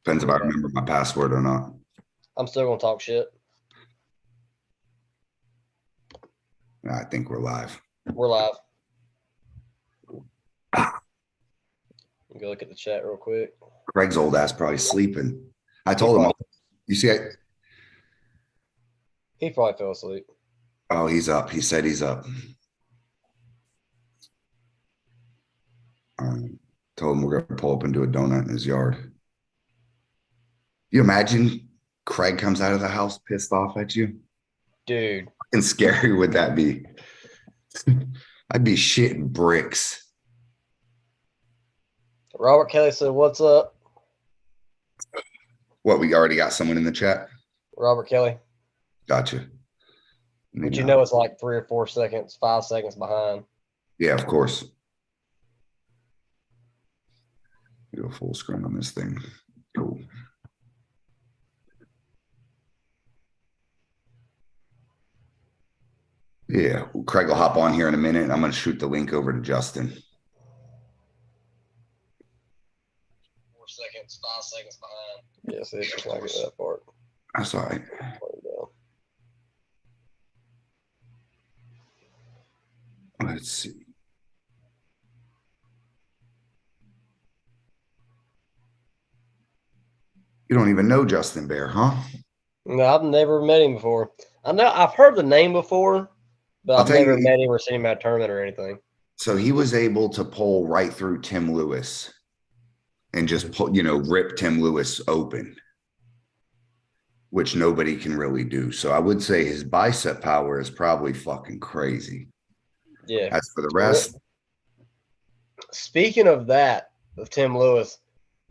Depends if I remember my password or not. I'm still gonna talk shit. I think we're live. We're live. Go look at the chat real quick. Craig's old ass probably sleeping. I told him, you see it? He probably fell asleep. Oh, he's up. He said he's up. Told him we're going to pull up and do a donut in his yard. You imagine Craig comes out of the house pissed off at you? Dude. How scary would that be? I'd be shitting bricks. Robert Kelly said, "What's up?" What, we already got someone in the chat? Robert Kelly. Gotcha. But you know it's like 3 or 4 seconds, 5 seconds behind. Yeah, of course. Do a full screen on this thing. Cool. Yeah, Craig will hop on here in a minute, and I'm going to shoot the link over to Justin. 4 seconds, 5 seconds behind. Yes, it's just not get that part. That's all right. Let's see. You don't even know Justin Bair, huh? No, I've never met him before. I know I've heard the name before, but I've never met him or seen him at a tournament or anything. So he was able to pull right through Tim Lewis and just pull, rip Tim Lewis open, which nobody can really do. So I would say his bicep power is probably fucking crazy. Yeah. As for the rest. Speaking of that, of Tim Lewis,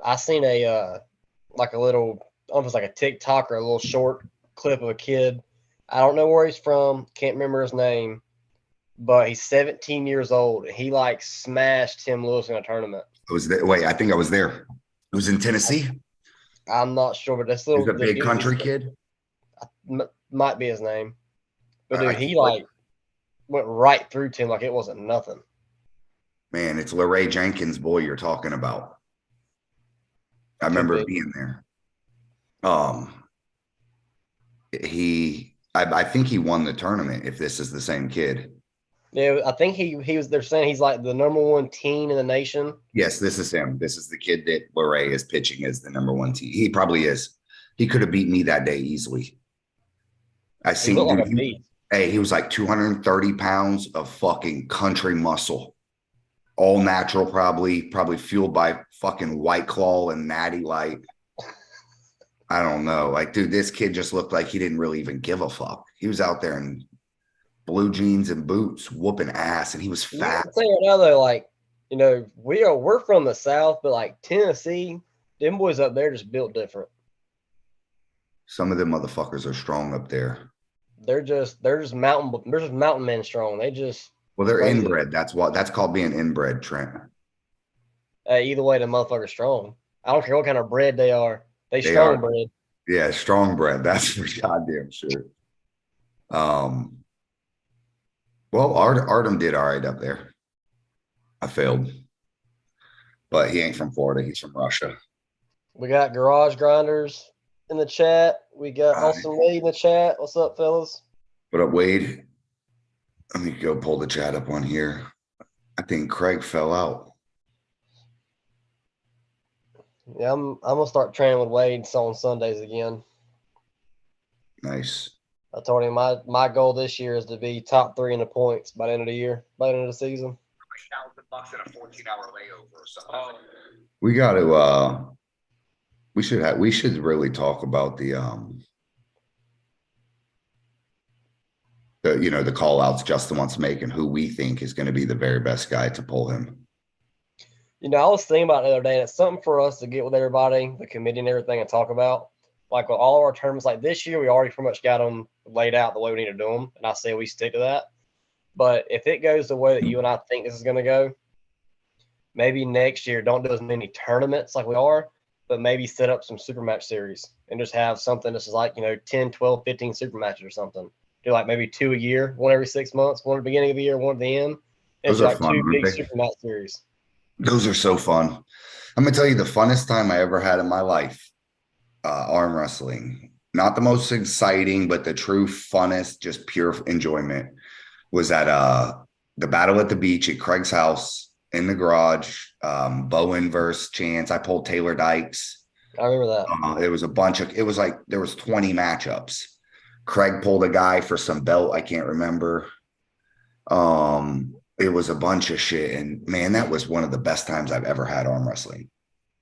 I seen a little, almost like a TikTok or a little short clip of a kid. I don't know where he's from. Can't remember his name, but he's 17 years old. He smashed Tim Lewis in a tournament. I think I was there. It was in Tennessee. I'm not sure, but this little, he's a big country kid. Might be his name, but dude, he went right through Tim like it wasn't nothing. Man, it's LeRae Jenkins' boy you're talking about. I remember being there. I think he won the tournament if this is the same kid. Yeah, I think he was. They're saying he's like the #1 teen in the nation. Yes, this is him. This is the kid that LeRae is pitching as the #1 teen. He probably is. He could have beat me that day easily. He was like 230 pounds of fucking country muscle. All natural, probably fueled by fucking White Claw and Natty Light. I don't know. Dude, this kid just looked like he didn't really even give a fuck. He was out there in blue jeans and boots, whooping ass, and he was fat. I'm saying right now, though, we're from the South, but Tennessee, them boys up there just built different. Some of them motherfuckers are strong up there. They're just mountain men strong. They're inbred. That's called being inbred, Trent. Either way, the motherfucker's strong. I don't care what kind of bread they are. They strong bread. Yeah, strong bread. That's for goddamn sure. Artem did all right up there. I failed. But he ain't from Florida. He's from Russia. We got Garage Grinders in the chat. We got Austin Wade in the chat. What's up, fellas? What up, Wade? Let me go pull the chat up on here. I think Craig fell out. Yeah, I'm gonna start training with Wade on Sundays again. Nice. I told him my goal this year is to be top 3 in the points by the end of the year, by the end of the season. $1,000 in a 14-hour layover or something. We got to. We should really talk about the call outs Justin wants to make and who we think is going to be the very best guy to pull him. I was thinking about it the other day, and it's something for us to get with everybody, the committee and everything, and talk about. With all of our tournaments, this year, we already pretty much got them laid out the way we need to do them, and I say we stick to that. But if it goes the way that you and I think this is going to go, maybe next year don't do as many tournaments like we are, but maybe set up some super match series and just have something that's 10, 12, 15 super matches or something. Do maybe 2 a year, one every 6 months, one at the beginning of the year, one at the end. And those are fun, 2 big super match series. Those are so fun. I'm going to tell you the funnest time I ever had in my life arm wrestling. Not the most exciting, but the true funnest, just pure enjoyment was at the battle at the beach at Craig's house in the garage. Bowen versus Chance. I pulled Taylor Dykes. I remember that. It was a bunch of, it was like there was 20 matchups. Craig pulled a guy for some belt. I can't remember. It was a bunch of shit. And man, that was one of the best times I've ever had arm wrestling.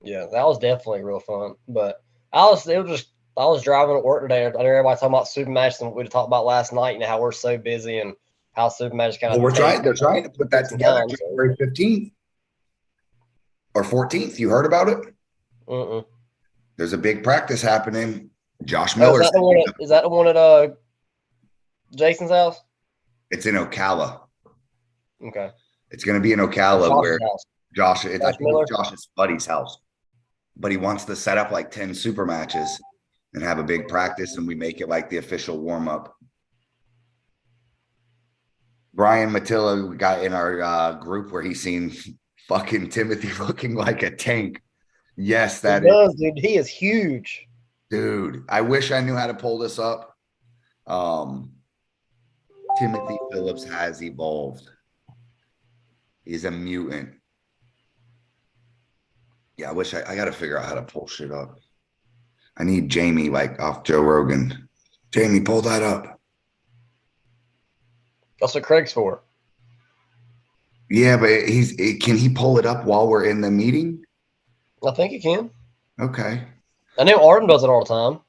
Yeah, that was definitely real fun. But I was driving to work today. I know everybody talking about super matches and what we talked about last night, how we're so busy and how super matches kind of. Well, they're trying to put that together January 15th or 14th. You heard about it? Mm-mm. There's a big practice happening. Josh Miller. Is that the one at Jason's house? It's in Ocala. Okay. It's going to be in Ocala where house. Josh, it's Josh's buddy's house. But he wants to set up like 10 super matches and have a big practice, and we make it like the official warm-up. Brian Matilla got in our group where he's seen fucking Timothy looking like a tank. Yes, that is. Dude. He is huge. Dude, I wish I knew how to pull this up. Timothy Phillips has evolved. He's a mutant. Yeah, I wish I got to figure out how to pull shit up. I need Jamie like off Joe Rogan. Jamie, pull that up. That's what Craig's for. Yeah, but can he pull it up while we're in the meeting? I think he can. Okay. I know Artem does it all the time.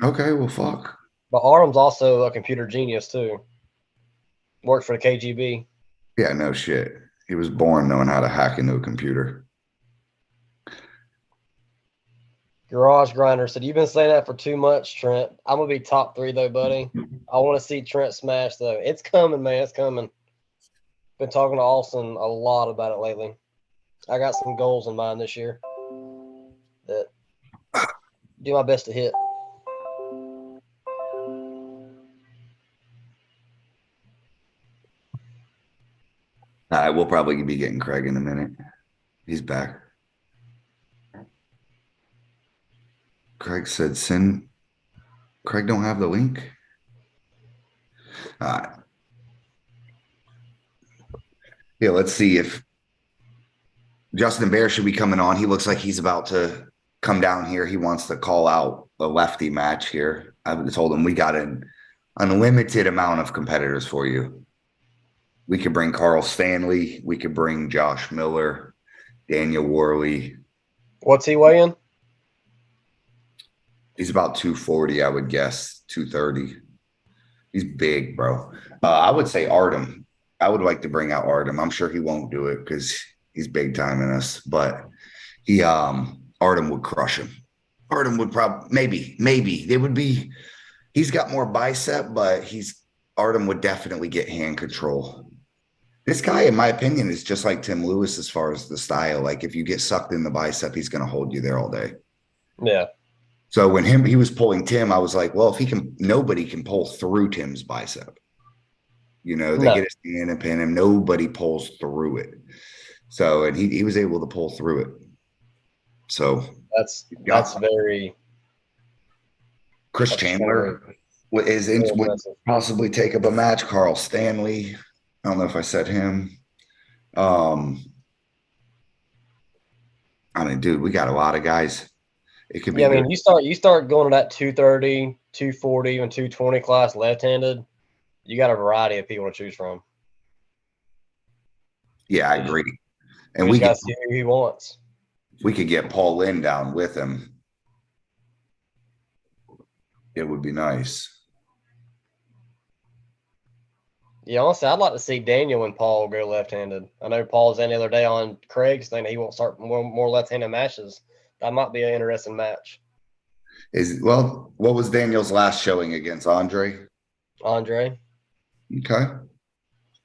Okay, well, fuck. But Artem's also a computer genius too. Worked for the KGB. Yeah, no shit. He was born knowing how to hack into a computer. Garage Grinder said, "You've been saying that for too much, Trent. I'm gonna be top 3 though, buddy. I want to see Trent smash though. It's coming, man. It's coming. Been talking to Austin a lot about it lately. I got some goals in mind this year that do my best to hit." All right, we'll probably be getting Craig in a minute. He's back. Craig said, "Send." Craig don't have the link. All right. Yeah, let's see if Justin Bair should be coming on. He looks like he's about to come down here. He wants to call out a lefty match here. I told him we got an unlimited amount of competitors for you. We could bring Carl Stanley. We could bring Josh Miller, Daniel Worley. What's he weighing? He's about 240, I would guess, 230. He's big, bro. I would say Artem. I would like to bring out Artem. I'm sure he won't do it because he's big time in us, but Artem would crush him. Artem would probably maybe they would be. He's got more bicep, but Artem would definitely get hand control. This guy, in my opinion, is just like Tim Lewis as far as the style. Like if you get sucked in the bicep, he's going to hold you there all day. Yeah. So when he was pulling Tim, I was like, well, if he can, nobody can pull through Tim's bicep. You know, they get his hand and pin him. Nobody pulls through it. So, and he was able to pull through it. So that's very. Chris Chandler would possibly take up a match. Carl Stanley. I don't know if I said him. I mean, dude, we got a lot of guys. It could be. Yeah, I mean, you start going to that 230, 240, and 220 class left-handed. You got a variety of people to choose from. Yeah, I agree. And we got to see who he wants. We could get Paul Lynn down with him. It would be nice. Yeah, honestly, I'd like to see Daniel and Paul go left-handed. I know Paul was in the other day on Craig's thing that he won't start more left-handed matches. That might be an interesting match. What was Daniel's last showing against Andre? Andre. Okay. And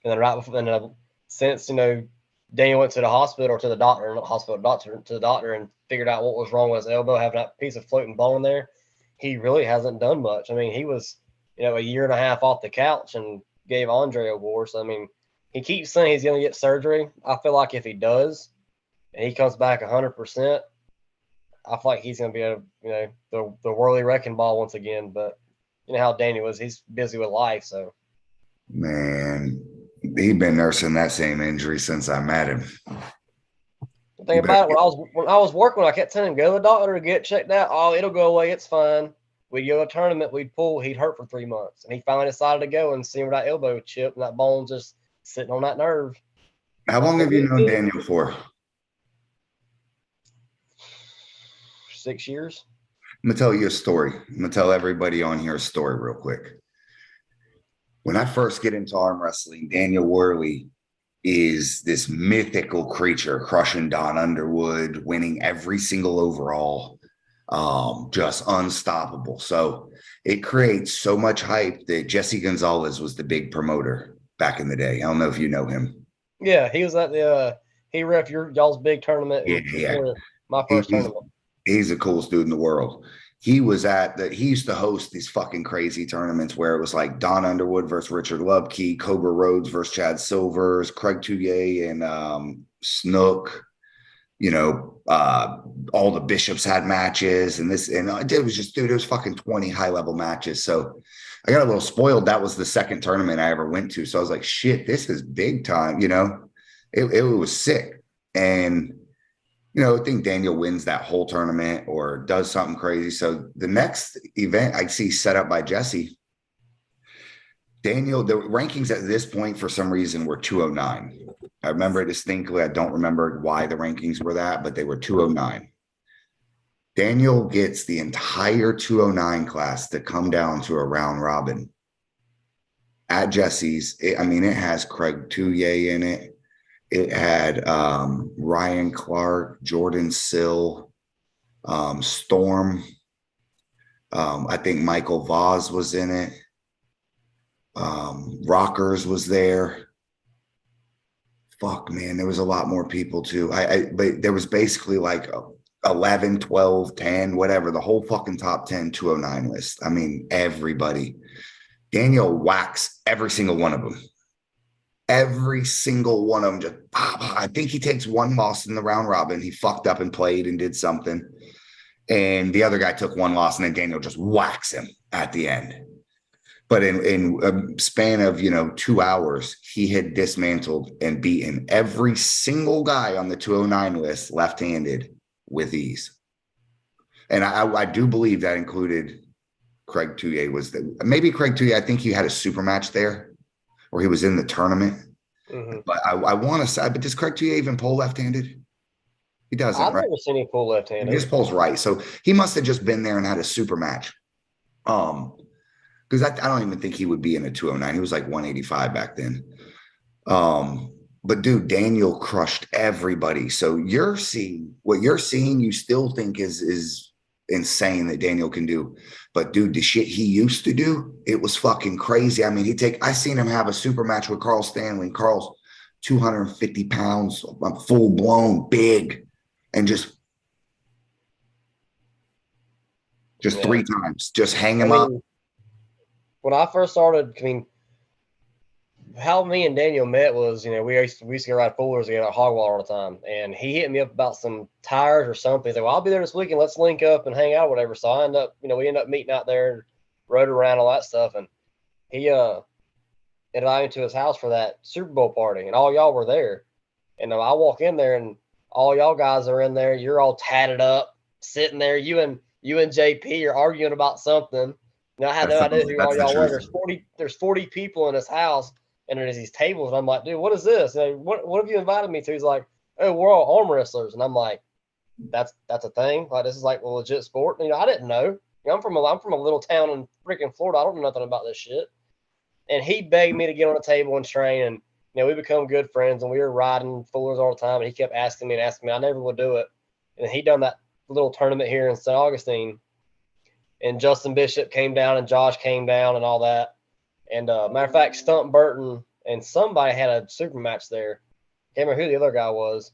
then right before, since Daniel went to the hospital or to the doctor, not hospital, to the doctor, and figured out what was wrong with his elbow, having that piece of floating bone there, he really hasn't done much. I mean, he was, a year and a half off the couch and gave Andre a war. So, I mean, he keeps saying he's going to get surgery. I feel like if he does and he comes back 100%, I feel like he's going to be the worldly wrecking ball once again. But you know how Daniel is; he's busy with life. So, man, he'd been nursing that same injury since I met him. The thing about it, when I was working, I kept telling him, go to the doctor to get checked out. Oh, it'll go away. It's fine. We'd go to a tournament, we'd pull, he'd hurt for 3 months. And he finally decided to go and see where that elbow chip and that bone just sitting on that nerve. How long have you known Daniel for? 6 years. I'm gonna tell you a story. I'm gonna tell everybody on here a story real quick. When I first get into arm wrestling, Daniel Worley is this mythical creature, crushing Don Underwood, winning every single overall, just unstoppable. So it creates so much hype that Jesse Gonzalez was the big promoter back in the day. I don't know if you know him. Yeah, he was at the he ref y'all's big tournament. Yeah. My first tournament. He's the coolest dude in the world. He used to host these fucking crazy tournaments where it was like Don Underwood versus Richard Lubke, Cobra Rhodes versus Chad Silvers, Craig Touye and Snook. You know, all the bishops had matches, and it was fucking 20 high level matches. So I got a little spoiled. That was the second tournament I ever went to. So I was like, shit, this is big time. You know, it was sick. And you know, I think Daniel wins that whole tournament or does something crazy. So the next event I see set up by Jesse, Daniel, the rankings at this point for some reason were 209. I remember it distinctly. I don't remember why the rankings were that, but they were 209. Daniel gets the entire 209 class to come down to a round robin at Jesse's. It has Craig Touye in it. It had Ryan Clark, Jordan Sill, Storm. I think Michael Vaz was in it. Rockers was there. Fuck, man, there was a lot more people too. But there was basically like 11, 12, 10, whatever, the whole fucking top 10 209 list. I mean, everybody. Daniel whacks every single one of them. Every single one of them just I think he takes one loss in the round robin. He fucked up and played and did something. And the other guy took one loss, and then Daniel just whacks him at the end. But in a span of, 2 hours, he had dismantled and beaten every single guy on the 209 list left-handed with ease. And I do believe that included Craig Touye maybe Craig Touye, I think he had a super match there, or he was in the tournament. Mm-hmm. But I want to say, but does Craig Touye even pull left-handed? He doesn't, I've right? never seen him pull left-handed. He just pulls right. So he must have just been there and had a super match. Because I don't even think he would be in a 209. He was like 185 back then. But dude, Daniel crushed everybody. So what you're seeing, you still think is insane that Daniel can do. But dude, the shit he used to do, it was fucking crazy. I mean, I seen him have a super match with Carl Stanley. Carl's 250 pounds, full blown, big, and just 3 times, just hang him up. When I first started, how me and Daniel met was, we used to go ride foolers together at Hogwaller all the time. And he hit me up about some tires or something. He's like, well, I'll be there this weekend. Let's link up and hang out or whatever. So we ended up meeting out there and rode around, all that stuff. And he invited me to his house for that Super Bowl party. And all y'all were there. And I walk in there and all y'all guys are in there. You're all tatted up, sitting there. You and JP are arguing about something. I had no idea who all y'all were. There's 40 people in his house, and there's these tables. And I'm like, dude, what is this? And what have you invited me to? He's like, oh, we're all arm wrestlers. And I'm like, that's a thing. Like, this is like a legit sport. I didn't know. I'm from a little town in freaking Florida. I don't know nothing about this shit. And he begged me to get on a table and train. And we become good friends. And we were riding foolers all the time. And he kept asking me. I never would do it. And he done that little tournament here in St. Augustine. And Justin Bishop came down and Josh came down and all that. And matter of fact, Stump Burton and somebody had a super match there. Can't remember who the other guy was.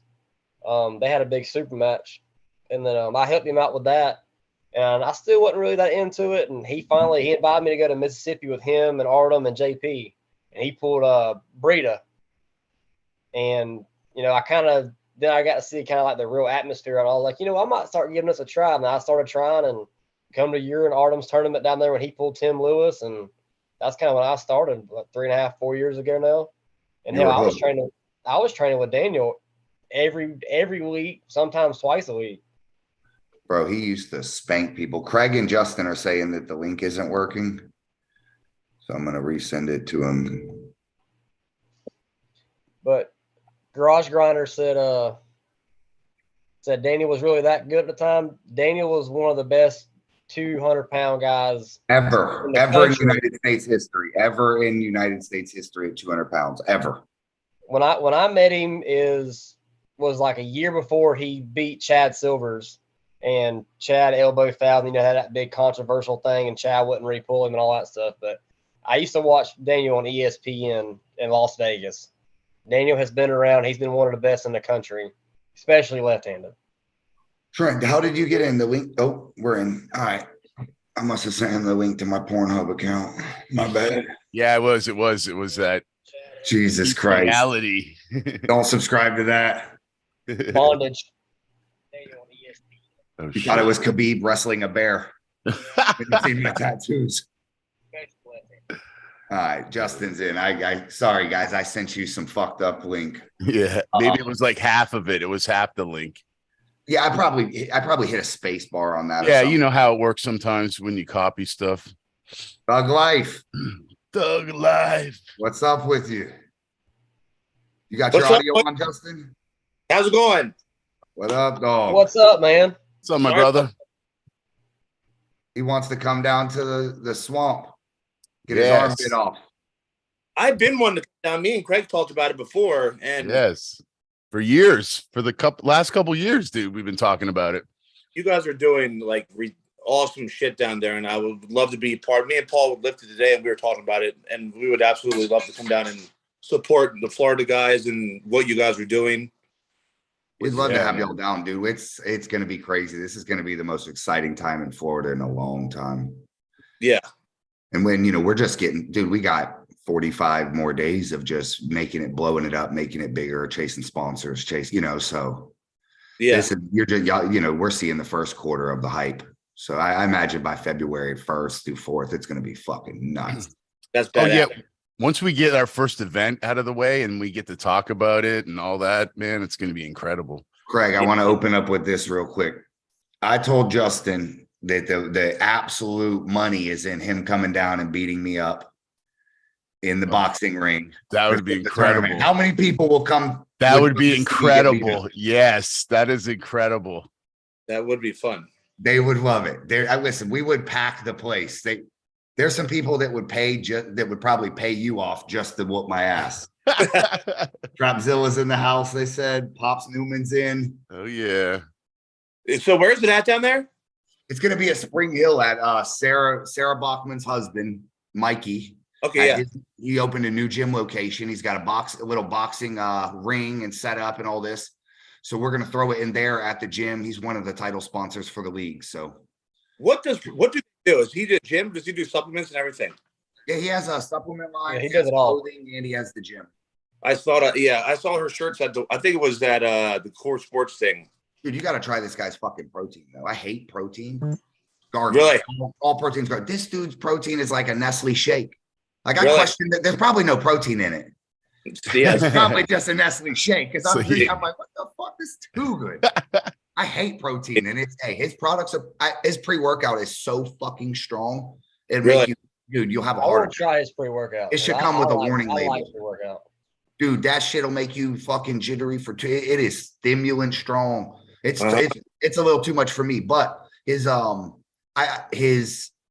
They had a big super match. And then I helped him out with that. And I still wasn't really that into it. And he invited me to go to Mississippi with him and Artem and JP. And he pulled Brita. And, I kind of then I got to see kind of like the real atmosphere, and I was like, you know, I might start giving this a try. And I started trying, and come to your and Artem's tournament down there when he pulled Tim Lewis, and that's kind of when I started, what, 3.5, 4 years ago now. And hell, I was training with Daniel every week, sometimes twice a week. Bro, he used to spank people. Craig and Justin are saying that the link isn't working, so I'm gonna resend it to him. But Garage Grinder said Daniel was really that good at the time. Daniel was one of the best 200-pound guys ever in United States history. Ever in United States history at 200 pounds. Ever. When I met him was like a year before he beat Chad Silvers, and Chad elbow fouled, had that big controversial thing, and Chad wouldn't re-pull him and all that stuff. But I used to watch Daniel on ESPN in Las Vegas. Daniel has been around. He's been one of the best in the country, especially left-handed. Trent, how did you get in the link? Oh, we're in. All right. I must have sent him the link to my Pornhub account. My bad. Yeah, it was that. Jesus Christ. Reality. Don't subscribe to that. Bondage. Oh, you thought it was Khabib wrestling a bear. You see my tattoos. All right, Justin's in. I sorry guys, I sent you some fucked up link. Yeah, maybe it was like half of it. It was half the link. Yeah, I probably hit a space bar on that. Yeah, you know how it works sometimes when you copy stuff. Thug life. Thug life. What's up with you? You got your audio on, Justin? How's it going? What up, dog? What's up, man? What's up, my brother? He wants to come down to the swamp. Get his arm bit off. I've been wanting to come down. Me and Craig talked about it before. And yes. For years. For the last couple years, dude, we've been talking about it. You guys are doing like awesome shit down there, and I would love to be part. Me and Paul would lift it today, and we were talking about it, and we would absolutely love to come down and support the Florida guys and what you guys are doing. We'd love to have y'all down, dude. It's going to be crazy. This is going to be the most exciting time in Florida in a long time. Yeah. And when, we're just getting, dude, we got 45 more days of just making it, blowing it up, making it bigger, chasing sponsors, so yeah, we're seeing the first quarter of the hype. So I imagine by February 1st through 4th, it's going to be fucking nuts. That's bad. Oh, yeah. Once we get our first event out of the way and we get to talk about it and all that, man, it's going to be incredible. Craig, I want to open up with this real quick. I told Justin that the absolute money is in him coming down and beating me up in the boxing ring. That would be incredible. How many people will come? That would be incredible. Yes, that is incredible. That would be fun. They would love it. Listen, we would pack the place. There's some people that would probably pay you off just to whoop my ass. Trapzilla's in the house, they said. Pops Newman's in. Oh, yeah. So where's it at down there? It's going to be at Spring Hill at Sarah Bachman's husband, Mikey. Okay, yeah. He opened a new gym location. He's got a little boxing ring and set up and all this. So we're going to throw it in there at the gym. He's one of the title sponsors for the league. So what do you do? Is he the gym? Does he do supplements and everything? Yeah, he has a supplement line. Yeah, he does it all. And he has the gym. I saw her shirts I think it was at the Core Sports thing. Dude, you got to try this guy's fucking protein, though. I hate protein. Garbage. Really? All protein's garbage. This dude's protein is like a Nestle shake. Like, I question that there's probably no protein in it. Yeah. It's probably just a Nestle shake. Because I'm like, what the fuck? This is too good. I hate protein. And his products his pre-workout is so fucking strong. It makes you, dude, you'll have a heart attack. Try his pre-workout. It should come with a warning label. I like pre-workout. Dude, that shit'll make you fucking jittery it is stimulant strong. It's a little too much for me, but his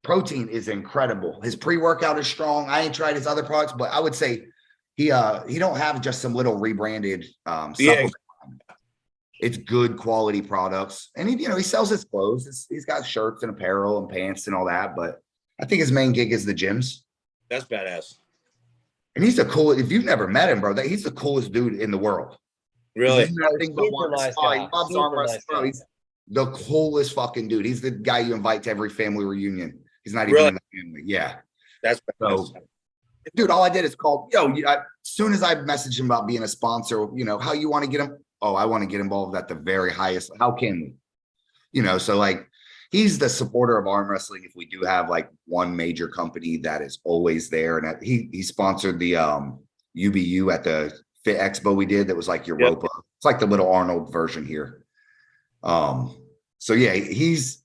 protein is incredible. His pre-workout is strong. I ain't tried his other products, but I would say he don't have just some little rebranded supplement. It's good quality products. And he sells his clothes. He's got shirts and apparel and pants and all that, but I think his main gig is the gyms. That's badass. And he's the coolest. If you've never met him, bro, he's the coolest dude in the world. Really? He's nothing but one spot. He loves arm wrestling. He's the coolest fucking dude. He's the guy you invite to every family reunion. He's not even in the family. Yeah. That's so, dude, all I did is call, as soon as I messaged him about being a sponsor, how you want to get him oh, I want to get involved at the very highest. How can we? You know, so like he's the supporter of arm wrestling. If we do have like one major company that is always there, and he sponsored the UBU at the Fit Expo we did. That was like Europa. Yep. It's like the little Arnold version here. So yeah, he's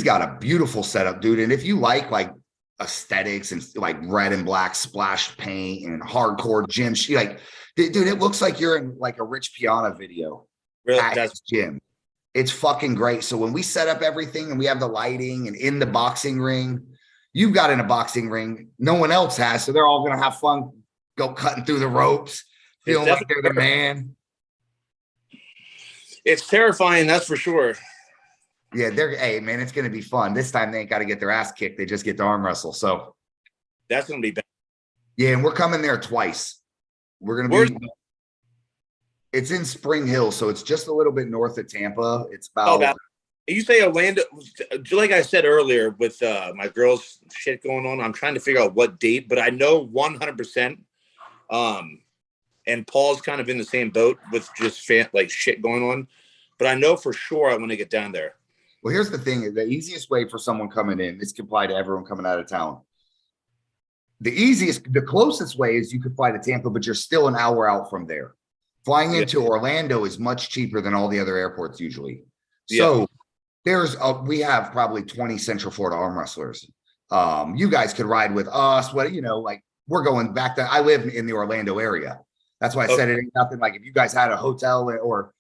got a beautiful setup, dude. And if you like aesthetics and like red and black splash paint and hardcore gym, like, dude, it looks like you're in like a Rich Piana video. Really, at his gym. It's fucking great. So when we set up everything and we have the lighting and in the boxing ring, you've got in a boxing ring, no one else has. So they're all going to have fun, go cutting through the ropes, feeling like they're the man. It's terrifying, that's for sure. Yeah, hey, man, it's going to be fun. This time they ain't got to get their ass kicked. They just get to arm wrestle. So that's going to be bad. Yeah, and we're coming there twice. We're going to be. It's in Spring Hill, so it's just a little bit north of Tampa. It's about. You say Orlando, like I said earlier, with my girls' shit going on. I'm trying to figure out what date, but I know 100%. And Paul's kind of in the same boat with just shit going on, but I know for sure I want to get down there. Well, here's the thing: the easiest way for someone coming in, this can apply to everyone coming out of town. The closest way is you could fly to Tampa, but you're still an hour out from there. Flying into Orlando is much cheaper than all the other airports usually. So we have probably 20 Central Florida arm wrestlers. You guys could ride with us. We're going back to, I live in the Orlando area. That's why I said it ain't nothing. Like if you guys had a hotel, or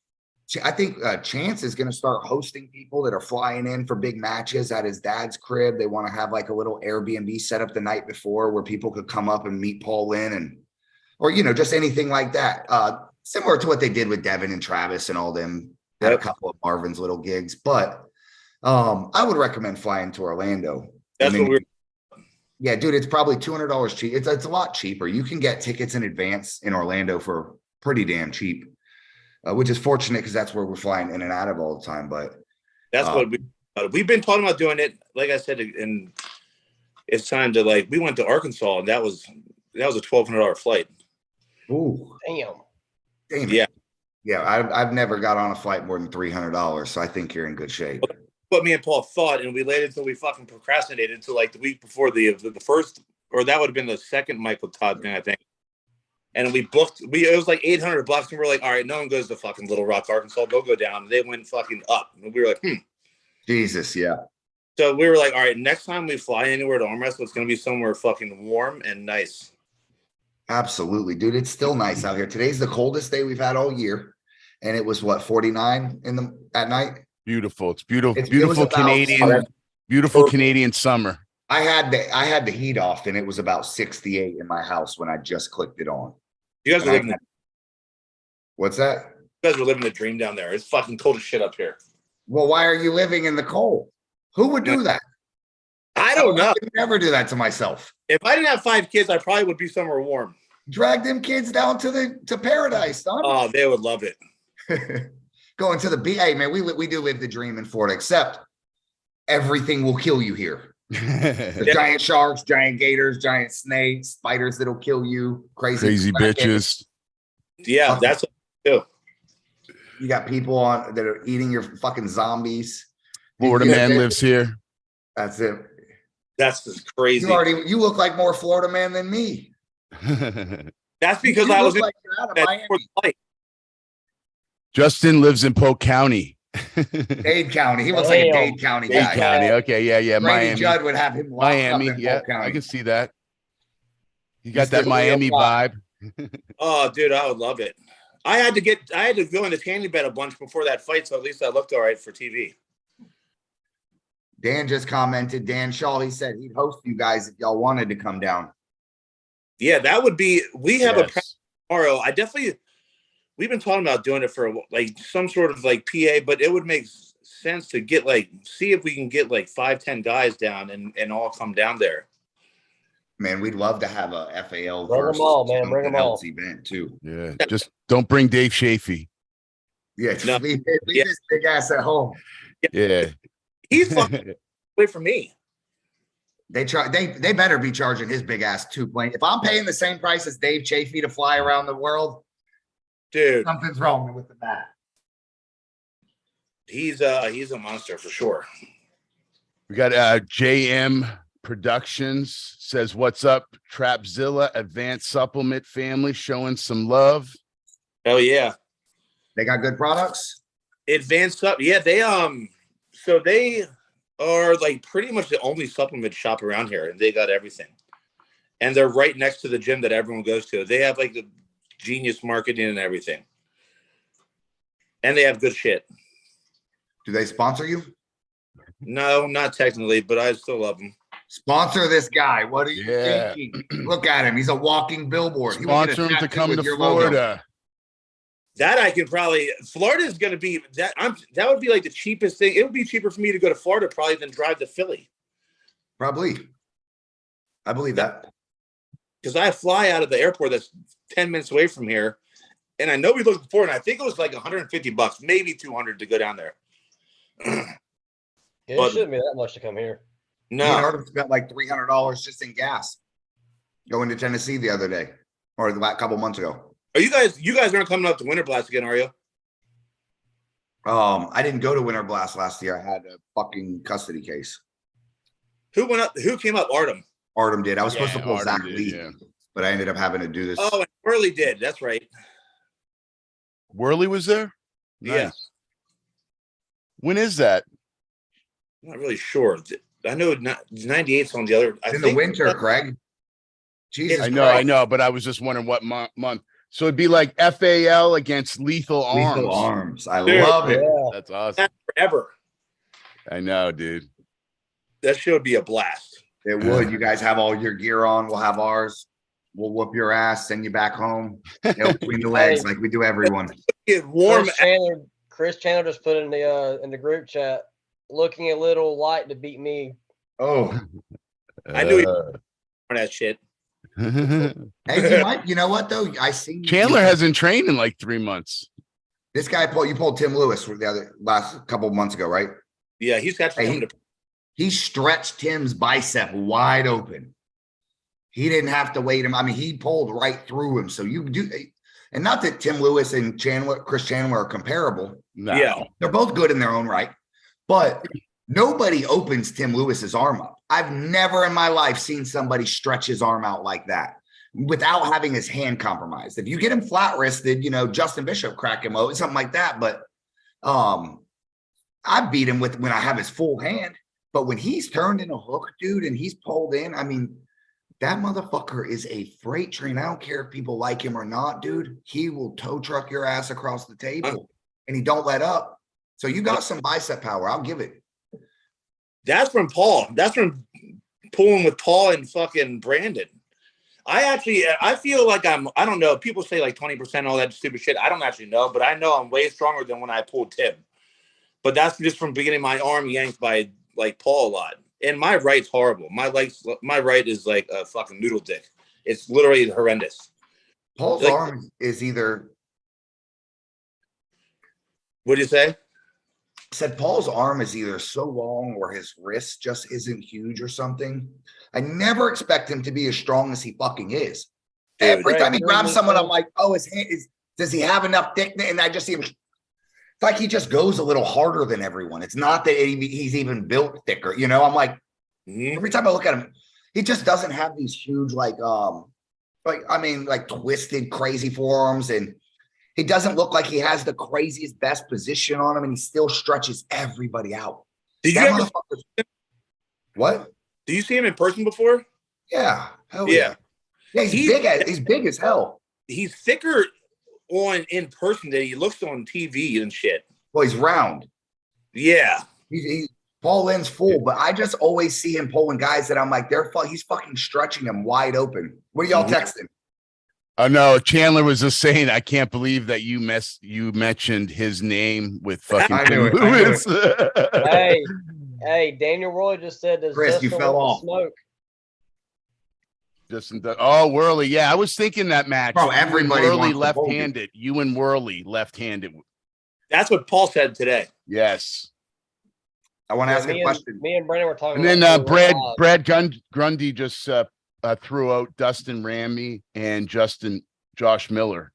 I think Chance is going to start hosting people that are flying in for big matches at his dad's crib. They want to have like a little Airbnb set up the night before where people could come up and meet Paul Lynn or just anything like that. Similar to what they did with Devin and Travis and all them. Had a couple of Marvin's little gigs, but I would recommend flying to Orlando. That's what we're. Yeah, dude, it's probably $200 cheap. It's a lot cheaper. You can get tickets in advance in Orlando for pretty damn cheap, which is fortunate because that's where we're flying in and out of all the time. But that's what we've been talking about doing it. Like I said, and it's time to we went to Arkansas, and that was a $1,200 flight. Ooh, damn. Yeah. I've never got on a flight more than $300, so I think you're in good shape. What me and Paul thought, and we waited until we fucking procrastinated until the week before the first, or that would have been the second Michael Todd thing, I think. And we booked. It was like $800, and we're like, all right, no one goes to fucking Little Rock, Arkansas. They'll go down. And they went fucking up, and we were like, Jesus, yeah. So we were like, all right, next time we fly anywhere to arm wrestle, it's gonna be somewhere fucking warm and nice. Absolutely, dude. It's still nice out here. Today's the coldest day we've had all year, and it was 49 at night. Beautiful. It's beautiful. Beautiful Canadian summer. I had the heat off, and it was about 68 in my house when I just clicked it on. You guys are living. What's that? You guys are living the dream down there. It's fucking cold as shit up here. Well, why are you living in the cold? Who would do that? I don't know. I would never do that to myself. If I didn't have 5 kids, I probably would be somewhere warm. Drag them kids down to paradise, son. Oh, they would love it. Going to the beach. Hey, man, we do live the dream in Florida, except everything will kill you here. The giant sharks, giant gators, giant snakes, spiders that'll kill you, crazy bitches. Yeah, that's what we do. You got people that are eating your fucking zombies. Florida man lives here. That's it. That's just crazy. You look like more Florida man than me. That's because I was like you're out of Miami. Justin lives in Polk County. Dade County. He looks like a Dade County guy. Dade County. Okay, yeah. Miami. Judd would have him. Miami. Yeah, I can see that. You got that Miami vibe. Oh, dude, I would love it. I had to go in the tanning bed a bunch before that fight, so at least I looked all right for TV. Dan just commented. Dan Shaw. He said he'd host you guys if y'all wanted to come down. Yeah, that would be. We have a practice tomorrow. We've been talking about doing it for some sort of PA, but it would make sense to get see if we can get 5-10 guys down and all come down there. Man, we'd love to have a FAL bring them all, man. Bring them all. Event too. Yeah, just don't bring Dave Chafee. Yeah, leave this big ass at home. Yeah, he's fucking away from me. They better be charging his big ass $2 plane. If I'm paying the same price as Dave Chafee to fly around the world, dude, something's wrong with the math. He's a monster for sure. We got JM Productions says, "What's up, Trapzilla Advanced Supplement family, showing some love." Hell yeah. They got good products. Advanced up. Yeah, so they are like pretty much the only supplement shop around here, and they got everything. And they're right next to the gym that everyone goes to. They have like the genius marketing and everything. And they have good shit. Do they sponsor you? No, not technically, but I still love them. Sponsor this guy. What are you thinking? Look at him. He's a walking billboard. Sponsor him to come to Florida. Logo. That I can probably. Florida is going to be that. That would be like the cheapest thing. It would be cheaper for me to go to Florida probably than drive to Philly. Probably. I believe that. Because I fly out of the airport that's 10 minutes away from here, and I know we looked before, and I think it was like $150, maybe $200 to go down there. It shouldn't be that much to come here. No, I heard spent like $300 just in gas going to Tennessee the other day, or a couple months ago. Are you guys aren't coming up to Winter Blast again, are you? I didn't go to Winter Blast last year. I had a fucking custody case. Who went up? Who came up? Artem did. I was supposed to pull Zach Lee, yeah. but I ended up having to do this. Oh, and Worley did. That's right. Worley was there? Yeah. Nice. When is that? I'm not really sure. I know 98's on the other. In the winter, Craig. Jesus, I know, but I was just wondering what month. So it'd be like FAL against Lethal Arms. Lethal Arms. I love it. Yeah. That's awesome. That's forever. I know, dude. That should be a blast. It would. You guys have all your gear on. We'll have ours. We'll whoop your ass, send you back home. Between the legs, like we do everyone. Get warm. Chris Chandler just put in the group chat, looking a little light to beat me. Oh, I knew you that shit. hey, you might. You know what though? I see Chandler hasn't trained in like 3 months. This guy pulled Tim Lewis for the last couple of months ago, right? Yeah, he's got. He stretched Tim's bicep wide open. He didn't have to wait him. I mean, he pulled right through him. So you do, and not that Tim Lewis and Chris Chandler are comparable. No. Yeah, they're both good in their own right, but nobody opens Tim Lewis's arm up. I've never in my life seen somebody stretch his arm out like that without having his hand compromised. If you get him flat wristed, Justin Bishop crack him open, something like that. But I beat him when I have his full hand. But when he's turned in a hook, dude, and he's pulled in, I mean, that motherfucker is a freight train. I don't care if people like him or not, dude. He will tow truck your ass across the table, and he don't let up. So you got some bicep power. I'll give it. That's from Paul. That's from pulling with Paul and fucking Brandon. I feel like I don't know. People say like 20%, all that stupid shit. I don't actually know, but I know I'm way stronger than when I pulled Tim. But that's just from getting my arm yanked by like Paul a lot. And my right's horrible. My right is like a fucking noodle dick. It's literally horrendous. Paul's arm is either. What do you say? I said Paul's arm is either so long or his wrist just isn't huge or something. I never expect him to be as strong as he fucking is. Every time he grabs someone, I'm like, oh, his hand does he have enough thickness? And I just see him. It's like he just goes a little harder than everyone. It's not that he's even built thicker. I'm like, every time I look at him, he just doesn't have these huge, like twisted, crazy forearms. And he doesn't look like he has the craziest, best position on him. And he still stretches everybody out. Did you ever? What? Do you see him in person before? Yeah. Hell yeah. Yeah, he's big as hell. He's thicker in person than he looks on TV and shit. Well, he's round. Yeah. He's Paul Lynn's full, but I just always see him pulling guys that I'm like, he's fucking stretching them wide open. What are y'all texting? Oh no, Chandler was just saying, I can't believe that you mentioned his name with fucking Tim Lewis. Hey, Daniel Roy just said, "Does Chris, you fell off." Smoke? Worley. Yeah, I was thinking that match. Bro, everybody Worley wants left-handed. You and Worley left-handed. That's what Paul said today. Yes. I want to ask a question. Me and Brandon were talking. And then Brad Grundy just threw out Dustin Ramey and Josh Miller.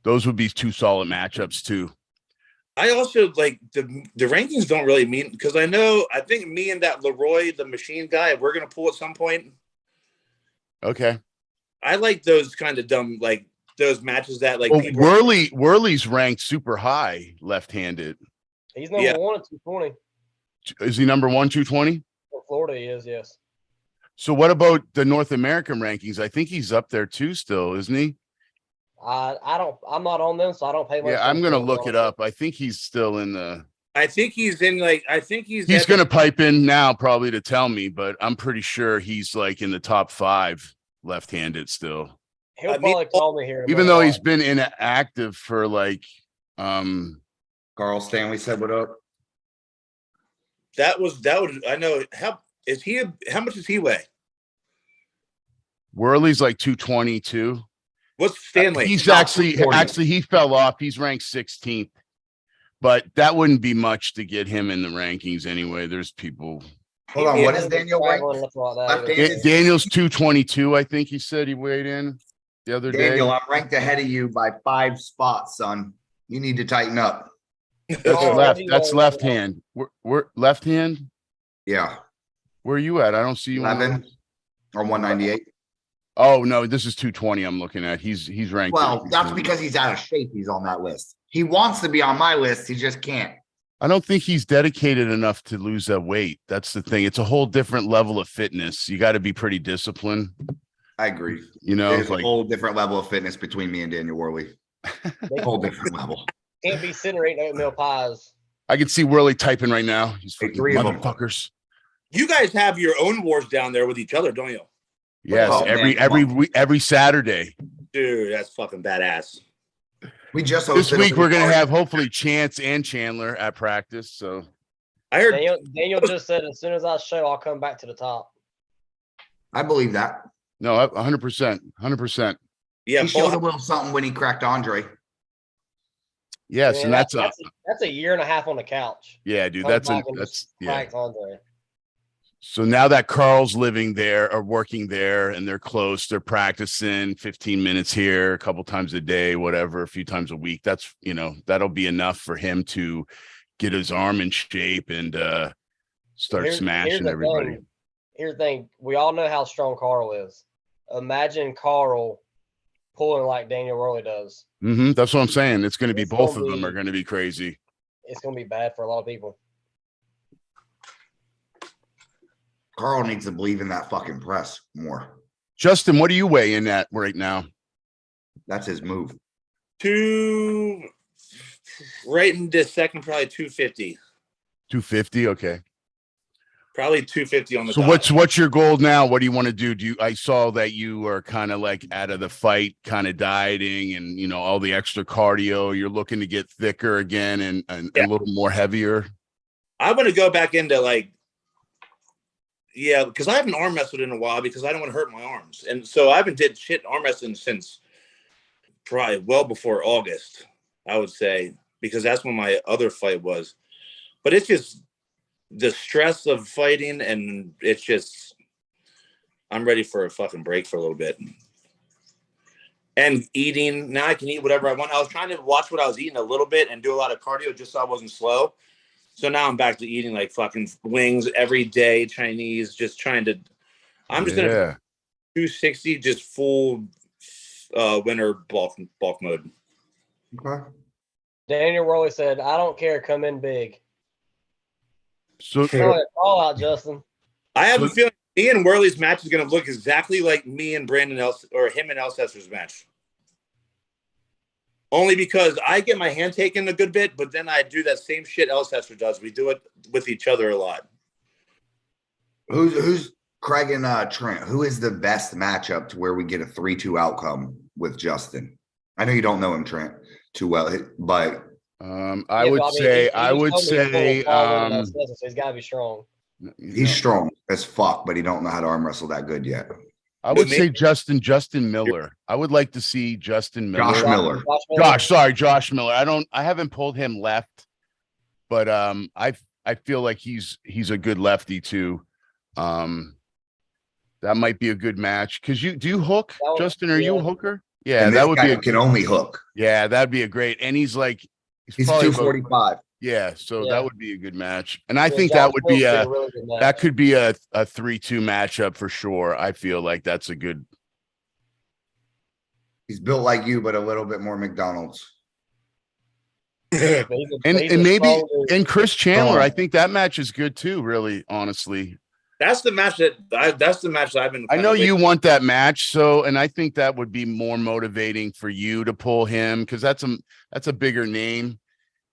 Those would be two solid matchups too. I also like the rankings don't really mean, because I think me and that Leroy, the machine guy, we're gonna pull at some point. Okay. I like those kind of dumb, like those matches that like people. Worley's ranked super high left-handed. He's number one at 220. Is he number 1, 220? In Florida, he is, yes. So what about the North American rankings? I think he's up there too still, isn't he? I'm not on them, so I don't pay much. Yeah, I'm gonna look it up. I think he's still in the. I think he's in He's gonna pipe in now probably to tell me, but I'm pretty sure he's like in the top 5 left-handed still. He'll probably call me here. Even though he's been inactive for like. Carl Stanley said, "What up?" That would I know. How much does he weigh? Worley's like 222. What's Stanley? He's actually he fell off. He's ranked 16th, but that wouldn't be much to get him in the rankings anyway. There's people. Hold on, what is Daniel ranked? Daniel's 222. I think he said he weighed in the other day. Daniel, I'm ranked ahead of you by 5 spots, son. You need to tighten up. That's left hand. We're left hand. Yeah. Where are you at? I don't see you. 11 or 198. Oh no, this is 220. I'm looking at. He's ranked. Well, that's because he's out of shape. He's on that list. He wants to be on my list. He just can't. I don't think he's dedicated enough to lose that weight. That's the thing. It's a whole different level of fitness. You got to be pretty disciplined. I agree. You know, there's a whole different level of fitness between me and Daniel Worley. Whole different level. Can't be sitting eating oatmeal pies. I can see Worley typing right now. He's hey, 3 motherfuckers. You guys have your own wars down there with each other, don't you? Yes, every Saturday. Dude, that's fucking badass. We just this week we're gonna have hopefully Chance and Chandler at practice. So I heard Daniel just said as soon as I show, I'll come back to the top. I believe that. No, 100%, 100%. Yeah, he showed a little something when he cracked Andre. Yes, man, and that's a year and a half on the couch. Yeah, dude, that's yeah. Andre. So now that Carl's living there or working there and they're close, they're practicing 15 minutes here, a couple times a day, whatever, a few times a week. That's, that'll be enough for him to get his arm in shape and start smashing everybody. Here's the thing. We all know how strong Carl is. Imagine Carl pulling like Daniel Worley does. That's what I'm saying. It's going to be both of them are going to be crazy. It's going to be bad for a lot of people. Carl needs to believe in that fucking press more. Justin, what do you weigh in at right now? That's his move. Right in this second, probably 250. 250, okay. Probably 250 on the so top. What's your goal now? What do you want to do? I saw that you are kind of like out of the fight, kind of dieting and all the extra cardio. You're looking to get thicker again and a little more heavier. I want to go back into because I haven't arm wrestled in a while because I don't want to hurt my arms. And so I haven't did shit arm wrestling since probably well before August, I would say, because that's when my other fight was. But it's just the stress of fighting, and it's just I'm ready for a fucking break for a little bit. And eating, now I can eat whatever I want. I was trying to watch what I was eating a little bit and do a lot of cardio just so I wasn't slow. So now I'm back to eating like fucking wings every day, Chinese, just trying to, I'm just going to 260, just full winter bulk mode. Okay. Daniel Worley said, I don't care, come in big. So all out, Justin. I have a feeling me and Worley's match is going to look exactly like me and Brandon or him and Elsesser's match. Only because I get my hand taken a good bit, but then I do that same shit Elsesser does. We do it with each other a lot. Who's Craig and Trent? Who is the best matchup to where we get a 3-2 outcome with Justin? I know you don't know him, Trent, too well, but I would say so he's got to be strong. He's strong as fuck, but he don't know how to arm wrestle that good yet. I would say Justin Miller. I would like to see Justin Miller. Josh Miller. I haven't pulled him left, but I feel like he's a good lefty too. That might be a good match. Do you hook, Justin? Are you a hooker? Yeah, that would be can only hook. Yeah, that'd be a great. And he's like He's probably 245. Yeah, so Yeah. that would be a good match. And I Yeah, think Josh that would be Mills really good match. that could be a 3-2 matchup for sure. I feel like that's a good. He's built like you, but a little bit more McDonald's. But And he's a maybe strong dude. and Chris Chandler, Strong. I think that match is good too, really, honestly. That's the match that I've been. I know kinda you waiting. want that match, so and I think that would be more motivating for you to pull him because that's a bigger name.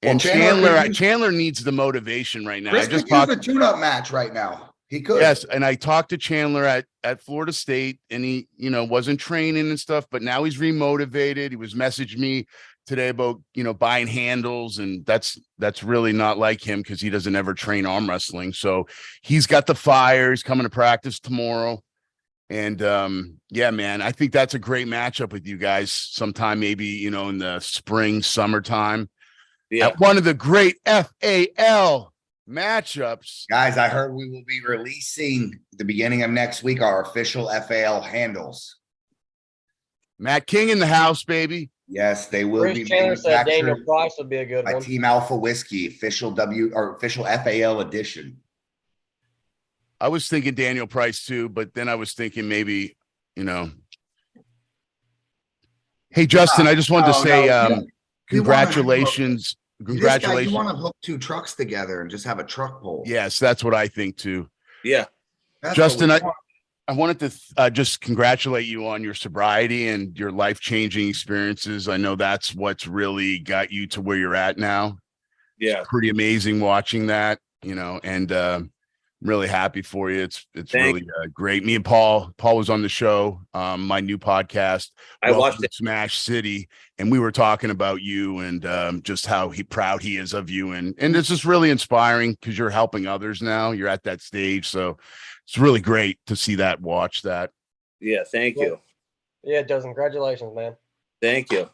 Well, And Chandler could use- Chandler needs the motivation right now. Chris I just could use talked a tune-up match right now. He could. Yes, and I talked to Chandler at Florida State, and he, wasn't training and stuff, but now he's remotivated. He was messaging me today about, buying handles, and that's really not like him because he doesn't ever train arm wrestling. So he's got the fire. He's coming to practice tomorrow. And yeah, man, I think that's a great matchup with you guys sometime, maybe, in the spring, summertime. Yeah. At one of the great FAL matchups. Guys, I heard we will be releasing the beginning of next week our official FAL handles. Matt King in the house, baby. Yes, they will Chris be Chandler said Daniel manufactured Price would be a good by one. Team Alpha Whiskey, official FAL edition. I was thinking Daniel Price too, but then I was thinking maybe, Hey, Justin, I just wanted to say congratulations. Congratulations. You want to hook two trucks together and just have a truck pull. Yes, that's what I think too. Yeah. That's Justin, what we want. I wanted to just congratulate you on your sobriety and your life-changing experiences. I know that's what's really got you to where you're at now. Yeah. It's pretty amazing watching that, and I'm really happy for you. It's really great. Me and Paul was on the show, my new podcast. I watched it. Smash City, and we were talking about you and just how proud he is of you. And it's just really inspiring because you're helping others now. You're at that stage. So it's really great to see that, watch that. Yeah. Thank you. Yeah, Justin, congratulations, man. Thank you.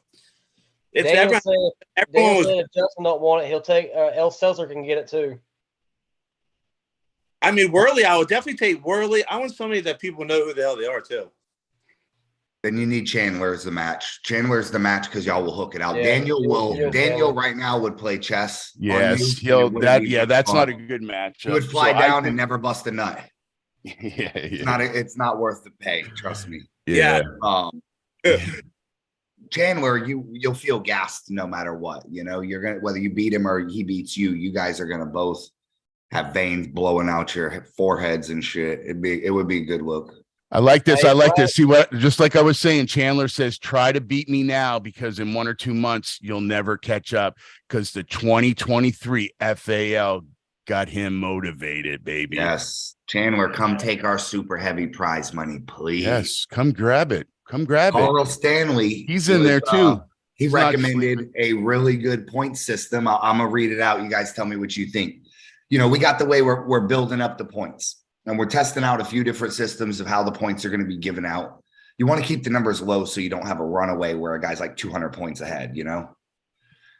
It's Daniel everyone said if Justin don't want it, he'll take El Seltzer can get it too. I mean, Worley, I would definitely take Worley. I want somebody that people know who the hell they are too. Then you need Chandler as the match. Chandler's the match because y'all will hook it out. Yeah, Daniel right now would play chess. Yes, that's not a good match. He would fly down and never bust a nut. Yeah. It's not worth the pay. Trust me. Yeah. Chandler, you'll feel gassed no matter what. You're gonna, whether you beat him or he beats you, you guys are gonna both have veins blowing out your foreheads and shit. It would be a good look. I like this. I like this. See what, just like I was saying, Chandler says, try to beat me now because in 1 or 2 months, you'll never catch up because the 2023 FAL got him motivated, baby. Yes. Chandler, come take our super heavy prize money, please. Yes. Come grab it. Carl Stanley. He's in there too. He recommended a really good point system. I'm going to read it out. You guys tell me what you think. We got the way we're building up the points. And we're testing out a few different systems of how the points are going to be given out. You want to keep the numbers low so you don't have a runaway where a guy's like 200 points ahead,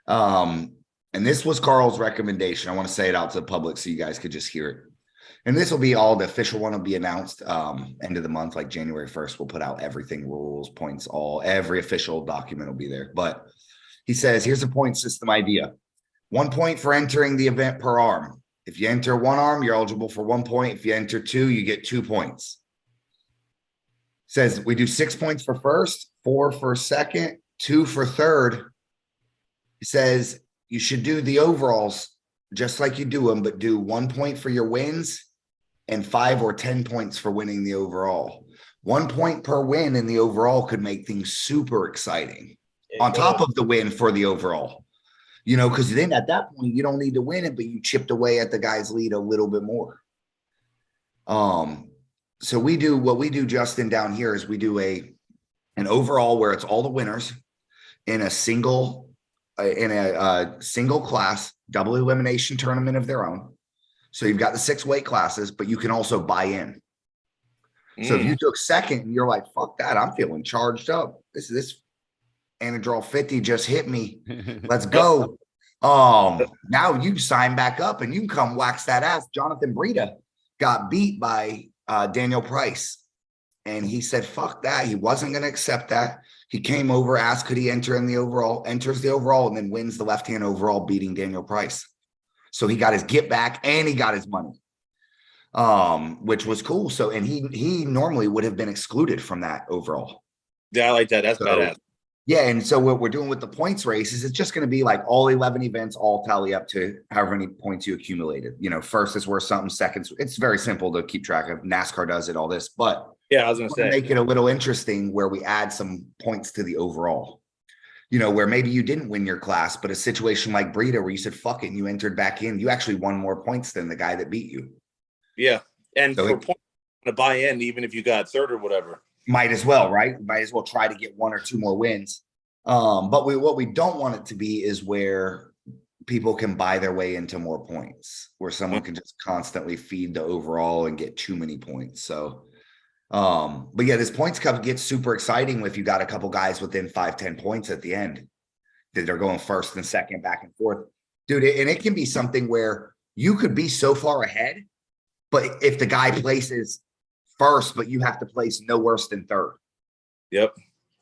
And this was Carl's recommendation. I want to say it out to the public so you guys could just hear it. And this will be all the official one will be announced end of the month, like January 1st. We'll put out everything, rules, points, every official document will be there. But he says, here's a point system idea. 1 point for entering the event per arm. If you enter one arm, you're eligible for 1 point. If you enter two, you get 2 points. Says we do 6 points for first, 4 for second, 2 for third. It says you should do the overalls just like you do them, but do 1 point for your wins and 5 or 10 points for winning the overall. 1 point per win in the overall could make things super exciting on top of the win for the overall. Because then at that point, you don't need to win it, but you chipped away at the guy's lead a little bit more. So what we do, Justin, down here is we do an overall where it's all the winners in a single class double elimination tournament of their own. So you've got the 6 weight classes, but you can also buy in. So if you took second and you're like, fuck that, I'm feeling charged up. This Anadrol 50 just hit me. Let's go. Now you sign back up and you can come wax that ass. Jonathan Breida got beat by Daniel Price And he said, fuck that. He wasn't going to accept that. He came over, asked, could he enter in the overall, enters the overall, and then wins the left-hand overall, beating Daniel Price. So he got his get back and he got his money, which was cool. So, and he normally would have been excluded from that overall. Yeah, I like that. That's badass. Yeah, and so what we're doing with the points race is it's just going to be like all 11 events all tally up to however many points you accumulated. You know, first is worth something, seconds. It's very simple to keep track of. NASCAR does it, all this. But yeah, I was going to say, make it a little interesting where we add some points to the overall. You know, where maybe you didn't win your class, but a situation like Brita where you said, fuck it, and you entered back in, you actually won more points than the guy that beat you. Yeah, and so for points to buy in, even if you got third or whatever. Might as well, right? Might as well try to get 1 or 2 more wins. But what we don't want it to be is where people can buy their way into more points, where someone can just constantly feed the overall and get too many points. So, but yeah, this points cup gets super exciting if you got a couple guys within 5-10 points at the end that they're going first and second, back and forth, dude. And it can be something where you could be so far ahead, but if the guy places first, but you have to place no worse than third. Yep.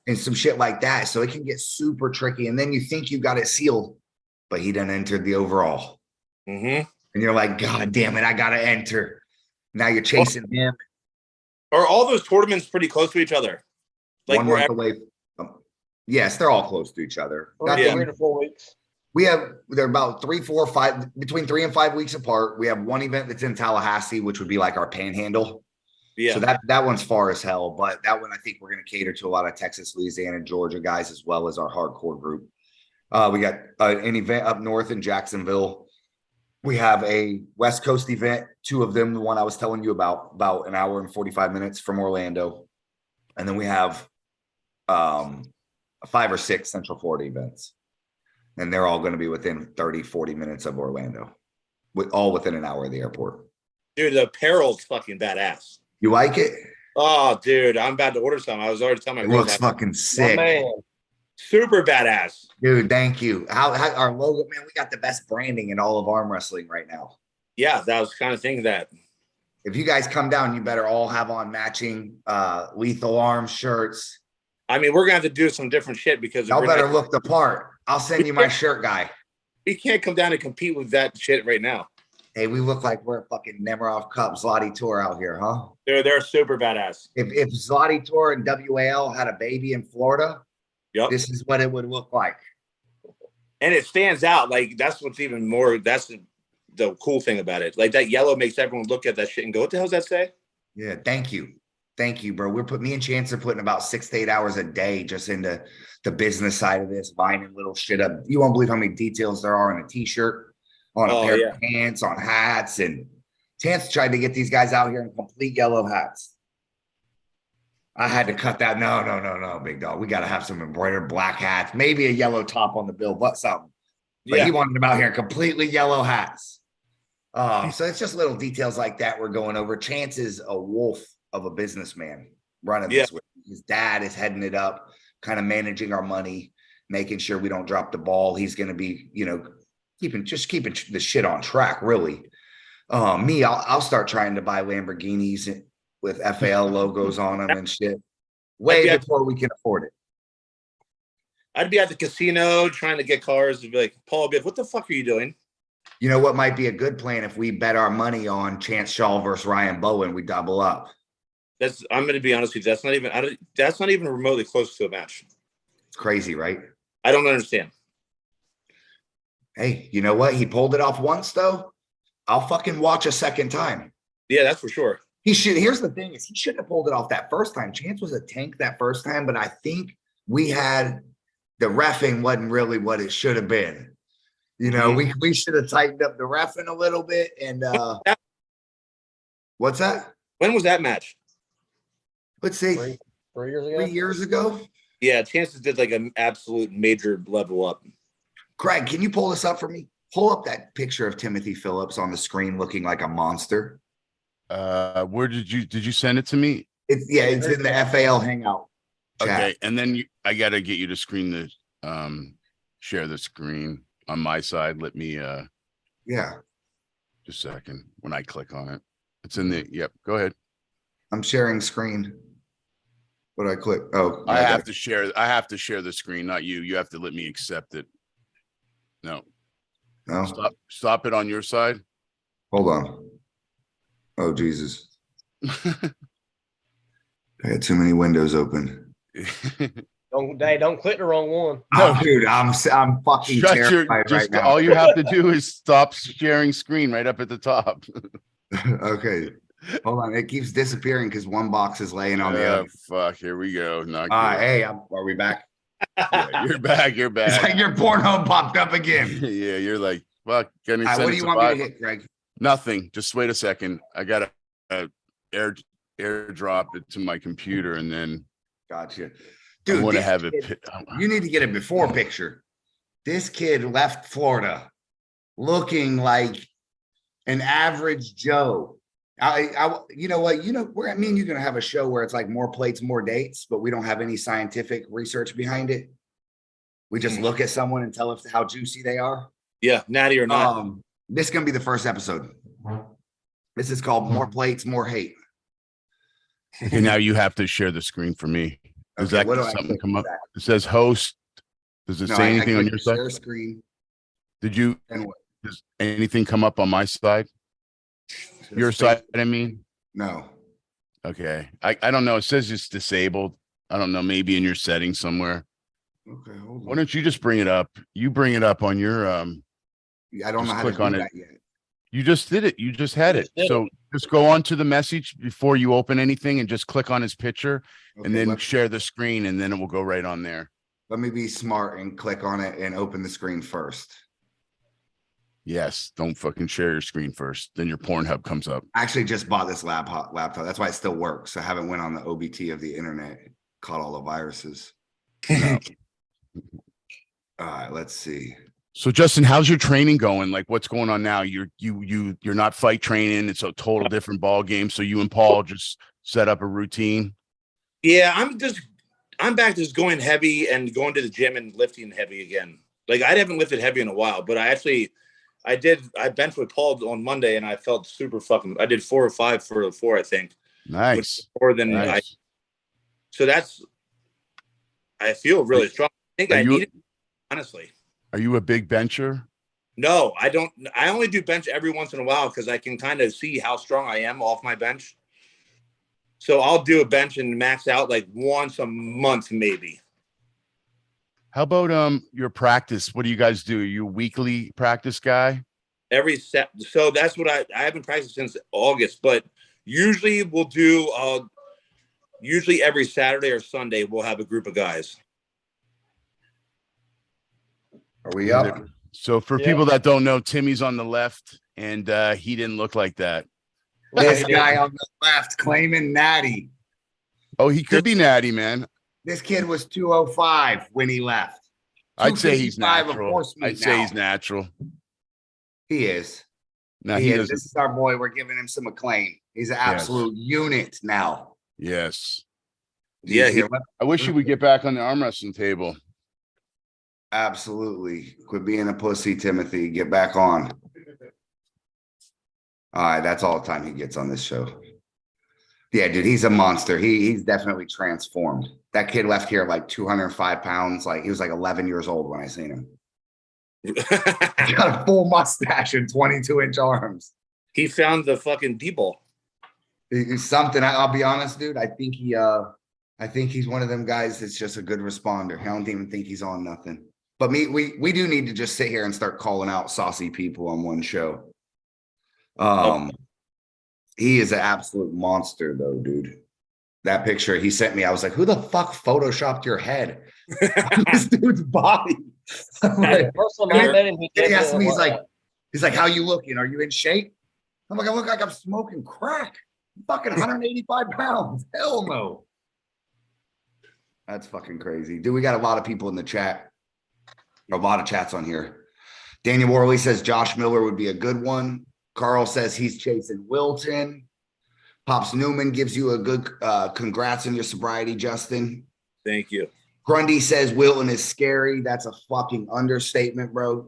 And some shit like that. So it can get super tricky. And then you think you got it sealed, but he done entered the overall. Mm-hmm. And you're like, God damn it, I got to enter. Now you're chasing him. Are all those tournaments pretty close to each other? Like 1 month away. Yes, they're all close to each other. 3 to 4 weeks. They're about 3, 4, 5, between 3 and 5 weeks apart. We have one event that's in Tallahassee, which would be like our panhandle. Yeah. So that one's far as hell, but that one I think we're going to cater to a lot of Texas, Louisiana, Georgia guys, as well as our hardcore group. We got an event up north in Jacksonville. We have a West Coast event, 2 of them, the one I was telling you about an hour and 45 minutes from Orlando. And then we have 5 or 6 Central Florida events. And they're all going to be within 30, 40 minutes of Orlando, all within an hour of the airport. Dude, the apparel's fucking badass. You like it? Oh, dude, I'm about to order some. I was already telling my It girl looks fucking sick. Man. Super badass. Dude, thank you. How our logo, man, we got the best branding in all of arm wrestling right now. Yeah, that was kind of thinking that. If you guys come down, you better all have on matching Lethal Arms shirts. I mean, we're going to have to do some different shit because y'all better look the part. I'll send you my shirt guy. We can't come down and compete with that shit right now. Hey, we look like we're fucking Nemiroff Cup Zloty Tour out here, huh? They're super badass. If Zloty Tour and WAL had a baby in Florida, yep, this is what it would look like. And it stands out. Like, that's what's even more, that's the cool thing about it. Like, that yellow makes everyone look at that shit and go, what the hell does that say? Yeah, thank you. Thank you, bro. Me and Chance are putting about 6 to 8 hours a day just into the business side of this, buying little shit up. You won't believe how many details there are in a t-shirt, on a pair of pants, on hats. And Chance tried to get these guys out here in complete yellow hats. I had to cut that. No, big dog. We got to have some embroidered black hats, maybe a yellow top on the bill, but something. But he wanted them out here in completely yellow hats. So it's just little details like that we're going over. Chance is a wolf of a businessman running this with. His dad is heading it up, kind of managing our money, making sure we don't drop the ball. He's going to be, keeping the shit on track, really. I'll start trying to buy Lamborghinis with FAL logos on them and shit way before we can afford it. I'd be at the casino trying to get cars and be like, Paul, what the fuck are you doing? You know what might be a good plan if we bet our money on Chance Shaw versus Ryan Bowen, we double up. I'm going to be honest with you. That's not even remotely close to a match. It's crazy, right? I don't understand. Hey, you know what? He pulled it off once, though. I'll fucking watch a second time. Yeah, that's for sure. Here's the thing is he shouldn't have pulled it off that first time. Chance was a tank that first time, but I think the reffing wasn't really what it should have been. We should have tightened up the reffing a little bit. And what's that? When was that match? Let's see. 3 years ago. 3 years ago. Yeah, Chances did like an absolute major level up. Craig, can you pull this up for me? Pull up that picture of Timothy Phillips on the screen looking like a monster. Where did you send it to me? It's in the FAL Hangout chat. Okay, and then I got to get you to share the screen on my side. Let me just a second when I click on it. It's in the go ahead. I'm sharing screen. What I click? Oh, I have to share. I have to share the screen, not you. You have to let me accept it. No. Stop it on your side. Hold on. Oh, Jesus. I had too many windows open. Don't click the wrong one. No, dude, I'm fucking terrified right now. All you have to do is stop sharing screen right up at the top. Okay. Hold on. It keeps disappearing because one box is laying on the other. Fuck. Here we go. Not good. Hey, are we back? Yeah, you're back. You're back. It's like your Pornhub popped up again. Yeah, you're like, fuck. What do you want me to hit, Greg? Nothing. Just wait a second. I got to airdrop it to my computer and then. Gotcha. Dude, I want to have it. You need to get a before picture. This kid left Florida looking like an average Joe. You know what? Where me and you're gonna have a show where it's like more plates, more dates, but we don't have any scientific research behind it. We just look at someone and tell us how juicy they are. Yeah, natty or not. This is gonna be the first episode. This is called More Plates, More Hate. Okay, now you have to share the screen for me. Does that something come up? It says host. Does it say anything on your side? Share screen. Does anything come up on my side? Your side, I mean? No. Okay. I don't know. It says it's disabled. I don't know. Maybe in your settings somewhere. Okay, hold on. Why don't you just bring it up? You bring it up on your I don't know how to do that yet. You just did it. You just had it. So just go on to the message before you open anything and just click on his picture and then share the screen and then it will go right on there. Let me be smart and click on it and open the screen first. Yes. Don't fucking share your screen first. Then your Pornhub comes up. I actually just bought this laptop. That's why it still works. I haven't went on the OBT of the internet, caught all the viruses. No. All right, let's see. So Justin, how's your training going? Like what's going on now? You're not fight training. It's a total different ball game. So you and Paul just set up a routine. Yeah, I'm back just going heavy and going to the gym and lifting heavy again. Like I haven't lifted heavy in a while, but I benched with Paul on Monday and I felt super fucking, I did 4 or 5 for the 4, I think. Nice. More than I feel really strong. I think I need it, honestly. Are you a big bencher? No, I don't. I only do bench every once in a while because I can kind of see how strong I am off my bench. So I'll do a bench and max out like once a month, maybe. How about your practice? What do you guys do? Are you a weekly practice guy? Every set. So that's what I haven't practiced since August, but usually we'll do usually every Saturday or Sunday we'll have a group of guys. Are we up? So for people that don't know, Timmy's on the left and he didn't look like that. This guy on the left claiming natty. Oh, he could be natty, man. This kid was 205 when he left. I'd say he's natural. I'd say he's natural. He is. No, he is. This is our boy. We're giving him some acclaim. He's an absolute unit now. Yes. Yeah. I wish he would get back on the arm wrestling table. Absolutely. Quit being a pussy, Timothy. Get back on. All right. That's all the time he gets on this show. Yeah, dude, he's a monster. He's definitely transformed. That kid left here like 205 pounds. Like he was like 11 years old when I seen him. He got a full mustache and 22-inch arms. He found the fucking people. He's something. I'll be honest, dude. I think he's one of them guys that's just a good responder. I don't even think he's on nothing. But we do need to just sit here and start calling out saucy people on one show. He is an absolute monster, though, dude. That picture he sent me, I was like, "Who the fuck photoshopped your head on this dude's body?" Like, he asked me, he's like, "How you looking? Are you in shape?" I'm like, "I look like I'm smoking crack. I'm fucking 185 pounds. Hell no." That's fucking crazy, dude. We got a lot of people in the chat. A lot of chats on here. Daniel Worley says Josh Miller would be a good one. Carl says he's chasing Wilton. Pops Newman gives you a good congrats on your sobriety, Justin. Thank you. Grundy says Wilton is scary. That's a fucking understatement, bro.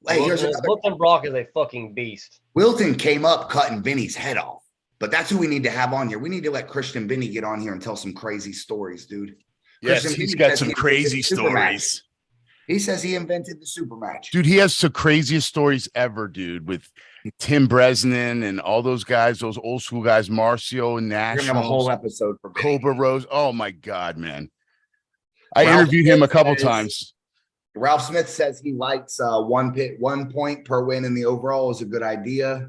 Wilton Brock is a fucking beast. Wilton came up cutting Vinny's head off. But that's who we need to have on here. We need to let Christian Binney get on here and tell some crazy stories, dude. Yes, Christian he's Binney got some crazy stories. He says he invented the super match. Dude, he has the craziest stories ever, dude, with Tim Bresnan and all those guys, those old school guys, Marcio and Nash. We're gonna have a whole episode for Binney. Cobra Rose. Oh my God, man. I interviewed him a couple times. Ralph Smith says he likes 1 point per win in the overall is a good idea.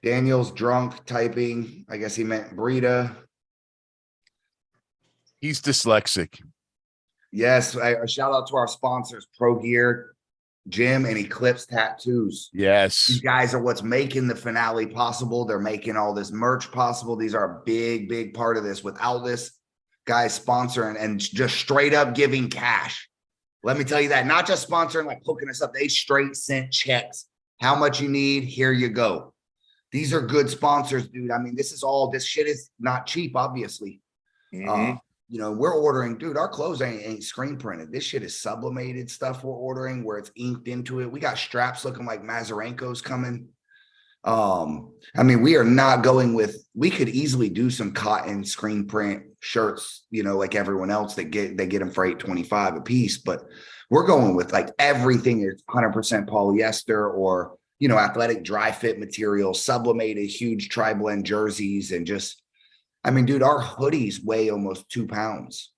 Daniel's drunk typing. I guess he meant Brita. He's dyslexic. Yes, a shout out to our sponsors, Pro Gear, Gym, and Eclipse Tattoos. Yes. These guys are what's making the finale possible. They're making all this merch possible. These are a big, big part of this. Without this, guys sponsoring and just straight up giving cash. Let me tell you that. Not just sponsoring, like hooking us up. They straight sent checks. How much you need? Here you go. These are good sponsors, dude. I mean, this shit is not cheap, obviously. Mhm. You know, we're ordering, dude, our clothes ain't screen printed. This shit is sublimated stuff we're ordering where it's inked into it. We got straps looking like Mazarenko's coming. I mean, we are not going with, we could easily do some cotton screen print shirts, you know, like everyone else they get them for $8.25 a piece, but we're going with like everything is 100% polyester or, you know, athletic dry fit material, sublimated, huge tri-blend jerseys, and just, I mean, dude, our hoodies weigh almost 2 pounds.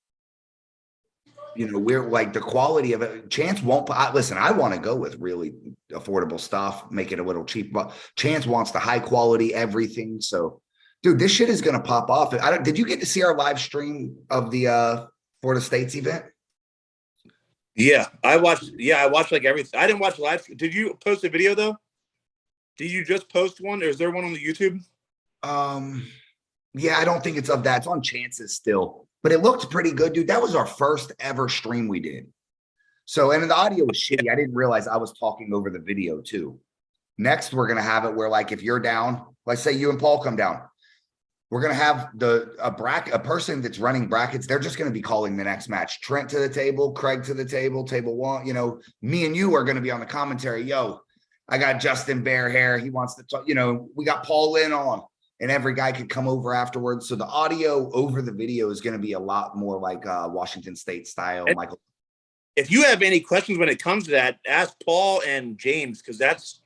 You know, we're like the quality of it. Chance won't. Listen, I want to go with really affordable stuff, make it a little cheap, but Chance wants the high quality everything. So, dude, this shit is gonna pop off. Did you get to see our live stream of the Florida States event? Yeah, I watched like everything. I didn't watch live. Did you post a video though? Did you just post one, or is there one on the YouTube? Yeah, I don't think it's of that. It's on Chance's still, but it looked pretty good, dude. That was our first ever stream we did. So, and the audio was shitty. I didn't realize I was talking over the video too. Next, we're going to have it where, like, if you're down, let's say you and Paul come down, we're going to have a person that's running brackets. They're just going to be calling the next match. Trent to the table, Craig to the table, table one, you know, me and you are going to be on the commentary. Yo, I got Justin Bair here. He wants to talk, you know, we got Paul Lynn on. And every guy could come over afterwards. So the audio over the video is going to be a lot more like Washington State style. And Michael, if you have any questions when it comes to that, ask Paul and James, because that's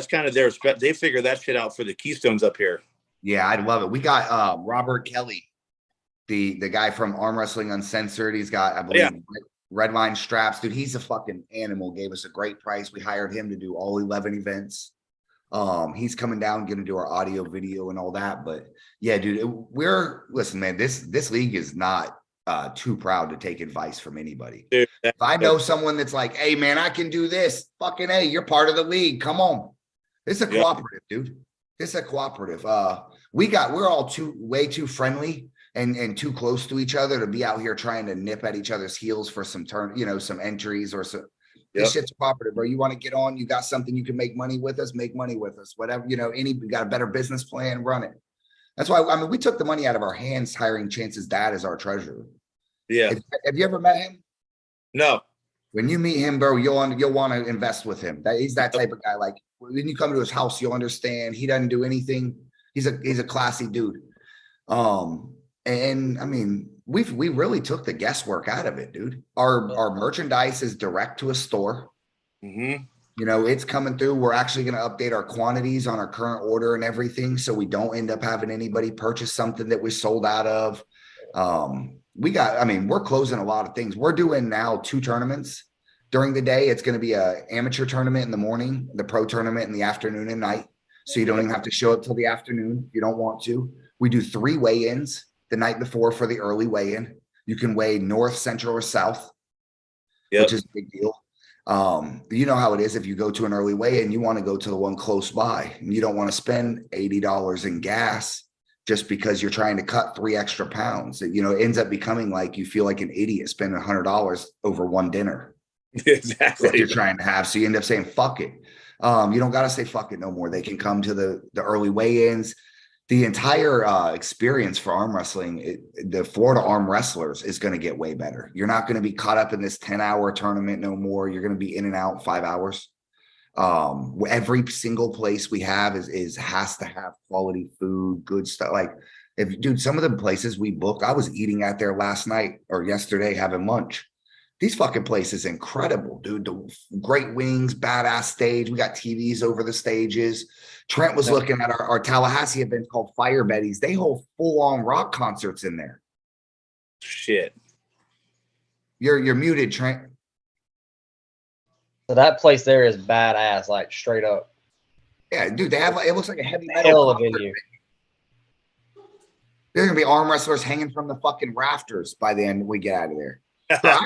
kind of their they figure that shit out for the Keystones up here. Yeah, I'd love it. We got Robert Kelly, the guy from Arm Wrestling Uncensored. He's got, I believe, red line straps. Dude, he's a fucking animal. Gave us a great price. We hired him to do all 11 events. He's coming down, going to do our audio, video, and all that. But yeah, dude, listen, man, this league is not too proud to take advice from anybody. Dude, if I know someone that's like, hey man, I can do this, fucking hey, you're part of the league. Come on. It's a cooperative, dude. It's a cooperative. We're all way too friendly and too close to each other to be out here trying to nip at each other's heels for some some entries or some. This shit's cooperative, bro. You want to get on, you got something you can make money with us, make money with us. Whatever, you got a better business plan, run it. That's why, I mean, we took the money out of our hands hiring Chance's dad as our treasurer. Yeah. Have you ever met him? No. When you meet him, bro, you'll want to invest with him. He's that type of guy. Like when you come to his house, you'll understand he doesn't do anything. He's a classy dude. And I mean, we really took the guesswork out of it, dude. Our merchandise is direct to a store. Mm-hmm. You know, it's coming through. We're actually going to update our quantities on our current order and everything, so we don't end up having anybody purchase something that we sold out of. We're closing a lot of things. We're doing now 2 tournaments during the day. It's going to be a amateur tournament in the morning, the pro tournament in the afternoon and night. So you don't even have to show up till the afternoon if you don't want to. We do 3 weigh-ins the night before for the early weigh-in. You can weigh north, central, or south, which is a big deal. You know how it is if you go to an early weigh-in, you want to go to the one close by, and you don't want to spend $80 in gas just because you're trying to cut 3 extra pounds. It ends up becoming like you feel like an idiot spending $100 over one dinner. Exactly. That you're trying to have. So you end up saying, fuck it. You don't got to say fuck it no more. They can come to the early weigh-ins. The entire experience for arm wrestling, the Florida Arm Wrestlers is going to get way better. You're not going to be caught up in this 10-hour tournament no more. You're going to be in and out 5 hours. Every single place we have has to have quality food, good stuff. Like dude, some of the places we booked, I was eating at there last night or yesterday having lunch. These fucking places incredible, dude. The great wings, badass stage. We got TVs over the stages. Trent was looking at our Tallahassee event called Fire Betties. They hold full-on rock concerts in there. Shit. You're muted, Trent. So that place there is badass, like straight up. Yeah, dude, they have it looks like a heavy metal Hell of a venue. There's gonna be arm wrestlers hanging from the fucking rafters by the end we get out of there. So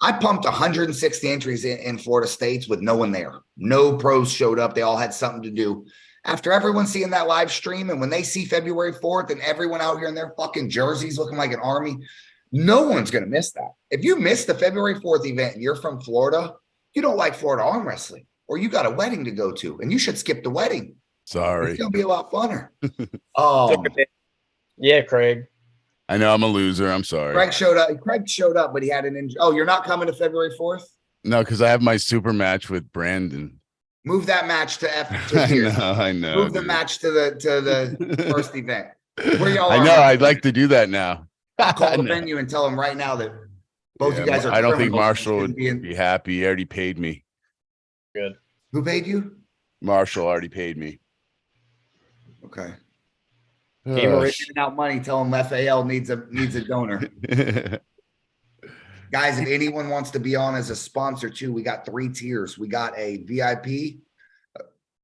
I pumped 160 entries in Florida States with no one there. No pros showed up. They all had something to do. After everyone seeing that live stream, and when they see February 4th and everyone out here in their fucking jerseys looking like an army, no one's gonna miss that. If you miss the February 4th event and you're from Florida, you don't like Florida arm wrestling, or you got a wedding to go to, and you should skip the wedding. Sorry. It's going to be a lot funner. Yeah, Craig. I know I'm a loser. I'm sorry. Craig showed up, but he had an injury. Oh, you're not coming to February 4th? No, because I have my super match with Brandon. Move that match to I know. Move the match to the first event. Where y'all I know. I'd like to do that now. I'll call the venue and tell them right now that both you guys are. I don't think Marshall would be happy. He already paid me. Good. Who paid you? Marshall already paid me. Okay. Gamer Giving out money. Tell him FAL needs a donor. Guys, if anyone wants to be on as a sponsor too, we got 3 tiers. We got a VIP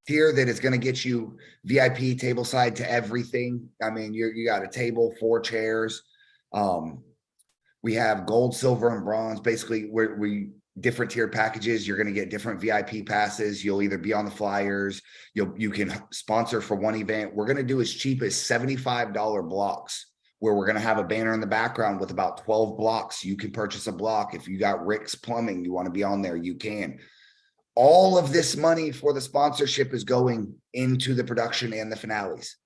tier that is going to get you VIP table side to everything. I mean, you got a table, 4 chairs. We have gold, silver, and bronze. Basically, we different tier packages. You're going to get different VIP passes. You'll either be on the flyers. You can sponsor for one event. We're going to do as cheap as $75 blocks, where we're going to have a banner in the background with about 12 blocks. You can purchase a block. If you got Rick's Plumbing, you want to be on there, you can. All of this money for the sponsorship is going into the production and the finales.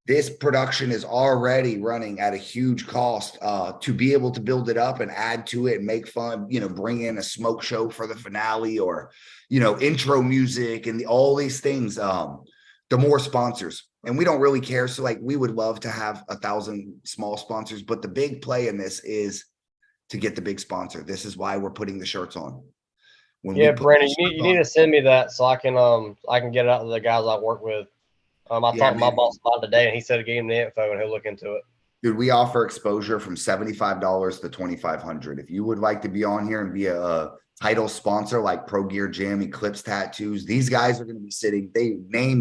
This production is already running at a huge cost to be able to build it up and add to it and make fun, bring in a smoke show for the finale, or, intro music and all these things. The more sponsors, and we don't really care. So we would love to have 1,000 small sponsors, but the big play in this is to get the big sponsor. This is why we're putting the shirts on. Brandon, you need to send me that so I can get it out to the guys I work with. I talked to my boss about it today, and he said he gave him the info and he'll look into it. Dude, we offer exposure from $75 to $2,500. If you would like to be on here and be a title sponsor like Pro Gear Gym, Eclipse Tattoos, these guys are going to be sitting.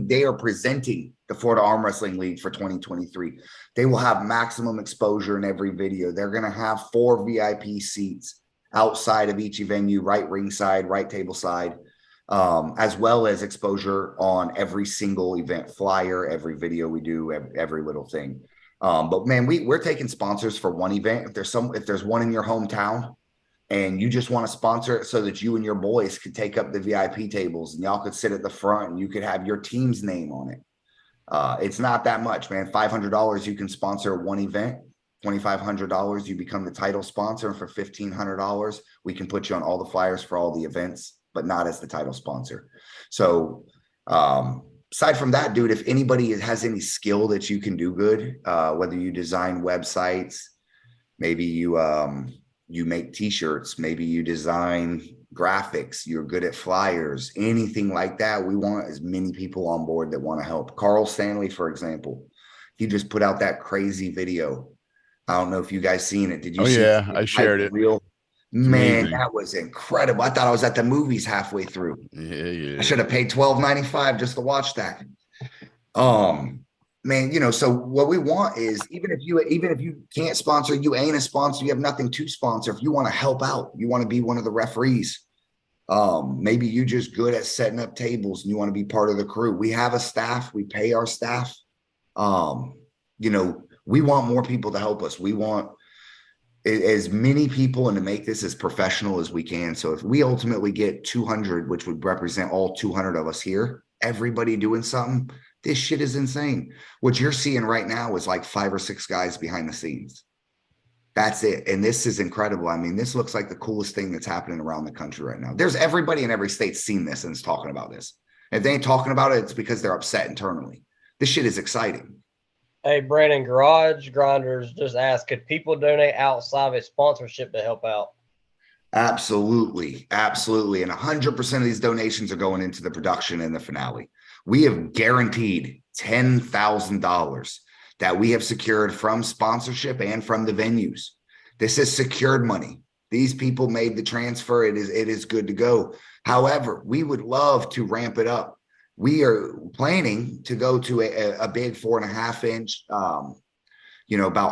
They are presenting the Florida Arm Wrestling League for 2023. They will have maximum exposure in every video. They're going to have 4 VIP seats outside of each venue, right ringside, right table side. As well as exposure on every single event flyer, every video we do, every little thing. But man, we're taking sponsors for one event. If there's one in your hometown and you just want to sponsor it so that you and your boys could take up the VIP tables and y'all could sit at the front and you could have your team's name on it. It's not that much, man. $500, you can sponsor one event. $2,500, you become the title sponsor. And for $1,500, we can put you on all the flyers for all the events, but not as the title sponsor. So aside from that, dude, if anybody has any skill that you can do good, whether you design websites, maybe you make t-shirts, maybe you design graphics, you're good at flyers, anything like that, we want as many people on board that want to help. Carl Stanley, for example, he just put out that crazy video. I don't know if you guys seen it. Did you see it? I shared it. Man, amazing. That was incredible. I thought I was at the movies halfway through. Yeah. I should have paid $12.95 just to watch that. Man, so what we want is even if you can't sponsor, you ain't a sponsor, you have nothing to sponsor. If you want to help out, you want to be one of the referees. Maybe you just good at setting up tables and you want to be part of the crew. We have a staff, we pay our staff. We want more people to help us. We want as many people and to make this as professional as we can. So if we ultimately get 200, which would represent all 200 of us here, everybody doing something, this shit is insane. What you're seeing right now is like 5 or 6 guys behind the scenes. That's it. And this is incredible. I mean, this looks like the coolest thing that's happening around the country right now. There's everybody in every state seen this and is talking about this. If they ain't talking about it, it's because they're upset internally. This shit is exciting. Hey, Brandon, Garage Grinders just asked, could people donate outside of a sponsorship to help out? Absolutely. Absolutely. And 100% of these donations are going into the production and the finale. We have guaranteed $10,000 that we have secured from sponsorship and from the venues. This is secured money. These people made the transfer. It is good to go. However, we would love to ramp it up. We are planning to go to a big 4.5 inch, about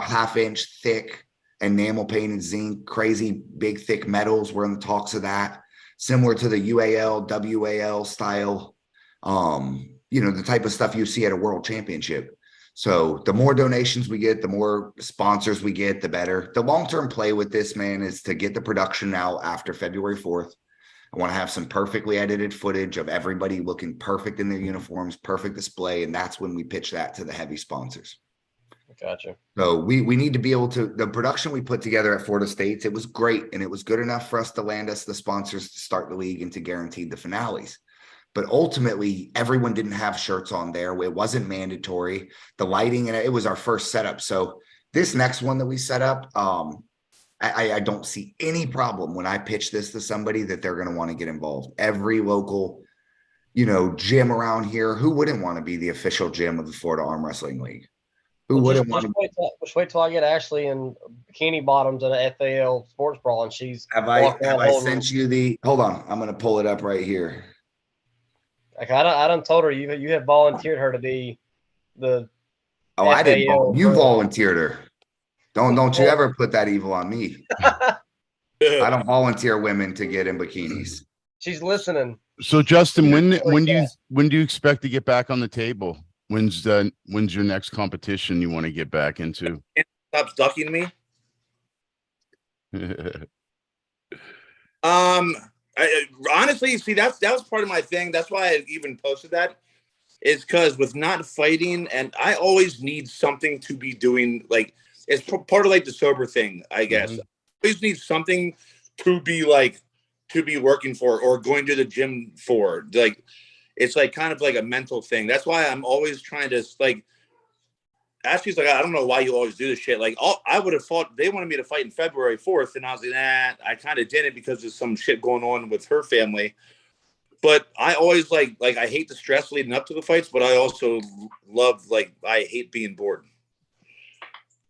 1/2 inch thick enamel painted zinc, crazy big thick metals. We're in the talks of that, similar to the UAL, WAL style, the type of stuff you see at a world championship. So the more donations we get, the more sponsors we get, the better. The long-term play with this, man, is to get the production out after February 4th. I want to have some perfectly edited footage of everybody looking perfect in their uniforms, perfect display. And that's when we pitch that to the heavy sponsors. Gotcha. So we need to be able to, the production we put together at Florida State's, it was great. And it was good enough for us to land us the sponsors to start the league and to guarantee the finales. But ultimately, everyone didn't have shirts on there. It wasn't mandatory. The lighting, and it was our first setup. So this next one that we set up, I don't see any problem when I pitch this to somebody that they're going to want to get involved. Every local, gym around here, who wouldn't want to be the official gym of the Florida Arm Wrestling League? Who wouldn't want to? Just wait till I get Ashley in bikini bottoms at a FAL sports bra, and she's. Have I sent you the? Hold on, I'm going to pull it up right here. Like I done told her you have volunteered her to be the. Oh, I didn't. You volunteered her. Don't you ever put that evil on me. I don't volunteer women to get in bikinis. She's listening. So Justin, when do you expect to get back on the table? When's your next competition you want to get back into? Stop ducking me. Honestly, see, that was part of my thing. That's why I even posted that. Is because with not fighting, and I always need something to be doing. Like it's part of like the sober thing, I guess. Mm-hmm. I always need something to be working for or going to the gym for. Like it's like kind of like a mental thing. That's why I'm always trying to like. Ashley's like, I don't know why you always do this shit. Like, I would have thought they wanted me to fight in February 4th, and I was like, nah, I kind of didn't because there's some shit going on with her family. But I always like I hate the stress leading up to the fights, but I also love I hate being bored.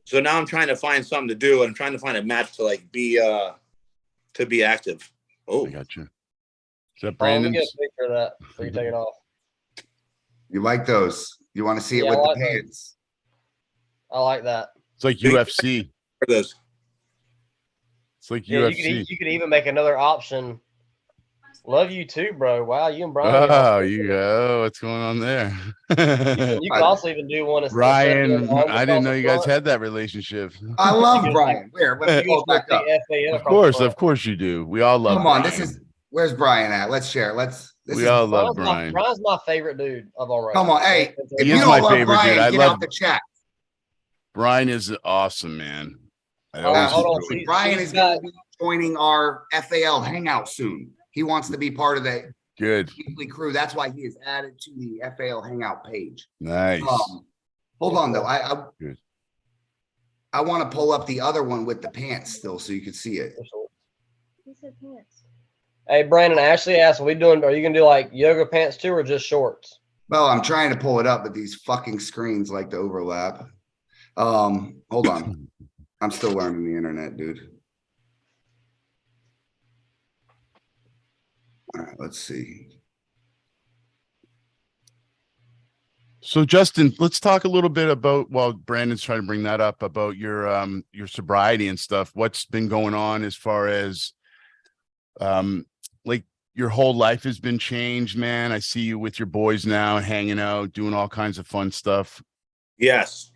So now I'm trying to find something to do, and I'm trying to find a match to be active. Oh, I got you. Is that Brandon? Get a picture of that so you take it off. You like those? You want to see it with the pants? I like that. It's like UFC. It's like UFC. You could even make another option. Love you too, bro. Wow, you and Brian. Oh, you go. What's going on there? You could also even do one. Brian, I didn't know you guys had that relationship. I love Brian. Where? Let's go back up. Of course you do. We all love. Come on, Brian. Where's Brian at? Let's share. We all love Brian. Brian's my favorite dude of all right. Come on, hey, he is my favorite Brian, dude. I love the chat. Brian is awesome, man. Hold on. Brian is going to be joining our FAL Hangout soon. He wants to be part of the weekly crew. That's why he is added to the FAL Hangout page. Nice. Hold on, though. I want to pull up the other one with the pants still so you can see it. He said pants. Hey, Brandon, Ashley asked, are you going to do like yoga pants too or just shorts? Well, I'm trying to pull it up, but these fucking screens like to overlap. Hold on. I'm still learning the internet, dude. All right, let's see. So Justin, let's talk a little bit about, while Brandon's trying to bring that up, about your sobriety and stuff. What's been going on as far as your whole life has been changed, man. I see you with your boys now, hanging out, doing all kinds of fun stuff. Yes.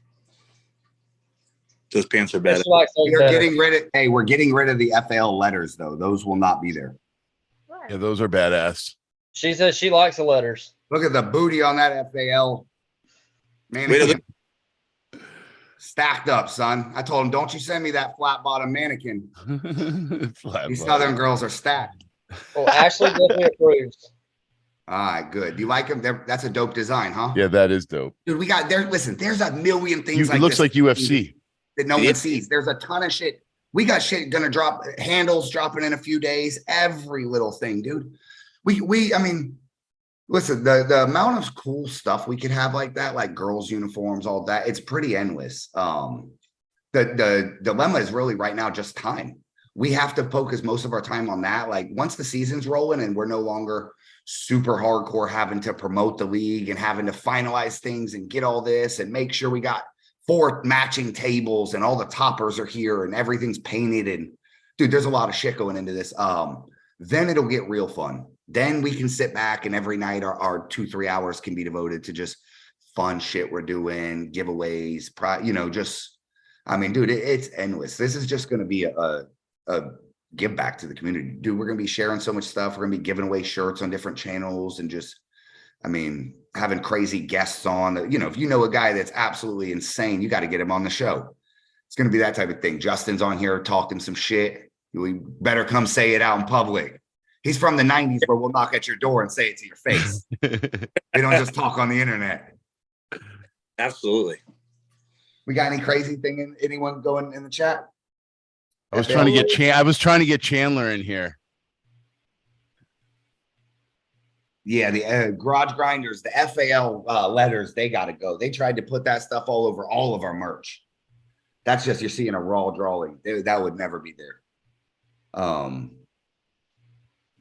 Those pants are bad. We're getting rid of the FAL letters though. Those will not be there. Yeah, those are badass. She says she likes the letters. Look at the booty on that FAL. Man, Stacked up, son. I told him, don't you send me that flat bottom mannequin. These Southern girls are stacked. Well, Ashley definitely approves. All right, good. Do you like them? That's a dope design, huh? Yeah, that is dope. Dude, we got there. Listen, there's a million things It looks like UFC that no one sees. There's a ton of shit. We got shit gonna drop, handles dropping in a few days. Every little thing, dude. I mean, listen, the amount of cool stuff we could have like that, like girls' uniforms, all that, it's pretty endless. The dilemma is really right now just time. We have to focus most of our time on that. Like once the season's rolling and we're no longer super hardcore having to promote the league and having to finalize things and get all this and make sure we got 4 matching tables and all the toppers are here and everything's painted, and dude, there's a lot of shit going into this. Then it'll get real fun. Then we can sit back and every night our 2-3 hours can be devoted to just fun shit we're doing, giveaways, just, I mean, dude, it's endless. This is just going to be a give back to the community, dude. We're going to be sharing so much stuff. We're going to be giving away shirts on different channels and just, I mean, having crazy guests on. If you know a guy that's absolutely insane, you got to get him on the show. It's going to be that type of thing. Justin's on here talking some shit. We better come say it out in public. He's from the 90s where we'll knock at your door and say it to your face. We don't just talk on the internet. Absolutely. We got any crazy thing? Anyone going in the chat? I was trying to get Chandler in here. Yeah, the Garage Grinders, the FAL letters, they got to go. They tried to put that stuff all over all of our merch. That's just, you're seeing a raw drawing. That would never be there. But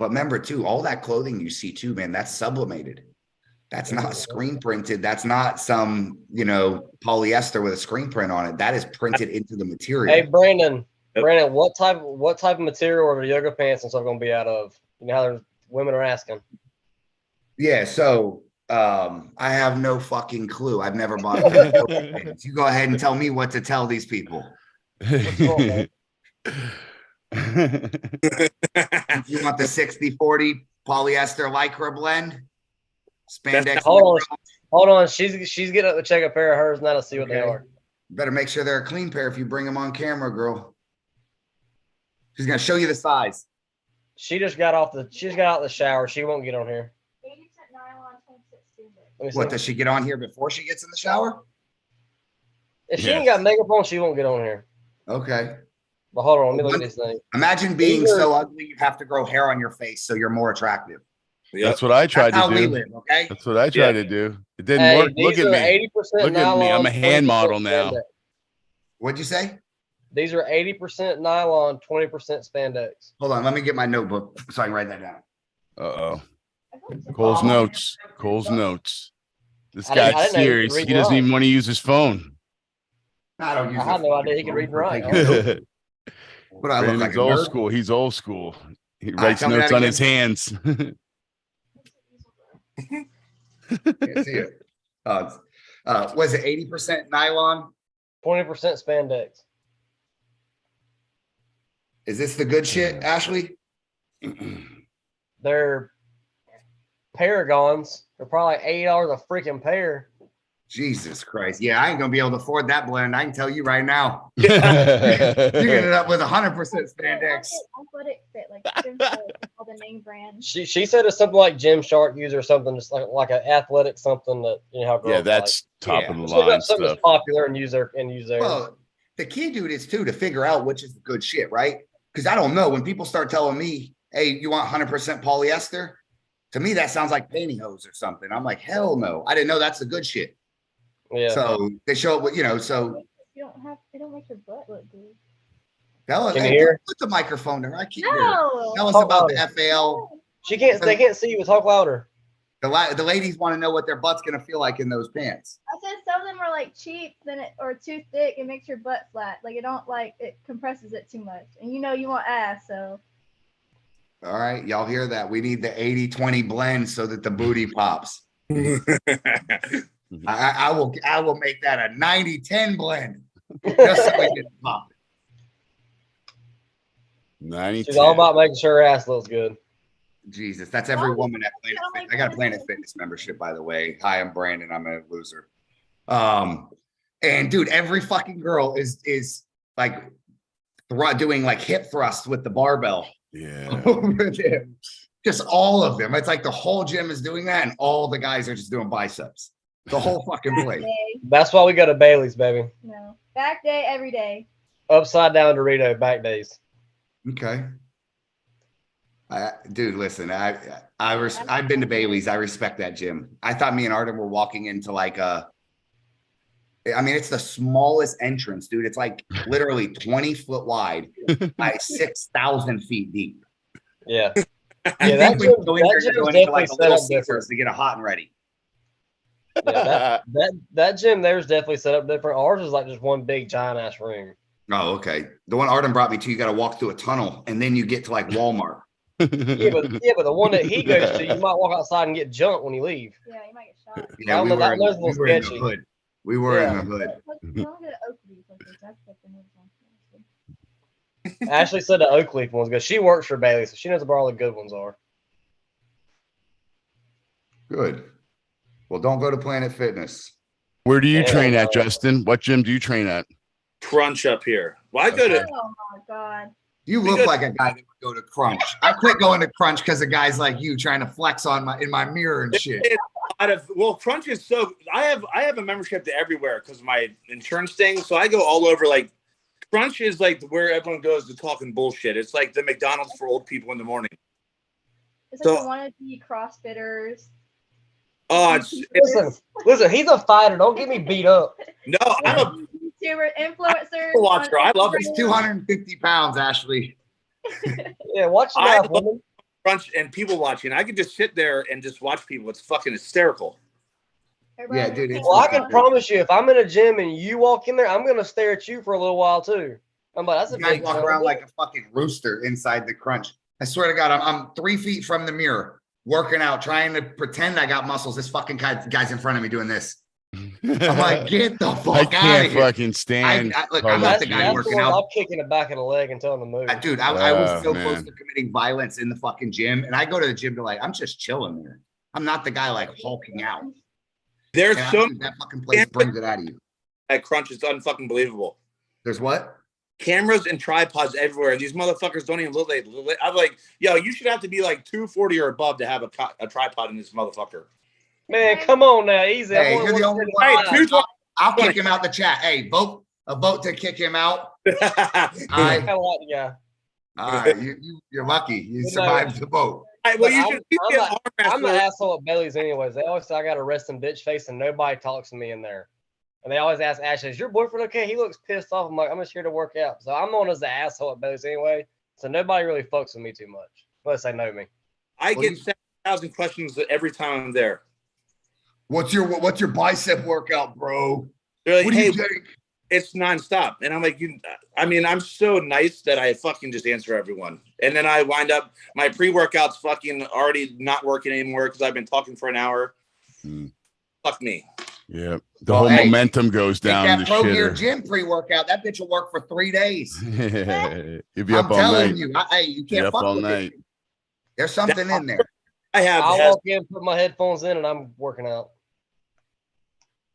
remember too, all that clothing you see too, man, that's sublimated. That's not screen printed. That's not some, polyester with a screen print on it. That is printed into the material. Hey, Brandon, what type of material are the yoga pants and stuff going to be out of? You know how there's women are asking. Yeah, so I have no fucking clue. I've never bought a pair of yoga pants. You go ahead and tell me what to tell these people. You want the 60-40 polyester lycra blend? Spandex. Hold on. She's getting up to check a pair of hers now to see what they are. Better make sure they're a clean pair if you bring them on camera, girl. She's gonna show you the size. She just got out the shower. She won't get on here. 80% nylon, 26 What, does she get on here before she gets in the shower? If she ain't got makeup on, she won't get on here. Okay. But hold on, let me look at this thing. Imagine being so ugly you have to grow hair on your face so you're more attractive. Yep. That's what I tried to do. We live, okay? That's what I tried to do. It didn't work. Look at me. Look at me. I'm a hand model now. Spandex. What'd you say? These are 80% nylon, 20% spandex. Hold on, let me get my notebook so I can write that down. Uh-oh. Cole's notes. This guy's serious. He doesn't even want to use his phone. I don't use it. I had no idea he could read and write. What I look like, old school. He's old school. He writes notes on his hands. Can't see it. Was it 80% nylon? 20% spandex. Is this the good shit, Ashley? They're Paragons. They're probably like $80 a freaking pair. Jesus Christ. Yeah, I ain't going to be able to afford that blend. I can tell you right now. You're going to end up with 100% spandex. Athletic fit, like Gymshark, all the name brands. She said it's something like Gymshark use or something, just like an athletic something that, how girls yeah, that's like. top of the line something stuff. that's popular and use there. Well, the key, dude, is too to figure out which is the good shit, right? Because I don't know. When people start telling me, hey, you want 100% polyester? To me, that sounds like pantyhose or something. I'm like, hell no. I didn't know that's the good shit. Yeah. So they show up, so They don't make your butt look good. Put the microphone there. I keep tell us about the FAL. They can't see you. Talk louder. The ladies want to know what their butt's gonna feel like in those pants. I said some of them are like cheap or too thick. It makes your butt flat. Like it compresses it too much. And you want ass, so. All right, y'all hear that? We need the 80-20 blend so that the booty pops. I will make that a 90-10 blend just so we can pop it. 90. She's all about making sure her ass looks good. Jesus, that's every woman at Planet Fitness. I got a Planet Fitness membership, by the way. Hi, I'm Brandon. I'm a loser. And dude, every fucking girl is like doing like hip thrusts with the barbell. Yeah. Just all of them. It's like the whole gym is doing that, and all the guys are just doing biceps. The whole fucking Back place. day. That's why we go to Bailey's, baby. No. Back day every day. Upside down Dorito back days. Okay. Dude, listen, I've been to Bailey's. I respect that gym. I thought me and Artem were walking into like it's the smallest entrance, dude. It's like literally 20 foot wide by 6,000 feet deep. Yeah. Yeah, that gym's definitely like set up different. To get a hot and ready. Yeah, that gym there's definitely set up different. Ours is like just one big giant ass room. Oh, okay. The one Artem brought me to, you got to walk through a tunnel and then you get to like Walmart. Yeah, but the one that he goes to, you might walk outside and get jumped when you leave. Yeah, you might get shot. Yeah, we were in the hood. We were in the hood. Ashley said the Oak Leaf one's good. She works for Bailey, so she knows where all the good ones are. Good. Well, don't go to Planet Fitness. Where do you train at, Justin? What gym do you train at? Crunch up here. Well, I go to. Oh my god. You look like a guy that would go to Crunch. I quit going to Crunch because of guys like you trying to flex in my mirror and shit. Crunch is so. I have a membership to everywhere because of my insurance thing. So I go all over. Like Crunch is like where everyone goes to talking bullshit. It's like the McDonald's for old people in the morning. It's like the wannabe CrossFitters. Oh, listen. He's a fighter. Don't get me beat up. No, I'm a YouTuber influencer. Watcher. I love it. He's 250 pounds, Ashley. Yeah, watch that, woman. Crunch and people watching. I could just sit there and just watch people. It's fucking hysterical. Yeah, dude. Well, I can promise you, if I'm in a gym and you walk in there, I'm gonna stare at you for a little while too. I'm like, that's a big. Walk around like a fucking rooster inside the Crunch. I swear to God, I'm 3 feet from the mirror, working out, trying to pretend I got muscles. This fucking guy's in front of me doing this. I'm like, get the fuck out of here. I can't fucking stand. I'm not the guy working out. I'm kicking the back of the leg and telling him to move. Dude, I was so close to committing violence in the fucking gym. And I go to the gym to like, I'm just chilling there. I'm not the guy like hulking out. There's that fucking place brings it out of you. At Crunch is unfucking believable. There's what? Cameras and tripods everywhere. These motherfuckers don't even look like. I'm like, yo, you should have to be like 240 or above to have a tripod in this motherfucker. Man, come on now, easy. Hey, you're the only one. I'll kick him out the chat. Hey, vote to kick him out. All right. Yeah. All right. You're lucky. You survived the vote. Right, well, I'm an asshole at Bailey's anyways. They always say I got a resting bitch face and nobody talks to me in there. And they always ask Ashley, is your boyfriend okay? He looks pissed off. I'm like, I'm just here to work out. So I'm known as the asshole at Bailey's anyway. So nobody really fucks with me too much unless they know me. I get 7,000 questions every time I'm there. What's your bicep workout, bro? They're like, what do you think? It's nonstop. And I'm like, I'm so nice that I fucking just answer everyone. And then I wind up, my pre-workout's fucking already not working anymore because I've been talking for an hour. Fuck me. Yeah. The whole momentum goes down. That Pro Gear gym pre-workout, that bitch will work for 3 days. You'll be up all night. You can't fuck with it. There's something in there. I'll walk in, put my headphones in, and I'm working out.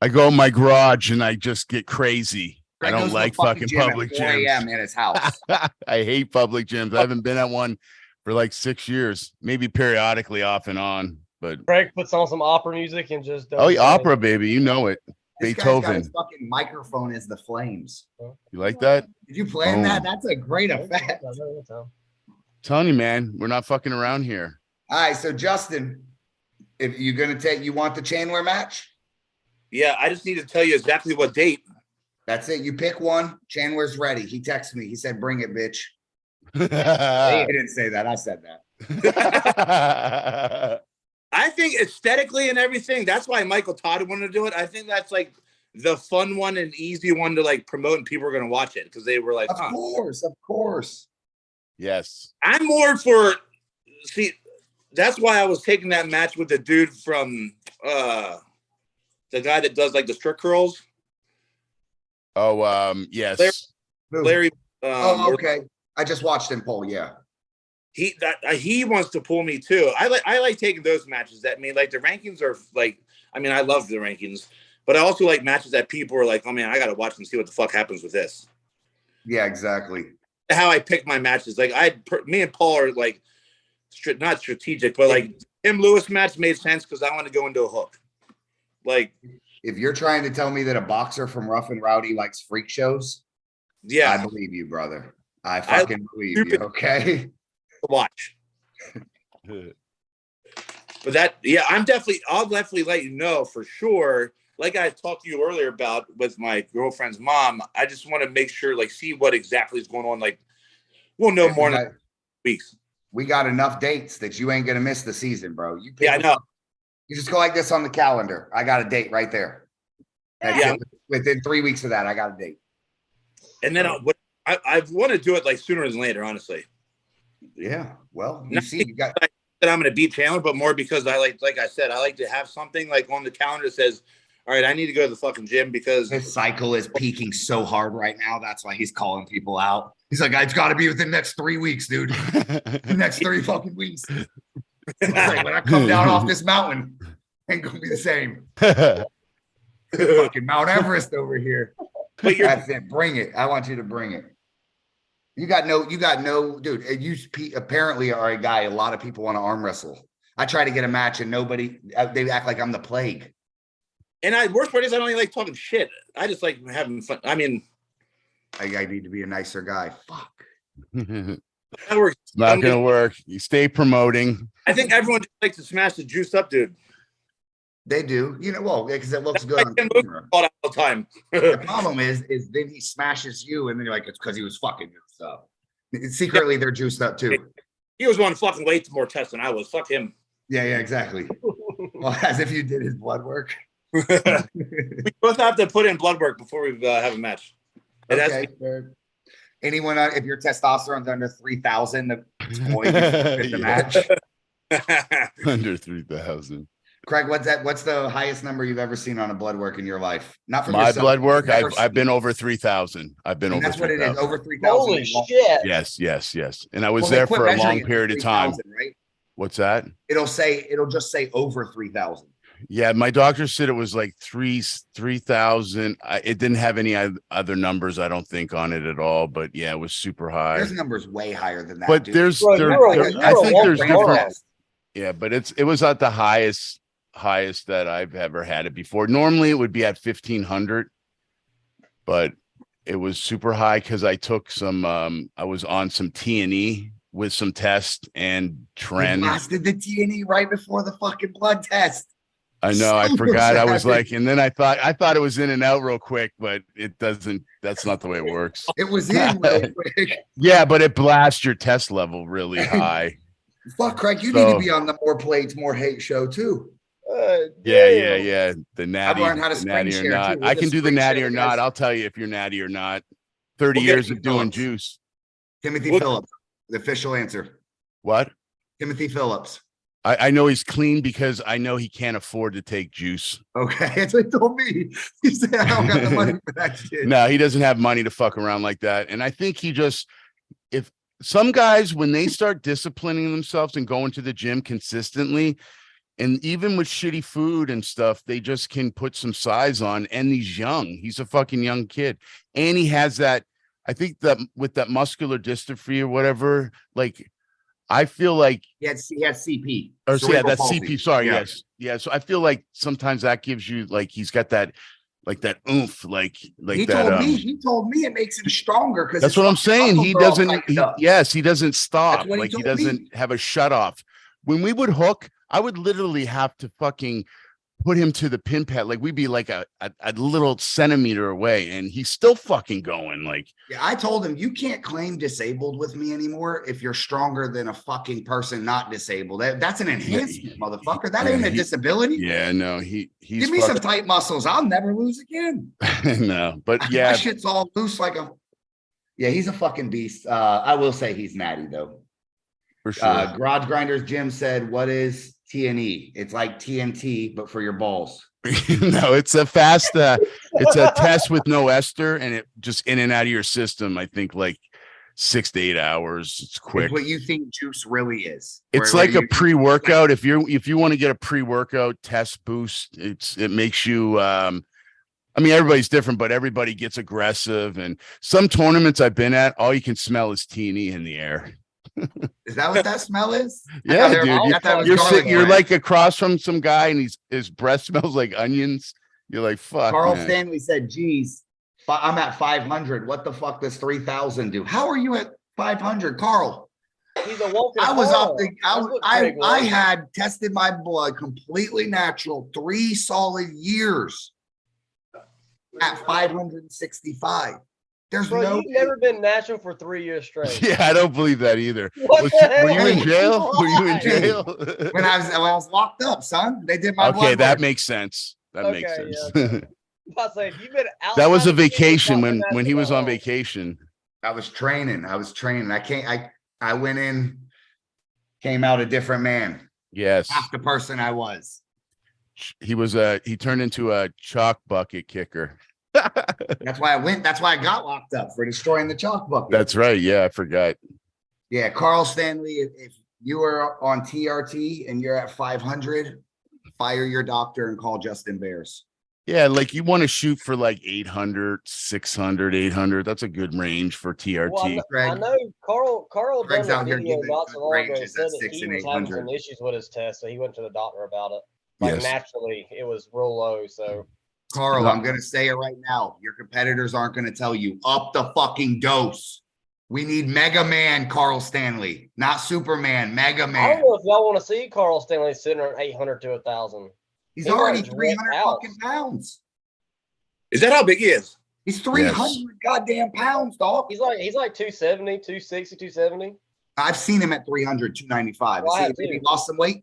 I go in my garage and I just get crazy. I don't like fucking public gyms. At 4 a.m. in his house. I hate public gyms. I haven't been at one for like 6 years, maybe periodically off and on. But Craig puts on some opera music and just opera, baby, you know it. This Beethoven. Guy's got his fucking microphone is the flames. You like that? Did you plan that? That's a great effect. Telling you, man, we're not fucking around here. All right, so Justin, if you're gonna you want the Chandler match? Yeah, I just need to tell you exactly what date. That's it. You pick one. Chandler's ready. He texted me. He said, "Bring it, bitch." He didn't say that. I said that. I think aesthetically and everything, that's why Michael Todd wanted to do it. I think that's like the fun one and easy one to like promote, and people are going to watch it because they were like, of course. Yes. I'm more for, that's why I was taking that match with the dude from, the guy that does like the strip curls. Oh, yes. Larry. Okay. I just watched him pull. Yeah. He wants to pull me too. I like taking those matches. That mean like the rankings are like. I mean, I love the rankings, But I also like matches that people are like, oh man, I gotta watch and see what the fuck happens with this. Yeah, exactly. How I pick my matches, like me and Paul are like not strategic, but like Tim Lewis match made sense because I want to go into a hook. Like, if you're trying to tell me that a boxer from Rough and Rowdy likes freak shows, yeah, I believe you, brother. I fucking believe you. Okay. To watch. But that, yeah, I'll definitely let you know for sure. Like I talked to you earlier about with my girlfriend's mom, I just want to make sure, like, see what exactly is going on. Like, we'll know more in weeks. We got enough dates that you ain't gonna miss the season, bro. I know. You just go like this on the calendar. I got a date right there. Yeah. Within 3 weeks of that, I got a date. And then I want to do it like sooner than later, honestly. Yeah. Well, you got that I'm going to beat Chandler, but more because I like I said, I like to have something like on the calendar that says, all right, I need to go to the fucking gym because his cycle is peaking so hard right now. That's why he's calling people out. He's like, it's got to be within the next 3 weeks, dude. The next 3 fucking weeks. Like, when I come down off this mountain, ain't gonna be the same. Fucking Mount Everest over here. That's it. Bring it. I want you to bring it. You got no, dude. You apparently are a guy. A lot of people want to arm wrestle. I try to get a match and nobody. They act like I'm the plague. And worst part is I don't even like talking shit. I just like having fun. I mean, I need to be a nicer guy. Fuck. That works. It's not gonna work. You stay promoting. I think everyone just likes to smash the juice up, dude. They do, well, because it looks good on camera. All the time. The problem is then he smashes you, and then you're like, it's because he was fucking juiced up. Secretly, they're juiced up too. He was one fucking way more tests than I was. Fuck him. Yeah, exactly. Well, as if you did his blood work. We both have to put in blood work before we have a match. Okay. Anyone, if your testosterone's under 3,000, it's going to the match. Under 3,000. Craig, what's the highest number you've ever seen on a blood work in your life? Not from my yourself, blood work. I've been over 3,000. I've been over. That's 3, what it is. Over 3,000. Holy shit! Yes. And I was there for a long period of time. Right? What's that? It'll just say over 3,000. Yeah, my doctor said it was like 3,000. It didn't have any other numbers, I don't think, on it at all. But yeah, it was super high. There's numbers way higher than that. But dude. I think there's different. Yeah, but it was at the highest that I've ever had it before. Normally it would be at 1,500, but it was super high because I took some. I was on some T&E with some tests and trend. You blasted the T&E right before the fucking blood test. I know. I forgot. I was like, and then I thought it was in and out real quick, but it doesn't. That's not the way it works. It was in real quick. Yeah, but it blasts your test level really high. Fuck, Craig, you need to be on the More Plates, More Hate show too. Yeah. The natty. I've learned how to natty or not. I can do the natty or not. I'll tell you if you're natty or not. 30 years of doing juice. Timothy Phillips, the official answer. What? Timothy Phillips. I know he's clean because I know he can't afford to take juice. Okay, that's what he told me. He said, I don't got the money for that shit. No, he doesn't have money to fuck around like that. And I think if some guys, when they start disciplining themselves and going to the gym consistently, and even with shitty food and stuff, they just can put some size on. And he's young. He's a fucking young kid. And he has that, I think that with that muscular dystrophy or whatever, like, I feel like he had CP. Or so, yeah, that's CP. Sorry, yeah. Yes. So I feel like sometimes that gives you like he's got that like that oomph, like he that. He told me it makes him stronger because that's what I'm saying. He doesn't. He doesn't stop. Like he doesn't have a shut off. When we would hook, I would literally have to fucking put him to the pin pad. Like we'd be like a little centimeter away, and he's still fucking going. Like, yeah, I told him you can't claim disabled with me anymore if you're stronger than a fucking person not disabled. That's an enhancement, motherfucker. That ain't a disability. Yeah, no, he's give me some tight muscles. I'll never lose again. No, but yeah, that shit's all loose like a. Yeah, he's a fucking beast. I will say he's natty though. For sure. Garage Grinders Jim said, "What is TNE? It's like TNT, but for your balls." No, it's a fast. It's a test with no ester, and it just in and out of your system. I think like 6 to 8 hours. It's quick. It's what you think juice really is? It's like a pre-workout. If you want to get a pre-workout test boost, it makes you I mean, everybody's different, but everybody gets aggressive. And some tournaments I've been at, all you can smell is T&E in the air. Is that what that smell is? Yeah, dude. You're like across from some guy, and his breath smells like onions. You're like, fuck. Carl man. Stanley said, "Geez, I'm at 500. What the fuck does 3,000 do? How are you at 500, Carl?" He's a walking I was ball. off the. I had tested my blood completely natural 3 solid years at 565. There's Bro, no. you've never been natural for 3 years straight. Yeah, I don't believe that either. What the hell? Were you in jail? Were you in Hey, jail? when I was locked up, son. They did my blood that work. makes sense. That makes Okay, sense. yeah, okay. I'm saying, you've been That was outside a of the game, vacation you've not when been he was natural on that long. vacation. I was training. I went in, came out a different man. Yes. Half the person I was. He turned into a chalk bucket kicker. That's why I got locked up for destroying the chalk bucket. That's right. Yeah, I forgot. Yeah, Carl Stanley, if you are on TRT and you're at 500, fire your doctor and call Justin Bairs. Yeah, like you want to shoot for like 800, 600, 800. That's a good range for TRT. Well, I know Carl Greg's done out a here video giving not so long ago. ranges Said at that 6 he and was having 800. some issues with his test, so he went to the doctor about it. Like Yes. naturally, it was real low. So Carl, I'm going to say it right now. Your competitors aren't going to tell you up the fucking dose. We need Mega Man Carl Stanley, not Superman, Mega I don't Man. know if y'all want to see Carl Stanley sitting at 800 to 1,000. He's He already runs 300 out. fucking pounds. Is that how big he is? He's 300 goddamn pounds, dog. He's like 270, 260, 270. I've seen him at 300, 295. Well, I have Maybe he too. lost some weight.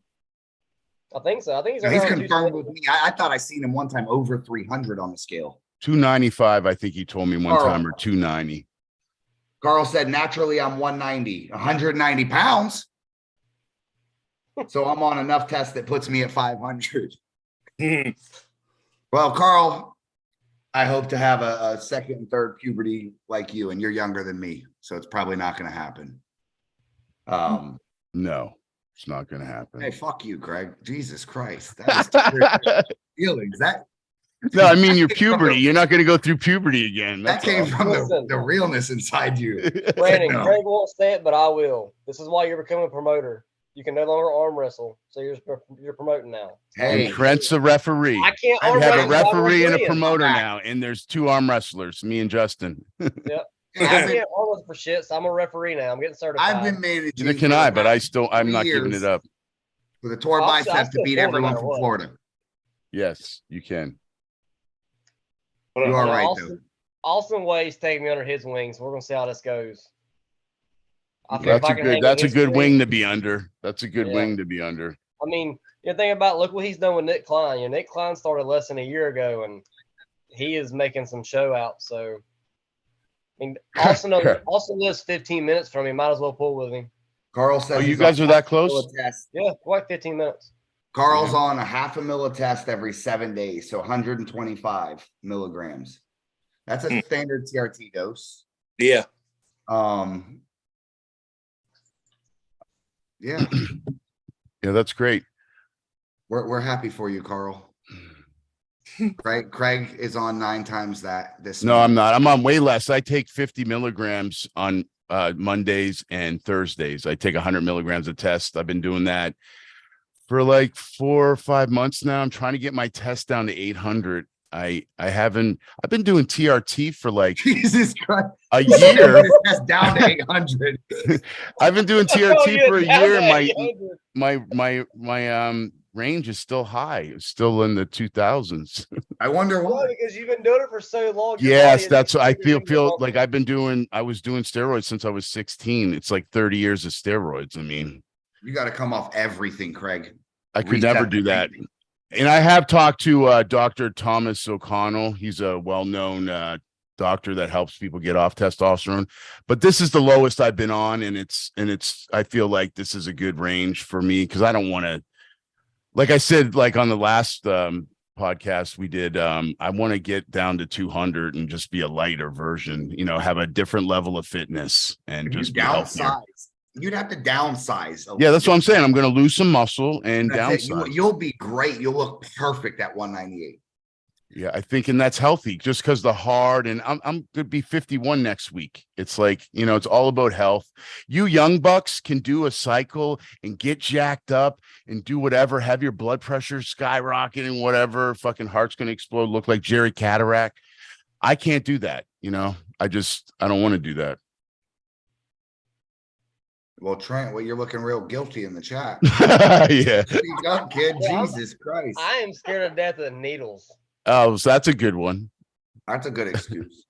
I think so. I think he's No, around he's confirmed 270. with me. I thought I seen him one time over 300 on the scale. 295, I think he told me one Carl. time, or 290. Carl said, naturally, I'm 190, 190 pounds. So I'm on enough tests that puts me at 500. Well, Carl, I hope to have a second and third puberty like you, and you're younger than me. So it's probably not going to happen. No, it's not going to happen. Hey, fuck you, Craig. Jesus Christ. That is feelings. No, I mean your puberty. You're not going to go through puberty again. That came from Listen. the realness inside you. Brandon, No. Craig won't say it, but I will. This is why you're becoming a promoter. You can no longer arm wrestle, so you're promoting now. Hey, And Trent's a referee. I can't I arm We have a wrestle. I'm referee and a refereeing. promoter now, and there's 2 arm wrestlers, me and Justin. I I've been, can't arm wrestle for shit, so I'm a referee now. I'm getting certified. I've been managing. Neither can I, but I'm for not giving years it up. with a tour I'll bicep to still beat pull no everyone matter from what. Florida. Yes, you can. You are Yeah, right, Austin, though. Austin Way's taking me under his wings. We're gonna see how this goes. I think That's if I a can good. hang That's in a his good wing wing- to be under. That's a good Yeah. wing to be under. I mean, you think about look what he's done with Nick Klein. You know, Nick Klein started less than a year ago, and he is making some show out. So, I mean, Austin lives 15 minutes from me. Might as well pull with him. Carl says Oh, you he's guys on are that half a mil close? a test. Yeah, like 15 minutes. Carl's on a half a mil a test every 7 days, so 125 milligrams. That's a standard TRT dose. Yeah. Yeah, Yeah, that's great. we're happy for you, Carl. Craig is on 9 times that this No, month. I'm not. I'm on way less. I take 50 milligrams on Mondays and Thursdays. I take 100 milligrams a test. I've been doing that for like 4 or 5 months now. I'm trying to get my test down to 800. I've been doing TRT for like Jesus Christ. a year. That's down to 800. I've been doing Oh, TRT yeah, for a down year. to And 800. my range is still high. It's still in the 2000s. I wonder Well, why. because you've been doing it for so long. your Yes, body is that's I just figuring feel it out. like I was doing steroids since I was 16. It's like 30 years of steroids. I mean, You got to come off everything, Craig. I could Reset never do that. everything. And I have talked to Dr. Thomas O'Connell. He's a well-known doctor that helps people get off testosterone. But this is the lowest I've been on, and it's I feel like this is a good range for me because I don't want to, like I said, like on the last podcast we did, I want to get down to 200 and just be a lighter version, have a different level of fitness and If you just be healthier. downsize, you'd have to downsize. Yeah, that's what I'm saying. I'm going to lose some muscle and That's it. downsize. You'll be great. You'll look perfect at 198. Yeah, I think, and that's healthy just because the hard, and I'm going to be 51 next week. It's like, it's all about health. You young bucks can do a cycle and get jacked up and do whatever, have your blood pressure skyrocketing, whatever, fucking heart's going to explode, look like Jerry Cataract. I can't do that. I don't want to do that. Well, Trent, you're looking real guilty in the chat. Yeah. Speak up, kid. Jesus Christ. I am scared to death of the needles. Oh, so that's a good one. That's a good excuse.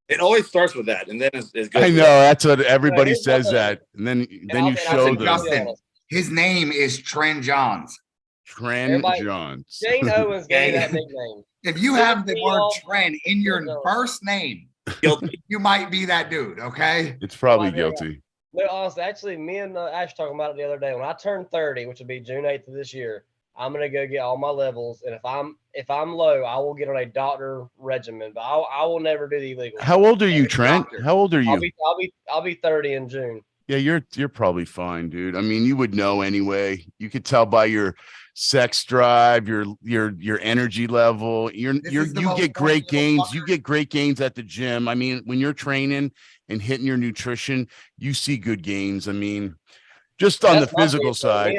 It always starts with that, and then it's good. I know that's what everybody says that, and then you show them. Justin, his name is Trent Johns. Trent Johns. Jane Owens gave that nickname. If you have the word Trent in your first name, you might be that dude. Okay, it's probably guilty. No, honestly, actually, me and Ash talking about it the other day. When I turn 30, which will be June 8th of this year, I'm gonna go get all my levels, and if I'm low, I will get on a doctor regimen. But I will never do the illegal. How old are you, Trent? How old are you? I'll be 30 in June. Yeah, you're probably fine, dude. I mean, you would know anyway. You could tell by your sex drive, your energy level. You get great gains. You get great gains at the gym. I mean, when you're training and hitting your nutrition, you see good gains. I mean, just on the physical side.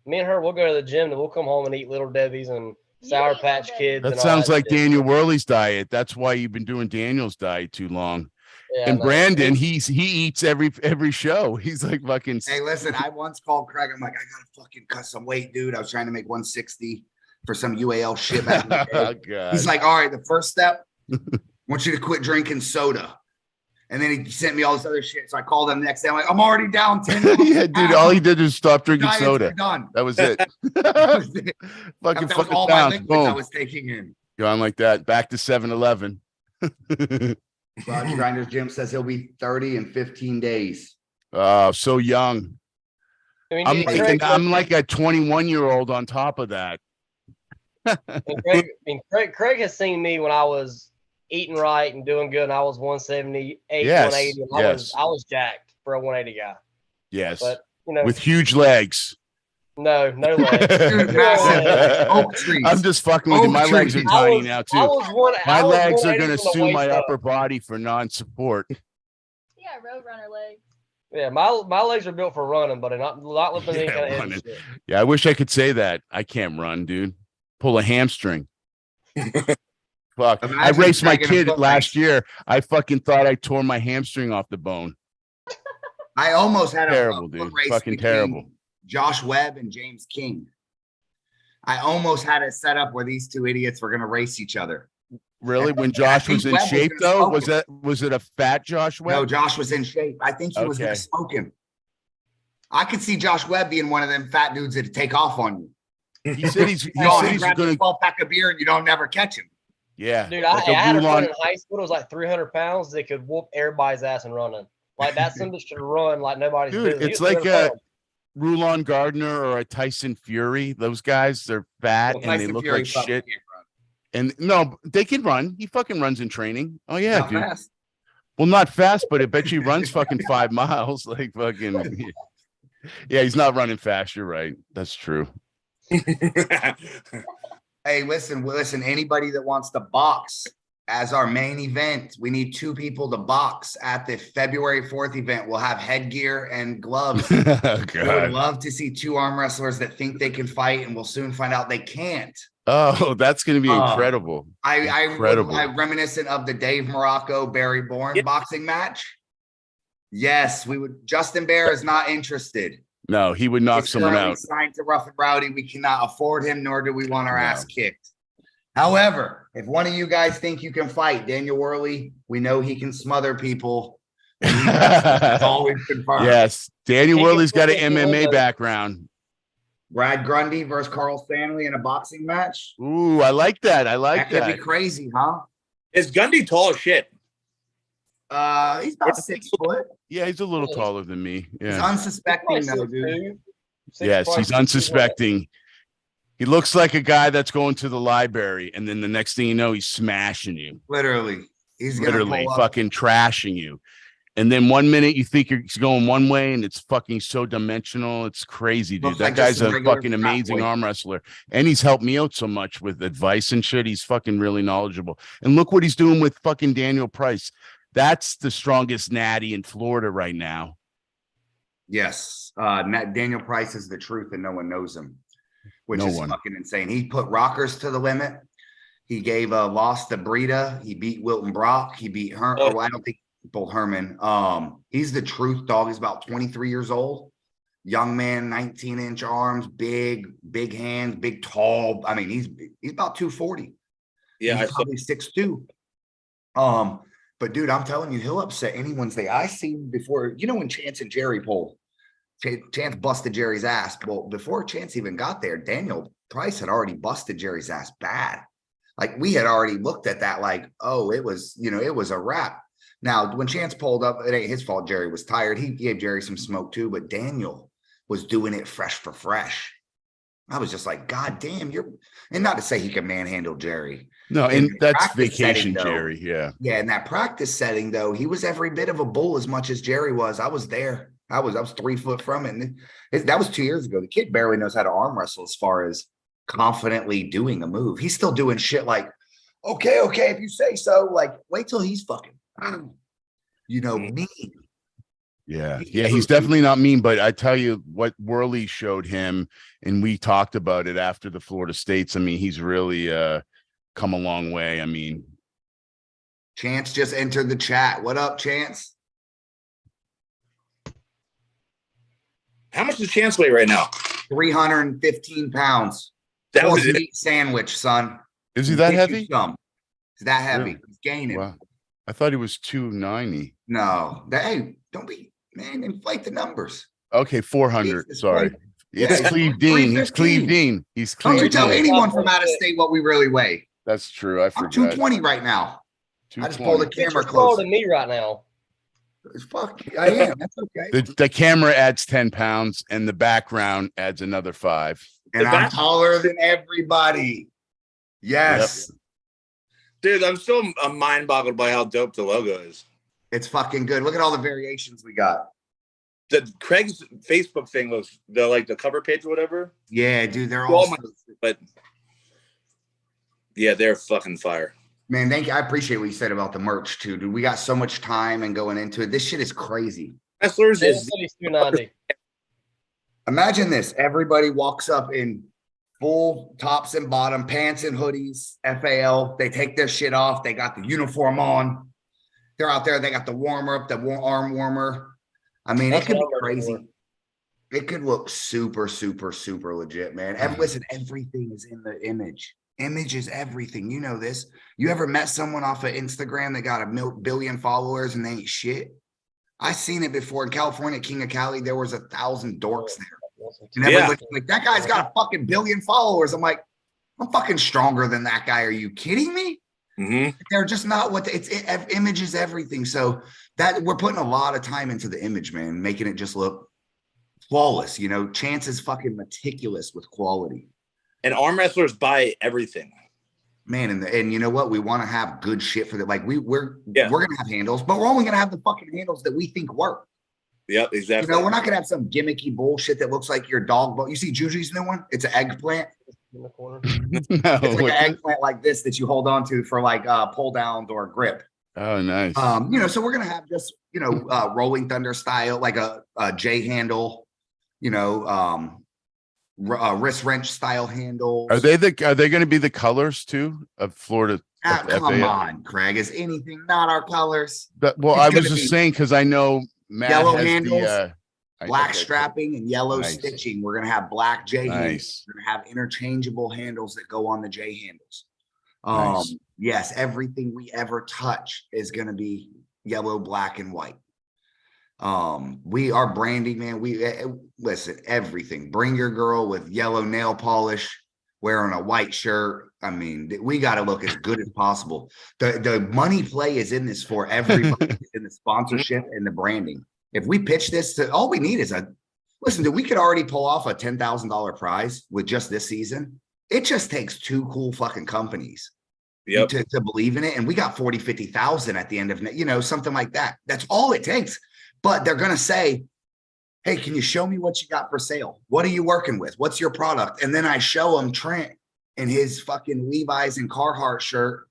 Me and her, we'll go to the gym and we'll come home and eat Little Debbie's and Sour Patch Kids. That sounds like Daniel Worley's diet. That's why you've been doing Daniel's diet too long. Yeah, and Brandon, he eats every show. He's like fucking. Hey, listen, I once called Craig. I'm like, I gotta fucking cut some weight, dude. I was trying to make 160 for some UAL shit back in the day. Oh, God. He's like, all right, the first step, I want you to quit drinking soda. And then he sent me all this other shit. So I called him the next day. I'm like, I'm already down 10. Yeah, dude. All he did was stop drinking soda. Done. That was it. Fucking all my liquids I was taking in. Going like that. Back to 7-Eleven. Roger Grinder's Gym says he'll be 30 in 15 days. Oh, so young. I'm like a 21-year-old on top of that. Craig has seen me when I was eating right and doing good, and I was 178, 180. I was jacked for a 180 guy. Yes, but with huge legs. No legs. I'm just fucking with you. My legs are tiny now too. My legs are gonna sue my upper body for non-support. Yeah, roadrunner legs. Yeah, my legs are built for running, but not lifting any kind of heavy shit. Yeah, I wish I could say that. I can't run, dude. Pull a hamstring. Fuck. I raced my kid last year. I fucking thought I tore my hamstring off the bone. I almost had terrible, dude. Fucking terrible. Josh Webb and James King. I almost had it set up where these two idiots were going to race each other. Really? When Josh was in shape, though? Was it a fat Josh Webb? No, Josh was in shape. I think he was going to smoke him. I could see Josh Webb being one of them fat dudes that'd take off on you. He said he's going to 12-pack of beer and you don't never catch him. Yeah. Dude, I had a friend in high school. It was like 300 pounds. They could whoop everybody's ass and running. Like that somebody should run like nobody's business. It's like a Rulon Gardner or a Tyson Fury. Those guys, they're fat and they look like shit. And no, they can run. He fucking runs in training. Oh yeah, not dude. Fast. Well, not fast, but I bet you runs fucking 5 miles. Like fucking. Yeah, he's not running fast. You're right. That's true. Hey, listen, anybody that wants to box as our main event, we need 2 people to box at the February 4th event. We'll have headgear and gloves. Oh, we would love to see 2 arm wrestlers that think they can fight, and we'll soon find out they can't. Oh, that's going to be incredible. Incredible. I reminiscent of the Dave Morocco, Barry Bourne boxing match. Yes, we would. Justin Bair is not interested. No, he would knock someone out. Signed to Rough and Rowdy. We cannot afford him, nor do we want our ass kicked. However, if one of you guys think you can fight Daniel Worley, we know he can smother people. That's all we've confirmed. Yes, Daniel Worley's got an MMA background. Brad Grundy versus Carl Stanley in a boxing match. Ooh, I like that. That could be crazy, huh? Is Grundy tall as shit? He's about 6 foot. Yeah, he's a little taller than me. Yeah. He's unsuspecting though, dude. Yes, he's unsuspecting. He looks like a guy that's going to the library, and then the next thing you know, he's smashing you. Literally. He's literally fucking trashing you. And then 1 minute you think you're going one way and it's fucking so dimensional. It's crazy, dude. Looks That like guy's just a a regular fucking frat amazing boy. arm wrestler. And he's helped me out so much with advice and shit. He's fucking really knowledgeable. And look what he's doing with fucking Daniel Price. That's the strongest natty in Florida right now. Yes. Daniel Price is the truth and no one knows him, which No is one. fucking insane. He put rockers to the limit. He gave a loss to Breida. He beat Wilton Brock. He beat Herman. Well, I don't think both Herman. He's the truth, dog. He's about 23 years old. Young man, 19-inch arms, big hands, big, tall. I mean, he's about 240. Yeah, he's probably 6'2". But dude, I'm telling you, he'll upset anyone's day. I seen before, you know, when Chance and Jerry pulled, Chance busted Jerry's ass. Well, before Chance even got there, Daniel Price had already busted Jerry's ass bad. Like, we had already looked at that like, oh, it was, you know, it was a wrap. Now, when Chance pulled up, it ain't his fault. Jerry was tired. He gave Jerry some smoke too, but Daniel was doing it fresh for fresh. I was just like, God damn, and not to say he can manhandle Jerry. No, and that's setting, vacation though, Jerry. Yeah. Yeah, in that practice setting, though, he was every bit of a bull as much as Jerry was. I was there. I was 3 foot from it. And that was 2 years ago. The kid barely knows how to arm wrestle as far as confidently doing a move. He's still doing shit like, okay, if you say so. Like, wait till he's fucking, you know, mean. Yeah, he's definitely not mean, but I tell you what Worley showed him, and we talked about it after the Florida States. I mean, he's really come a long way. I mean, Chance just entered the chat. What up, Chance? How much does Chance weigh right now? 315 pounds. That was it. Meat sandwich, son. Is he that heavy? He's that heavy. Really? He's gaining. Wow. I thought he was 290. No, hey, don't be, man, inflate the numbers. Okay, 400. Jesus, Sorry. Christ. It's Yeah, Cleve Dean. He's Cleve Dean. He's Don't Cleve you tell Dean. anyone from out of state what we really weigh. That's true. I I'm forgot. 220 right now. I just pulled the 220. camera You're smaller close. than me right now. Fuck, I am. That's okay. The camera adds 10 pounds, and the background adds another 5. And I'm taller than everybody. Yes. Dude, I'm still mind boggled by how dope the logo is. It's fucking good. Look at all the variations we got. The Craig's Facebook thing was the cover page or whatever. Yeah, dude, they're all. But yeah, they're fucking fire. Man, thank you. I appreciate what you said about the merch too, dude. We got so much time and going into it. This shit is crazy. Wrestlers is 290. Imagine this. Everybody walks up in full tops and bottom, pants and hoodies, FAL. They take their shit off. They got the uniform on. They're out there. They got the warmer up, the arm warmer. I mean, it could be crazy. It could look super, super, super legit, man. Listen, everything is in the image. Image is everything. You know this. You ever met someone off of Instagram that got a billion followers and they ain't shit? I seen it before in California, King of Cali. There was 1,000 dorks there. And everybody's like, that guy's got a fucking billion followers. I'm like, I'm fucking stronger than that guy. Are you kidding me? Mm-hmm. They're just not what image is everything. So that we're putting a lot of time into the image, man, making it just look flawless. You know, Chance is fucking meticulous with quality. And arm wrestlers buy everything. Man, and you know what? We want to have good shit for that. Like we're gonna have handles, but we're only gonna have the fucking handles that we think work. Yep, exactly. You know, we're not gonna have some gimmicky bullshit that looks like your dog. But you see Juju's new one? It's an eggplant. In the corner. It's like an eggplant like this that you hold on to for like pull downs or grip. Oh, nice. You know, so we're gonna have just Rolling Thunder style, like a J handle. You know, wrist wrench style handles. Are they going to be the colors too of Florida? Come on, Craig. Is anything not our colors? Well, I was just saying because I know Matt yellow has handles, black strapping, and yellow Nice. stitching. We're gonna have black J handles. Nice. We're gonna have interchangeable handles that go on the J handles. Nice. Yes, everything we ever touch is gonna be yellow, black, and white. We are branding, man. We listen, everything. Bring your girl with yellow nail polish, wearing a white shirt. I mean, we got to look as good as possible. The money play is in this for everybody in the sponsorship and the branding. If we pitch this all we need is listen, we could already pull off a $10,000 prize with just this season. It just takes 2 cool fucking companies to believe in it. And we got 40, 50,000 at the end of, something like that. That's all it takes. But they're going to say, hey, can you show me what you got for sale? What are you working with? What's your product? And then I show them Trent in his fucking Levi's and Carhartt shirt.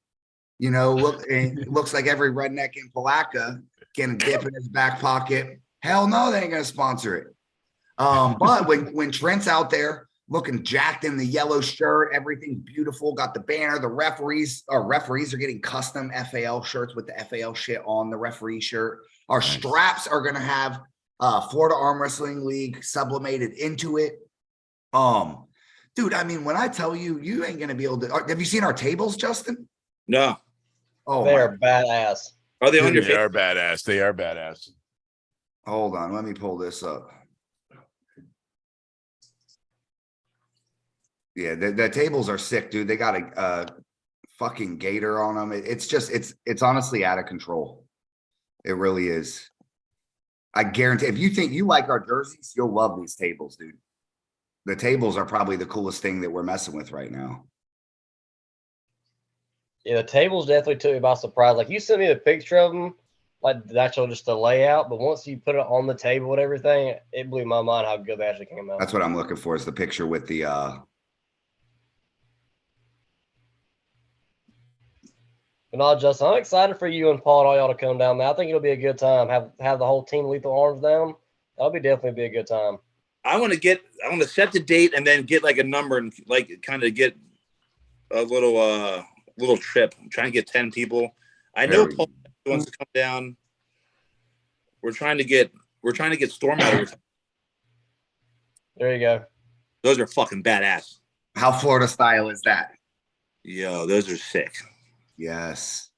It looks like every redneck in Palatka getting a dip in his back pocket. Hell no, they ain't going to sponsor it. But when Trent's out there looking jacked in the yellow shirt, everything beautiful, got the banner, the referees are getting custom FAL shirts with the FAL shit on the referee shirt. Our straps are going to have Florida Arm Wrestling League sublimated into it. Dude, I mean, when I tell you, you ain't going to be able to. Have you seen our tables, Justin? No. Oh, they're badass. Are they on your face? They are badass. They are badass. Hold on. Let me pull this up. Yeah, the tables are sick, dude. They got a fucking gator on them. It's honestly out of control. It really is. I guarantee if you think you like our jerseys, you'll love these tables, dude. The tables are probably the coolest thing that we're messing with right now. Yeah, the tables definitely took me by surprise. Like, you sent me the picture of them, like the actual just the layout, but once you put it on the table and everything, it blew my mind how good they actually came out. That's what I'm looking for, is the picture with the But no, Justin, I'm excited for you and Paul and all y'all to come down there. I think it'll be a good time. Have the whole team Lethal Arms down. That'll definitely be a good time. I want to set the date and then get like a number and like kind of get a little trip. I'm trying to get 10 people. I know Paul wants to come down. We're trying to get Storm out of here. There you go. Those are fucking badass. How Florida style is that? Yo, those are sick. Yes.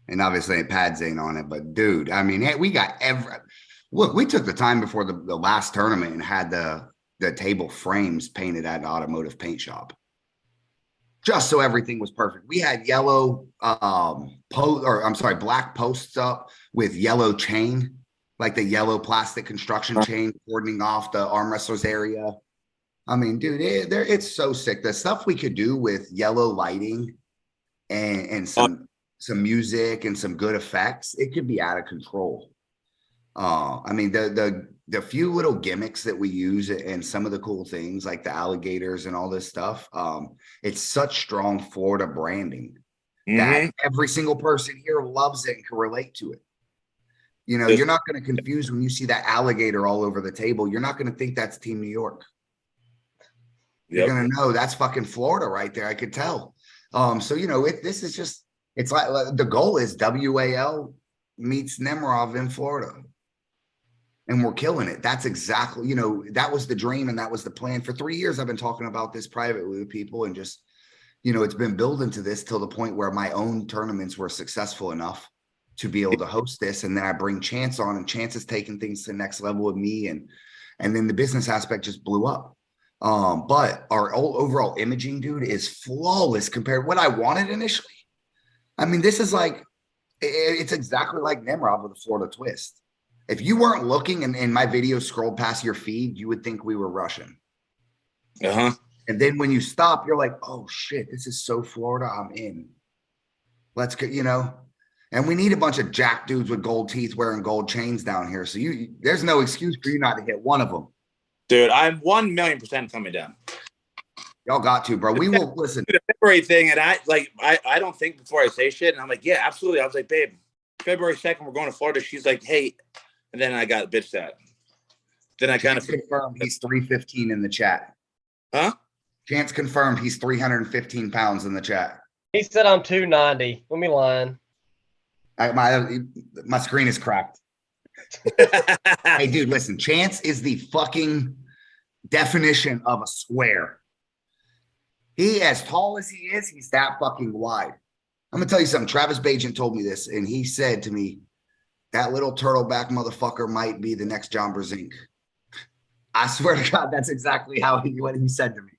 And obviously pads ain't on it, but dude, I mean, hey, we got look, we took the time before the last tournament and had the table frames painted at an automotive paint shop. Just so everything was perfect. We had yellow black posts up with yellow chain, like the yellow plastic construction chain cordoning off the arm wrestlers area. I mean, dude, it's so sick. The stuff we could do with yellow lighting and some music and some good effects, it could be out of control. I mean, the few little gimmicks that we use and some of the cool things like the alligators and all this stuff, it's such strong Florida branding that every single person here loves it and can relate to it. You're not going to confuse when you see that alligator all over the table. You're not going to think that's Team New York. You're going to know that's fucking Florida right there. I could tell. So, this is just, it's like the goal is WAL meets Nemerov in Florida. And we're killing it. That's exactly, that was the dream and that was the plan. For 3 years, I've been talking about this privately with people and just, it's been building to this till the point where my own tournaments were successful enough to be able to host this. And then I bring Chance on, and Chance is taking things to the next level with me. And then the business aspect just blew up. But our overall imaging, dude, is flawless compared to what I wanted initially. I mean, this is like, it's exactly like Nemrov with a Florida twist. If you weren't looking and my video scrolled past your feed, you would think we were Russian. And then when you stop, you're like, oh shit, this is so Florida. I'm in. Let's go, and we need a bunch of jack dudes with gold teeth wearing gold chains down here. So there's no excuse for you not to hit one of them. Dude, I'm 1,000,000% coming down. Y'all got to, bro. We will listen. The February thing, and I don't think before I say shit, and I'm like, yeah, absolutely. I was like, babe, February 2nd, we're going to Florida. She's like, hey, and then I got bitched at. Then I kind of confirmed he's 315 in the chat. Huh? Chance confirmed he's 315 pounds in the chat. He said I'm 290. Let me lying. My screen is cracked. Hey, dude, listen. Chance is the fucking definition of a square. He, as tall as he is, he's that fucking wide. I'm gonna tell you something. Travis Bajan told me this, and he said to me, that little turtleback motherfucker might be the next John Brzezinski. I swear to God, that's exactly what he said to me.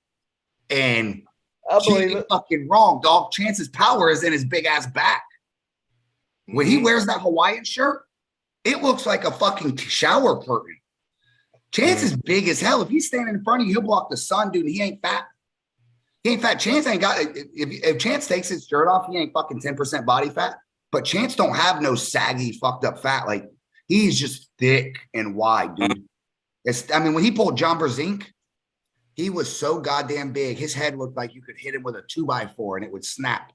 And I believe it. Fucking wrong, dog. Chance's power is in his big ass back. When he wears that Hawaiian shirt, it looks like a fucking shower curtain. Chance is big as hell. If he's standing in front of you, he'll block the sun, dude, and he ain't fat. He ain't fat. Chance ain't got. If Chance takes his shirt off, he ain't fucking 10% body fat. But Chance don't have no saggy, fucked up fat. Like he's just thick and wide, dude. I mean, when he pulled John Brzezinski, he was so goddamn big. His head looked like you could hit him with a 2x4 and it would snap.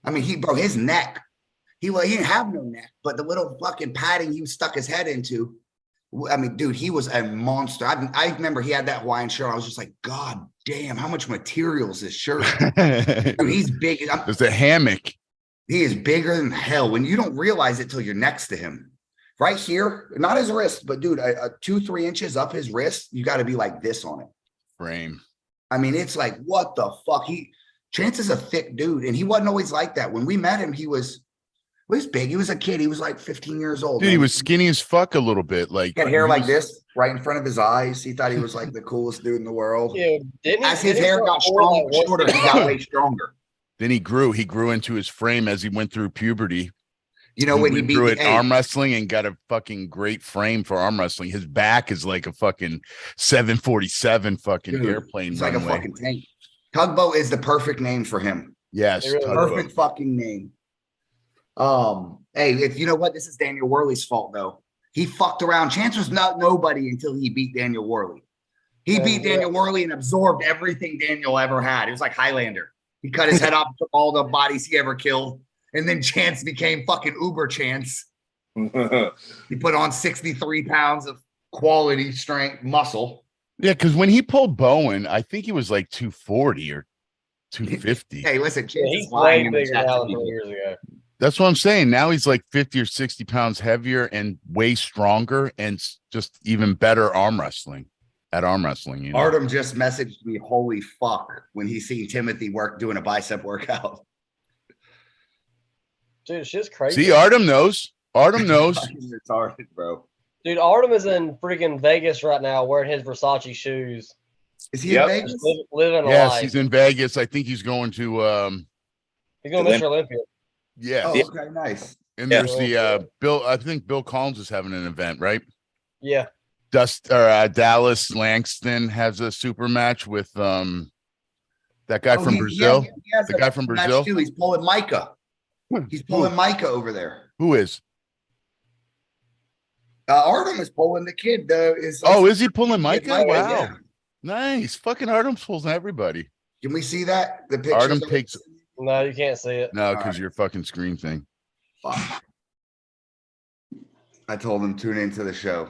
I mean, his neck. He didn't have no neck, but the little fucking padding he stuck his head into. I mean, dude, he was a monster. I remember he had that Hawaiian shirt. I was just like, God damn, how much material is this shirt? Dude, he's big. There's a hammock. He is bigger than hell when you don't realize it till you're next to him. Right here, not his wrist, but dude, 2-3 inches up his wrist, you got to be like this on it. Frame. I mean, it's like, what the fuck? Chance is a thick dude, and he wasn't always like that. When we met him, he was big. He was a kid. He was like 15 years old. Dude, he was skinny as fuck a little bit. Like he had hair like this right in front of his eyes. He thought he was like the coolest dude in the world. Yeah, as his hair got shorter, he got way stronger. Then he grew into his frame as he went through puberty. You know, when he grew at arm wrestling and got a fucking great frame for arm wrestling. His back is like a fucking 747 fucking airplane. It's like a fucking tank. Tugboat is the perfect name for him. Yes, really perfect fucking name. Hey, if you know what, this is Daniel Worley's fault though. He fucked around. Chance was not nobody until he beat Daniel Worley. He beat Daniel Worley and absorbed everything Daniel ever had. It was like Highlander. He cut his head off, took all the bodies he ever killed, and then Chance became fucking Uber Chance. He put on 63 pounds of quality strength muscle. Yeah, because when he pulled Bowen, I think he was like 240 or 250. Hey, listen, Chance he's way bigger now than 3 years ago. That's what I'm saying. Now he's like 50 or 60 pounds heavier and way stronger and just even better arm wrestling. At arm wrestling, you know. Artem just messaged me, holy fuck, when he seen Timothy doing a bicep workout. Dude, shit's crazy. See, Artem knows. Artem knows. Retarded, bro. Dude, Artem is in freaking Vegas right now wearing his Versace shoes. Is he in Vegas? Living a yes, life. he's in Vegas. I think he's going to he's going to Mr. Olympia. Yeah. Oh, okay, nice. And there's the Bill, I think Bill Collins is having an event, right? Yeah. Dallas Langston has a super match with that guy from Brazil. He has the guy from Brazil. Too. He's pulling Micah. He's pulling Micah over there. Who is? Artem is pulling the kid. Is he pulling Micah? Micah, Wow. Yeah. Nice. Fucking Artem's pulling everybody. Can we see that? The picture. Artem takes. No, you can't see it. No, because your fucking screen thing. Fuck. I told him tune into the show.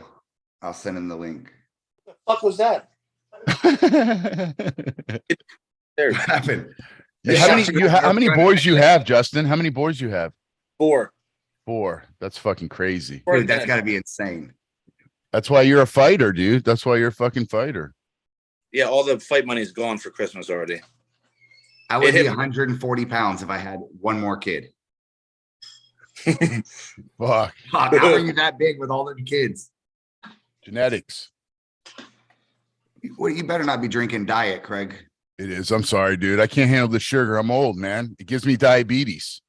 I'll send him the link. What the fuck was that? What happened? How many boys you have, Justin? How many boys you have? 4. 4. That's fucking crazy. Dude, that's got to be insane. That's why you're a fighter, dude. That's why you're a fucking fighter. Yeah, all the fight money is gone for Christmas already. I would be 140 pounds if I had one more kid. Fuck. How are you that big with all them kids? Genetics. Well, you better not be drinking diet, Craig. It is. I'm sorry, dude. I can't handle the sugar. I'm old, man. It gives me diabetes.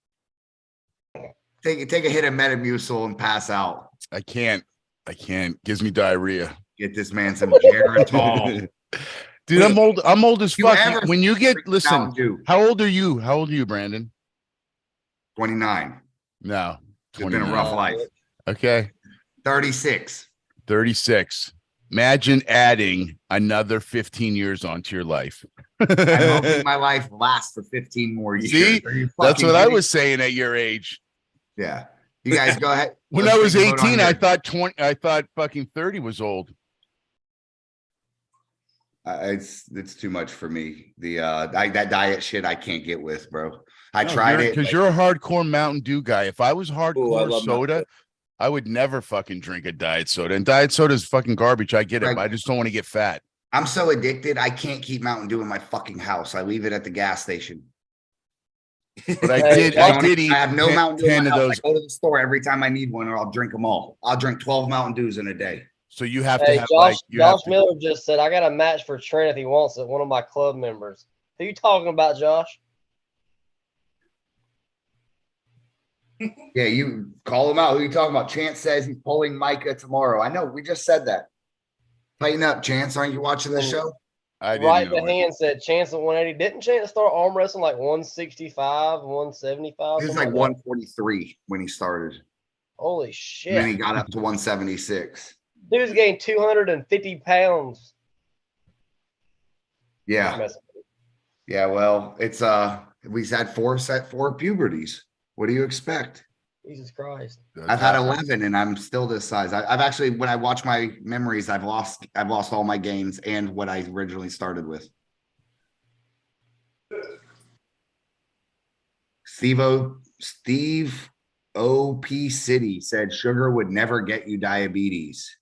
Take a hit of Metamucil and pass out. I can't. Gives me diarrhea. Get this man some Geritol. Dude, I'm old. I'm old as fuck. When you get listen, how old are you? How old are you, Brandon? 29. No. It's been a rough life. Okay. 36. 36. Imagine adding another 15 years onto your life. I'm hoping my life lasts for 15 more years. See, that's what I was saying at your age. Yeah. You guys go ahead. When I was 18, I thought fucking 30 was old. It's too much for me. That diet shit I can't get with, bro. I tried it because you're a hardcore Mountain Dew guy. If I was hardcore soda, I would never fucking drink a diet soda. And diet soda is fucking garbage. I get it, but I just don't want to get fat. I'm so addicted. I can't keep Mountain Dew in my fucking house. I leave it at the gas station. But I did eat. I have no Mountain Dew in my house. Those. I go to the store every time I need one, or I'll drink them all. I'll drink 12 Mountain Dews in a day. So you have to have Josh Miller just said, I got a match for Trent if he wants it. One of my club members. Who you talking about, Josh? Yeah, you call him out. Who you talking about? Chance says he's pulling Micah tomorrow. I know. We just said that. Tighten up, Chance. Aren't you watching the show? I didn't Right know the hand said Chance at 180. Didn't Chance start arm wrestling like 165, 175? He was like 143 when he started. Holy And then he shit. got up to 176. Dude's gained 250 pounds. Yeah. Yeah, well, it's we've had four puberties. What do you expect? Jesus Christ. I've had 11 and I'm still this size. I've actually, when I watch my memories, I've lost all my gains and what I originally started with. Steve OP City said sugar would never get you diabetes.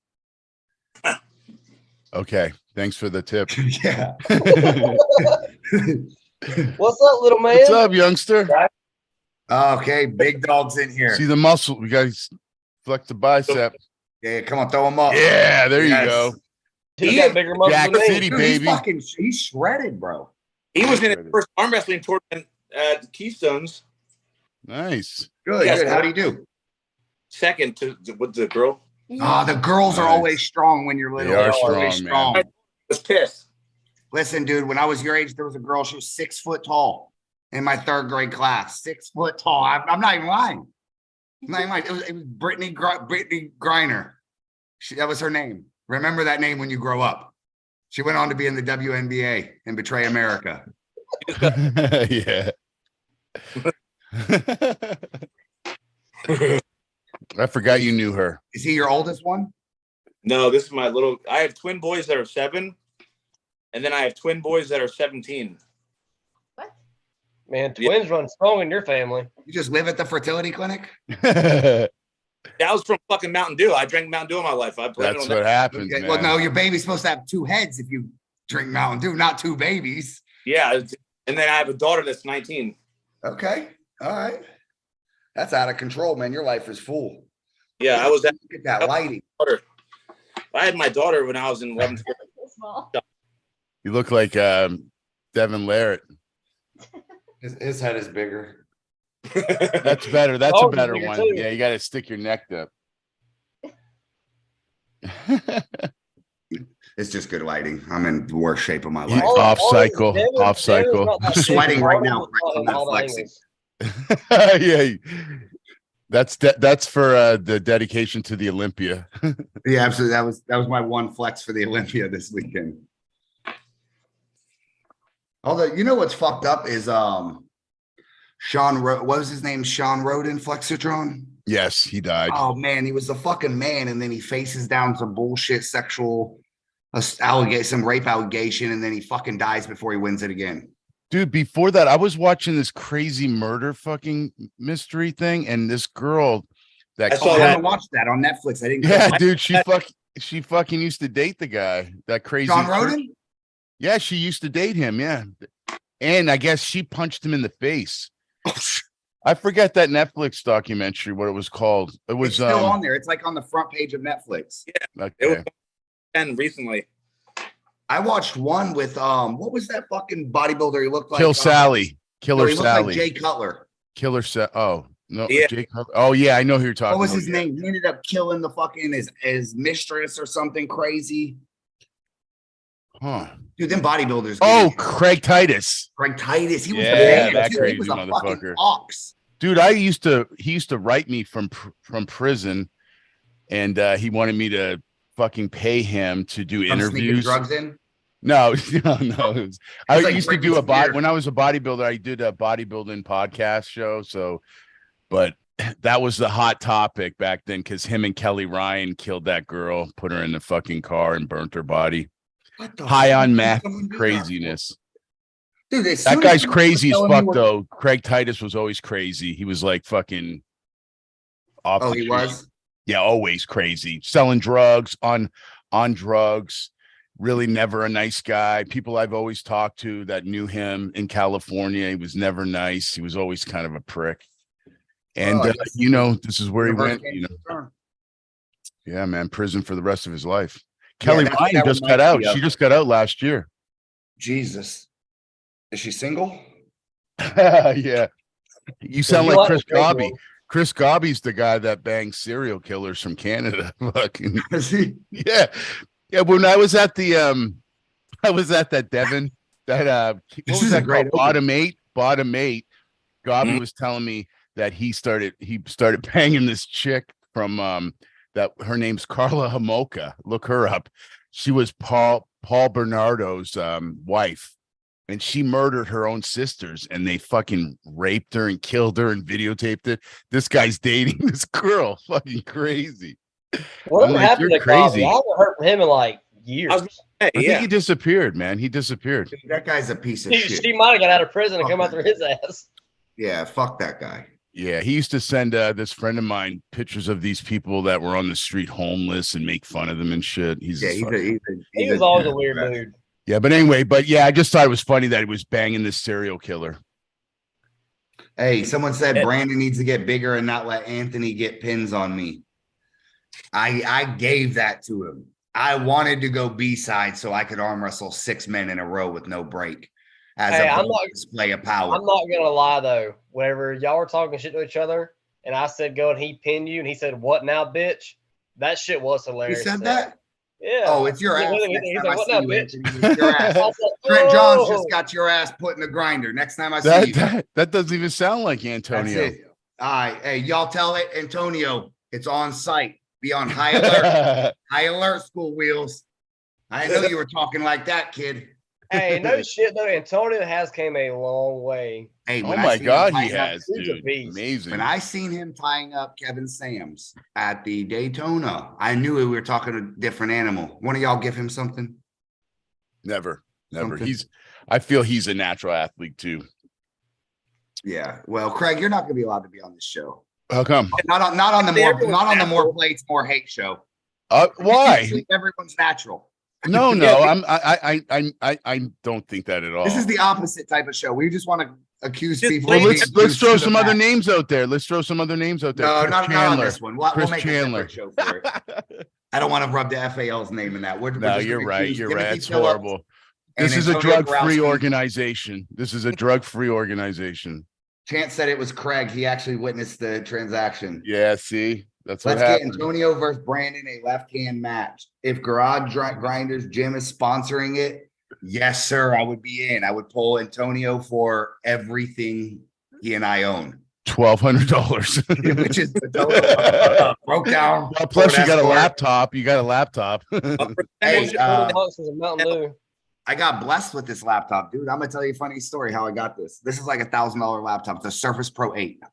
Okay. Thanks for the tip. Yeah. What's up, little man? What's up, youngster? Okay, big dog's in here. See the muscle. We got to flex the bicep. Yeah, come on, throw him up. Yeah, there you go. He got bigger muscles Jack than me. City, Dude, baby. he's shredded, bro. He was in his first arm wrestling tournament at Keystones. Nice. Good, Yes, good. How'd he do? Second to with the girl. Oh, the girls are Nice. always strong when you're little. They are They're always strong, man. I was pissed. Listen, dude, when I was your age, there was a girl, she was 6 foot tall in my 3rd grade class. 6 foot tall. I'm not even lying. I'm not even lying. It was Brittany Griner. That was her name. Remember that name when you grow up. She went on to be in the WNBA and betray America. Yeah. I forgot you knew her. Is he your oldest one? No, this is my little. I have twin boys that are 7, and then I have twin boys that are 17. What? Man, twins run strong in your family. You just live at the fertility clinic? That was from fucking Mountain Dew. I drank Mountain Dew in my life. I blame That's it on what that. happens, Okay, man. well, no, your baby's supposed to have 2 heads if you drink Mountain Dew, not 2 babies. Yeah, and then I have a daughter that's 19. Okay. All right. That's out of control, man. Your life is full. Yeah, I was at Look at that lighting. daughter. I had my daughter when I was in 11th grade. Small. You look like Devin Larrett. His head is bigger. That's better. That's a Oh, better bigger one. too. Yeah, you got to stick your neck up. It's just good lighting. I'm in the worst shape of my You- life. off cycle, off cycle. I'm sweating right now. I'm not flexing. Yeah, that's for the dedication to the Olympia. Yeah, absolutely. That was my one flex for the Olympia this weekend. Although, you know what's fucked up is what was his name? Sean Roden, Flexitron. Yes, he died. Oh man, he was a fucking man, and then he faces down some bullshit sexual allegation, some rape allegation, and then he fucking dies before he wins it again. Dude, before that, I was watching this crazy murder fucking mystery thing, and this girl that I saw I that. haven't watched that on Netflix. I didn't. yeah, dude, she fucking used to date the guy, that crazy Sean Roden. Yeah, she used to date him. Yeah, and I guess she punched him in the face. I forget that Netflix documentary, what it was called. It was It's still on there. It's like on the front page of Netflix. okay. It was 10 recently. I watched one with what was that fucking bodybuilder? He looked like Kill Sally, Killer he looked Sally, like Jay Cutler. Killer Sally. Oh no, Yeah. Jake. Oh yeah, I know who you're talking. What was about. his name? He ended up killing the fucking his mistress or something crazy. Huh? Dude, them bodybuilders. Oh, Craig Titus. Craig Titus. He was Yeah, the man, that too. crazy He was a motherfucker. fucking ox. Dude, he used to write me from prison, and he wanted me to fucking pay him to do I'm sneaking interviews. drugs in. No, no, no. I like used to breaking do some beer. when I was a bodybuilder. I did a bodybuilding podcast show. So, but that was the hot topic back then because him and Kelly Ryan killed that girl, put her in the fucking car, and burnt her body. What the High fuck on is meth, someone do that craziness. for? Dude, as That soon guy's as crazy as telling me fuck, what- though. Craig Titus was always crazy. He was like fucking off. Oh, the he tree. was. Yeah, always crazy. Selling drugs on drugs. Really never a nice guy. People I've always talked to that knew him in California, he was never nice. He was always kind of a prick. And I guess you know, this is where he Reverse went. came You know, to the turn. yeah, man, prison for the rest of his life. Yeah, Kelly that's what Ryan that just reminds got out. me of. She just got out last year. Jesus. Is she single? Yeah. You sound you like like Chris the great Gobby. one. Chris Gobby's the guy that bangs serial killers from Canada. Fucking Is he? yeah. Yeah. When I was at the I was at that Devin. That what was that called? Bottom eight. Gobby was telling me that he started banging this chick from that her name's Carla Homolka. Look her up. She was Paul Bernardo's wife, and she murdered her own sisters, and they fucking raped her and killed her and videotaped it. This guy's dating this girl. Fucking crazy. What happened to crazy? I haven't heard from him in like years. I think he disappeared, man. He disappeared. Dude, that guy's a piece of shit. She might have got out of prison and come after his ass. Yeah, fuck that guy. Yeah, he used to send this friend of mine pictures of these people that were on the street homeless and make fun of them and shit. He was always a weird dude. Yeah, but anyway, I just thought it was funny that he was banging this serial killer. Hey, someone said Brandon needs to get bigger and not let Anthony get pins on me. I gave that to him. I wanted to go B-side so I could arm wrestle 6 men in a row with no break as a display of power. I'm not gonna lie though. Whenever y'all were talking shit to each other, and I said go and he pinned you, and he said, "What now, bitch?" That shit was hilarious. He said that? Yeah. Oh, it's your ass. He's like, "What now, bitch?" Your ass. Trent Johns just got your ass put in the grinder. Next time I see you. That doesn't even sound like Antonio. All right. Hey, y'all tell it, Antonio. It's on site. Be on high alert. High alert, school wheels. I know you were talking like that, kid. Hey, no shit though. Antonio has came a long way. Hey, oh my God, he has, dude. Amazing. When I seen him tying up Kevin Sams at the Daytona, I knew we were talking a different animal. One of y'all give him something? Never. Something? I feel he's a natural athlete too. Yeah. Well, Craig, you're not going to be allowed to be on this show. How come? Not on the more plates, more hate show. Why? Everyone's natural. No, I don't think that at all. This is the opposite type of show. We just want to accuse people. Well, let's throw some other names out there. No, not on this one. We'll make Chandler. A show for it. I don't want to rub the FAL's name in that. You're right. It's horrible. This is a drug-free organization. Chance said it was Craig. He actually witnessed the transaction. Yeah, see? Let's get Antonio versus Brandon, a left-hand match. If Garage Grinders Gym is sponsoring it, yes, sir, I would be in. I would pull Antonio for everything he and I own. $1,200. Which is the total. Broke down. Well, plus you got a laptop. Hey, I got blessed with this laptop, dude. I'm gonna tell you a funny story how I got this. This is like $1,000 laptop. It's a Surface Pro 8. Nice.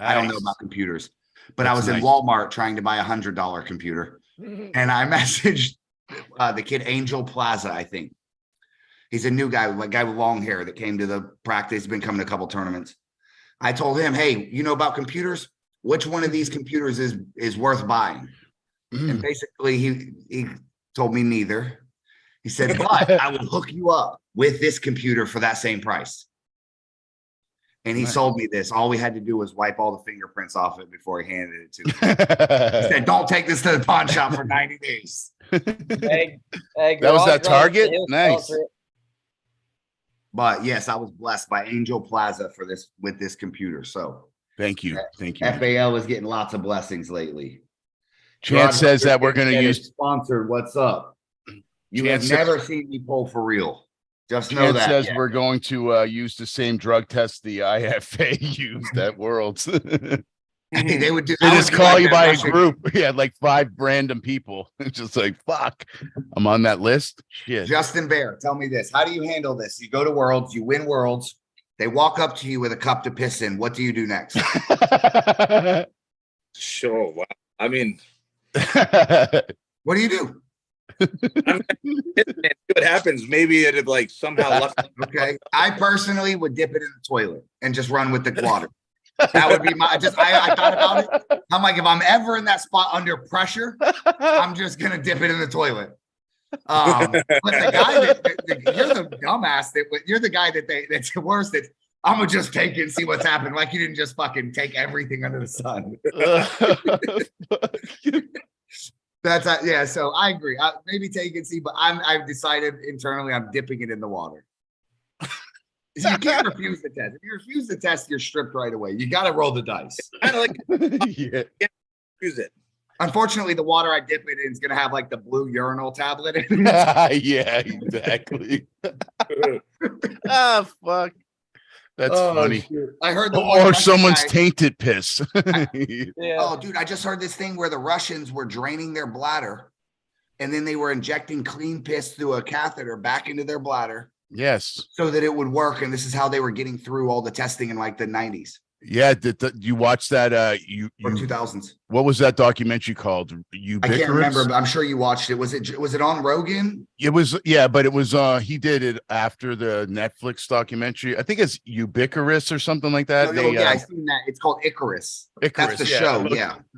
I don't know about computers, but I was in Walmart trying to buy $100 computer, and I messaged the kid Angel Plaza. I think he's a new guy, like guy with long hair that came to the practice. He's been coming to a couple tournaments. I told him, "Hey, you know about computers? Which one of these computers is worth buying?" And basically, he told me neither. He said, "But I would hook you up with this computer for that same price." And he sold me this. All we had to do was wipe all the fingerprints off it before he handed it to me. He said, "Don't take this to the pawn shop for 90 days. That was that Target? Nice. But yes, I was blessed by Angel Plaza with this computer. So thank you. FAL is getting lots of blessings lately. Chance says that we're going to use sponsored. What's up? You have never seen me pull for real. Just know that. Chance says we're going to use the same drug test the IFA used at Worlds. They would do. They just call you by a group. Yeah, like 5 random people. It's just like, fuck, I'm on that list. Shit. Justin Bair, tell me this. How do you handle this? You go to Worlds, you win Worlds. They walk up to you with a cup to piss in. What do you do next? Sure. Wow. I mean, what do you do? I mean, what happens? Maybe it like somehow left. Okay, I personally would dip it in the toilet and just run with the water. That would be my. I thought about it. I'm like, if I'm ever in that spot under pressure, I'm just gonna dip it in the toilet. But the guy you're the dumbass you're the guy that's the worst. That I'm gonna just take it and see what's happening. Like you didn't just fucking take everything under the sun. That's yeah. So I agree. Maybe take and see, but I've decided internally I'm dipping it in the water. So you can't refuse the test. If you refuse the test, you're stripped right away. You got to roll the dice. Kind of like yeah, refuse it. Unfortunately, the water I dip it in is gonna have like the blue urinal tablet in it. Yeah, exactly. Ah, fuck. That's funny. Shit. I heard Or someone's tainted piss. Yeah. Oh, dude, I just heard this thing where the Russians were draining their bladder and then they were injecting clean piss through a catheter back into their bladder. Yes. So that it would work. And this is how they were getting through all the testing in like the 90s. Yeah. Did you watch that? Or 2000s. What was that documentary called? I can't remember, but I'm sure you watched it. Was it on Rogan? It was, yeah, but it was he did it after the Netflix documentary. I think it's Ubiquitous or something like that. Yeah, I've seen that. It's called Icarus. That's the show.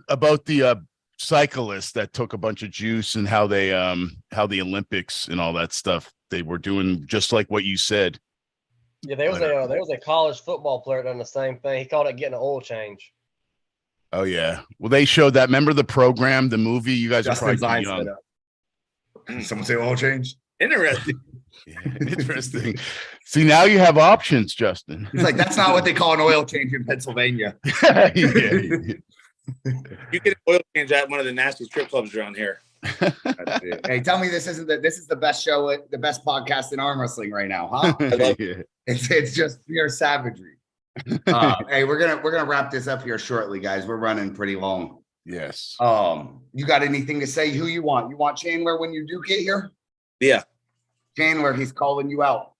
About the cyclists that took a bunch of juice and how the Olympics and all that stuff they were doing just like what you said. Yeah, there was a college football player done the same thing. He called it getting an oil change. Oh yeah. Well, they showed that. Remember the program, the movie? You guys are probably too young. Someone say oil change. Interesting. Yeah, interesting. See, now you have options, Justin. He's like, that's not what they call an oil change in Pennsylvania. Yeah. You get an oil change at one of the nasty strip clubs around here. That's it. Hey, tell me this is the best show, the best podcast in arm wrestling right now, huh? Yeah. It's just pure savagery. Hey, we're gonna wrap this up here shortly, guys. We're running pretty long. Yes. You got anything to say? Who you want? You want Chandler when you do get here? Yeah. Chandler, he's calling you out.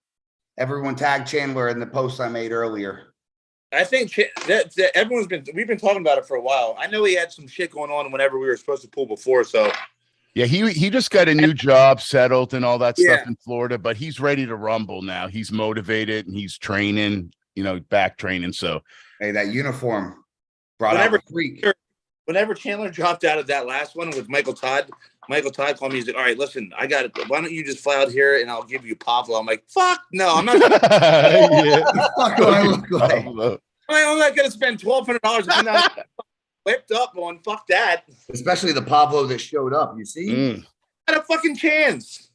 Everyone tag Chandler in the post I made earlier. I think that we've been talking about it for a while. I know he had some shit going on whenever we were supposed to pull before, so yeah, he just got a new job, settled and all that stuff in Florida, but he's ready to rumble now. He's motivated and he's training, back training. So hey, that uniform brought out a freak. Whenever Chandler dropped out of that last one with Michael Todd called me. He's like, all right, listen, I got it. Why don't you just fly out here and I'll give you Pablo? I'm like, fuck, no, I'm not. Fuck what I look like. I'm not going to spend $1,200 and not whipped up on fuck that. Especially the Pablo that showed up. You see? Not a fucking chance.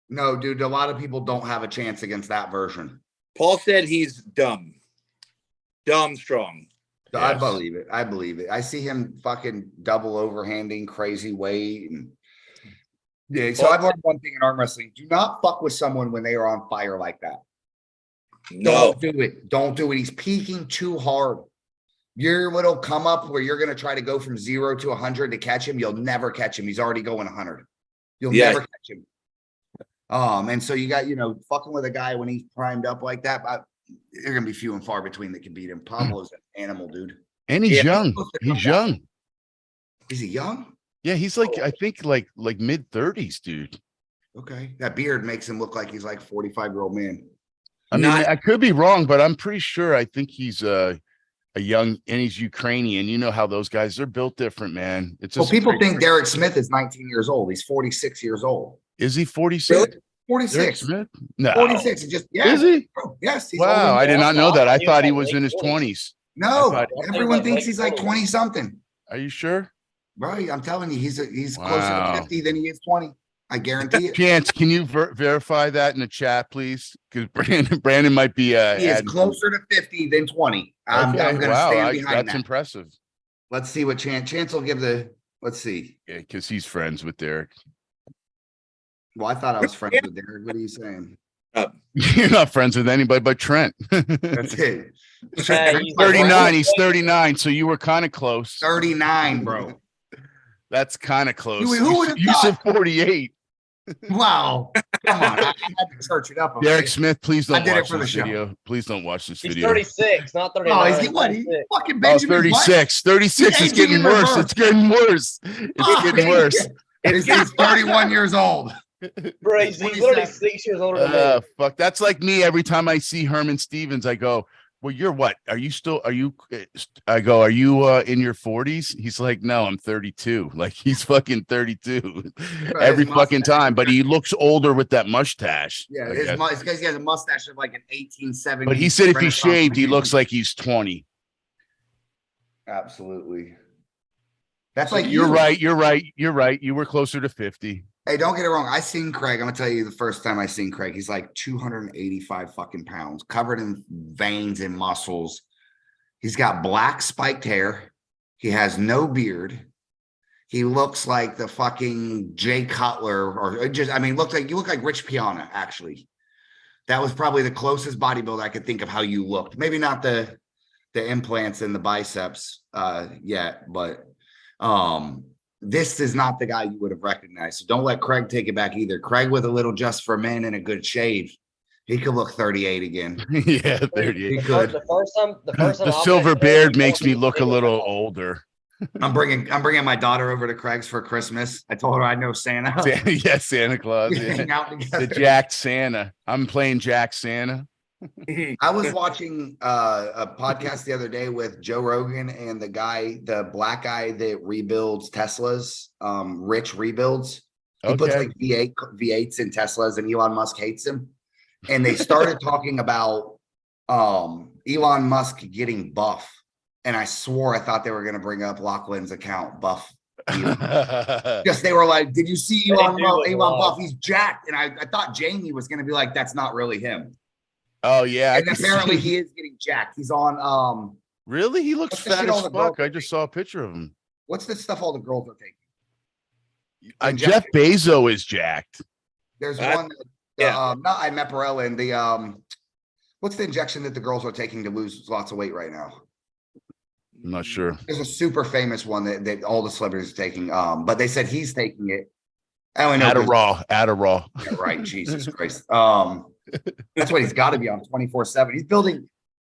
No, dude, a lot of people don't have a chance against that version. Paul said he's dumb. Dumb strong. Yes. I believe it. I see him fucking double overhanding, crazy weight. And yeah, so I've learned one thing in arm wrestling. Do not fuck with someone when they are on fire like that. No. Don't do it. Don't do it. He's peaking too hard. Your little come up where you're going to try to go from 0 to 100 to catch him. You'll never catch him. He's already going 100. You'll never catch him. And so you got, fucking with a guy when he's primed up like that, they're going to be few and far between that can beat him. Pablo's an animal, dude. And he's young. He's young. Is he young? Yeah, he's like, I think like mid-30s, dude. Okay. That beard makes him look like he's like 45-year-old man. I mean, I could be wrong, but I'm pretty sure I think he's a young, and he's Ukrainian. You know how those guys, they're built different, man. It's just people think Derek Smith is 19 years old. He's 46 years old. Is he 46? Really? 46. Smith? No. 46. Is he? Yes. Wow, I did not know that. I thought he was in his 20s. No, everyone thinks he's like 20 something. Are you sure? Right, I'm telling you, he's closer to 50 than he is 20. I guarantee it. Chance, can you verify that in the chat, please? Because Brandon might be. He is closer to 50 than 20. I'm going to stand behind that. That's impressive. Let's see what Chance will give let's see. Yeah, because he's friends with Derek. Well, I thought I was friends with Derek. What are you saying? You're not friends with anybody but Trent. That's it. He's 39. He's 39. So you were kind of close. 39, bro. That's kind of close. Who would have You said 48. Wow. Come on. I had to search it up. Derek Smith, please don't watch this video. Please don't watch this He's video. 36, not 39. Oh, is he what? He fucking Benjamin 36. 36 is getting worse. It's getting worse. It's getting worse. He's 31 years old. Bro, he's literally 6 years older than me. Fuck. That's like me. Every time I see Herman Stevens, I go, well, you're what? I go, are you in your 40s? He's like, no, I'm 32. Like he's fucking 32 every fucking time. But he looks older with that mustache. Yeah, this guy has a mustache of like an 1870s. But he said if he shaved, he looks like he's 20. Absolutely. That's So like you're right. You were closer to 50. Hey, don't get it wrong. I seen Craig. I'm gonna tell you the first time I seen Craig, he's like 285 fucking pounds, covered in veins and muscles. He's got black spiked hair. He has no beard. He looks like the fucking Jay Cutler, or just, I mean, you look like Rich Piana, actually. That was probably the closest bodybuilder I could think of how you looked. Maybe not the implants and the biceps yet, but this is not the guy you would have recognized. So don't let Craig take it back either. Craig with a little Just for Men and a good shave, he could look 38 again. Yeah, 38. He could. The silver beard makes me look a little older. I'm bringing my daughter over to Craig's for Christmas. I told her I know Santa. Yeah, Santa Claus. We Yeah. hang out together. The Jack Santa. I'm playing Jack Santa. I was watching a podcast the other day with Joe Rogan and the black guy that rebuilds Teslas, Rich Rebuilds. He puts like V8s in Teslas, and Elon Musk hates him. And they started talking about Elon Musk getting buff. And I swore I thought they were going to bring up Lachlan's account, Buff. Because they were like, did you see Elon Buff? He's jacked. And I thought Jamie was going to be like, that's not really him. Oh, yeah. And apparently he is getting jacked. He's on. Really? He looks fat as fuck. I just saw a picture of him. What's the stuff all the girls are taking? Jeff Bezos is jacked. There's one. Not Imeparella and the what's the injection that the girls are taking to lose lots of weight right now? I'm not sure. There's a super famous one that all the celebrities are taking. But they said he's taking it. I only know Adderall. Yeah, right. Jesus Christ. That's what he's got to be on 24/7. He's building.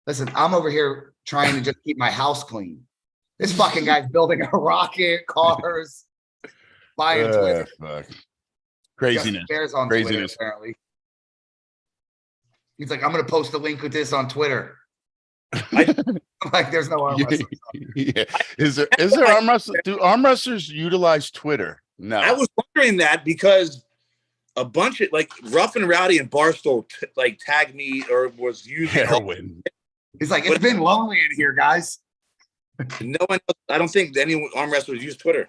Listen, I'm over here trying to just keep my house clean. This fucking guy's building a rocket, cars, buying Twitter. Fuck. Craziness. Bears on Twitter, apparently. He's like, I'm going to post a link with this on Twitter. Like, there's no arm wrestlers. Yeah. Is there arm wrestlers? Do arm wrestlers utilize Twitter? No. I was wondering that because a bunch of like Rough and Rowdy and Barstool tagged me or was using heroin. He's like, it's been lonely in here, guys. No one. I don't think any arm wrestlers use Twitter.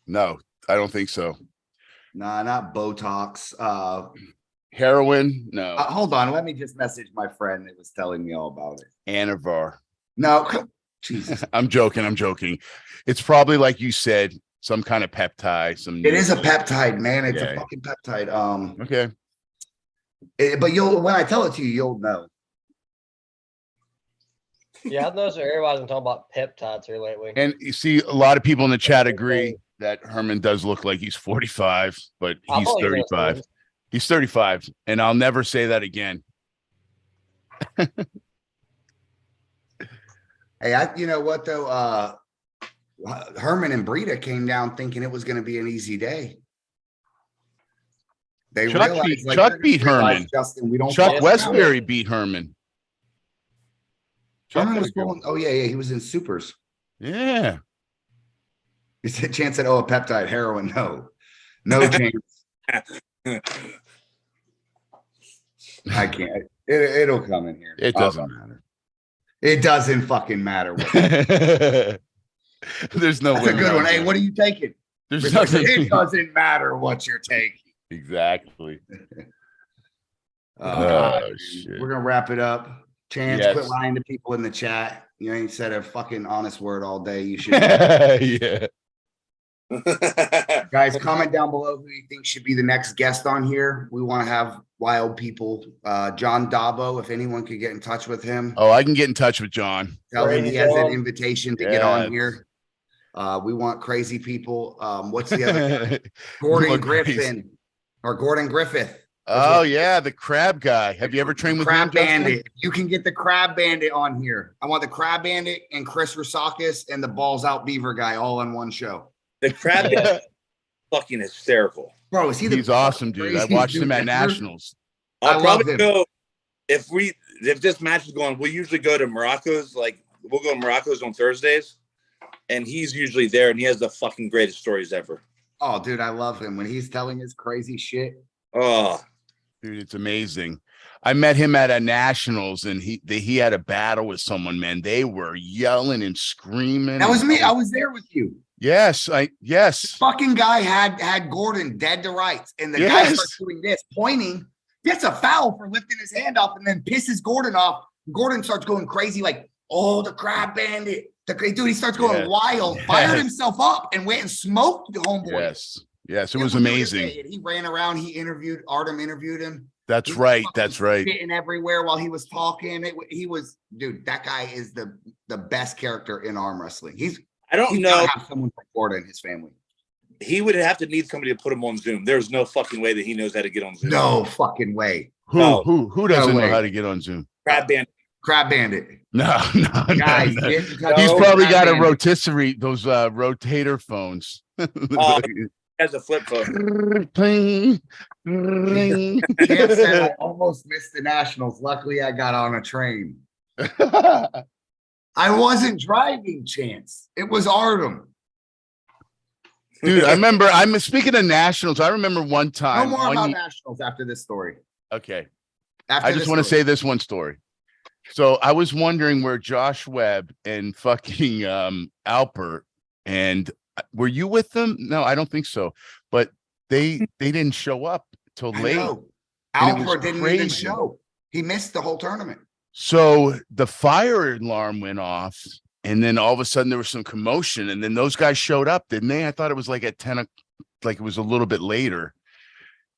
No, I don't think so. Nah, not Botox. Heroin? No. Hold on. Let me just message my friend that was telling me all about it. Anavar. No. Jesus. I'm joking. It's probably like you said, some kind of peptide. It is a peptide, man. It's a fucking peptide. Okay. But when I tell it to you, you'll know. Yeah, I've noticed everybody's been talking about peptides here lately. And you see, a lot of people in the chat agree that Herman does look like he's 45, but he's 35. He's 35, and I'll never say that again. Hey, you know what though? Herman and Brita came down thinking it was going to be an easy day. They Chuck beat Herman. Justin, Chuck Westbury beat Herman. Herman was going. Oh yeah, he was in supers. Yeah. He said, "Chance said, a peptide, heroin, no chance." I can't. It'll come in here. It doesn't matter. It doesn't fucking matter. There's no way. That's a good one. Hey, what are you taking? There's nothing. It doesn't matter what you're taking. Exactly. Shit. We're gonna wrap it up. Chance, quit lying to people in the chat. You ain't said a fucking honest word all day. You should. Yeah. Guys, comment down below who you think should be the next guest on here. We want to have wild people. John Dabo, if anyone could get in touch with him. Oh, I can get in touch with John. Tell him he has an invitation to get on here. We want crazy people. What's the other guy? Gordon Griffin or Gordon Griffith. Oh yeah, the crab guy. Have you ever trained with Crab Bandit? You can get the Crab Bandit on here. I want the Crab Bandit and Chris Rusakis and the Balls Out Beaver guy all on one show. The Crab Bandit fucking hysterical. Bro, is he He's awesome, dude. I watched him at Nationals. I'll probably go if this match is going, we'll usually go to Morocco's, we'll go to Morocco's on Thursdays, and he's usually there and he has the fucking greatest stories ever. Oh, dude, I love him when he's telling his crazy shit. Oh. Dude, it's amazing. I met him at a Nationals, and he had a battle with someone, man. They were yelling and screaming. That was me. I was there with you. Yes. This fucking guy had Gordon dead to rights, and the guy starts doing this, pointing, gets a foul for lifting his hand up, and then pisses Gordon off. Gordon starts going crazy, like, oh, the Crab Bandit. Dude, he starts going wild, fired himself up, and went and smoked the homeboy. Yes, it was amazing. He ran around. Artem interviewed him. That's right. Getting everywhere while he was talking. Dude, that guy is the best character in arm wrestling. I don't know. Have someone from Florida in his family. He would have to need somebody to put him on Zoom. There's no fucking way that he knows how to get on Zoom. No fucking way. Who doesn't know how to get on Zoom? Crab Bandit. No. Guys, He's probably got a rotisserie, those rotator phones. Has a flip phone. Chance said I almost missed the Nationals. Luckily, I got on a train. I wasn't driving, Chance. It was Artem. Dude, I'm speaking of Nationals. I remember one time. No more about Nationals after this story. Okay. I just want to say this one story. So I was wondering where Josh Webb and fucking Alpert, and were you with them? No, I don't think so. But they didn't show up till late. Alpert didn't even show. He missed the whole tournament. So the fire alarm went off, and then all of a sudden there was some commotion, and then those guys showed up, didn't they? I thought it was like at 10, like it was a little bit later.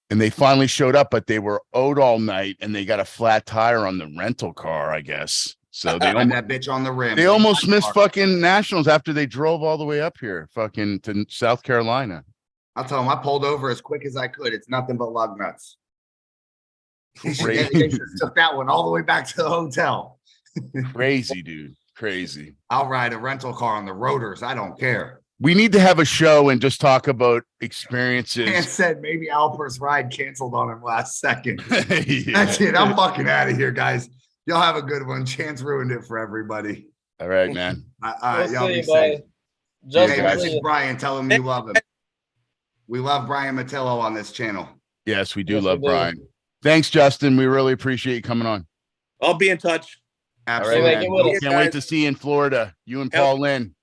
And they finally showed up, but they were owed all night, and they got a flat tire on the rental car, I guess. So they that bitch on the rim. They almost missed fucking Nationals after they drove all the way up here, fucking to South Carolina. I'll tell them I pulled over as quick as I could. It's nothing but lug nuts. They took that one all the way back to the hotel. Crazy, dude. Crazy. I'll ride a rental car on the rotors. I don't care. We need to have a show and just talk about experiences. Dan said maybe Alpert's ride canceled on him last second. That's it. I'm fucking out of here, guys. Y'all have a good one. Chance ruined it for everybody. All right, man. All right, y'all be safe. Hey, message Brian. Tell him you love him. We love Brian Matillo on this channel. Yes, we do love Brian. Thanks, Justin. We really appreciate you coming on. I'll be in touch. Absolutely. All right, man. Can't wait to see you in Florida. You and Paul Lynn.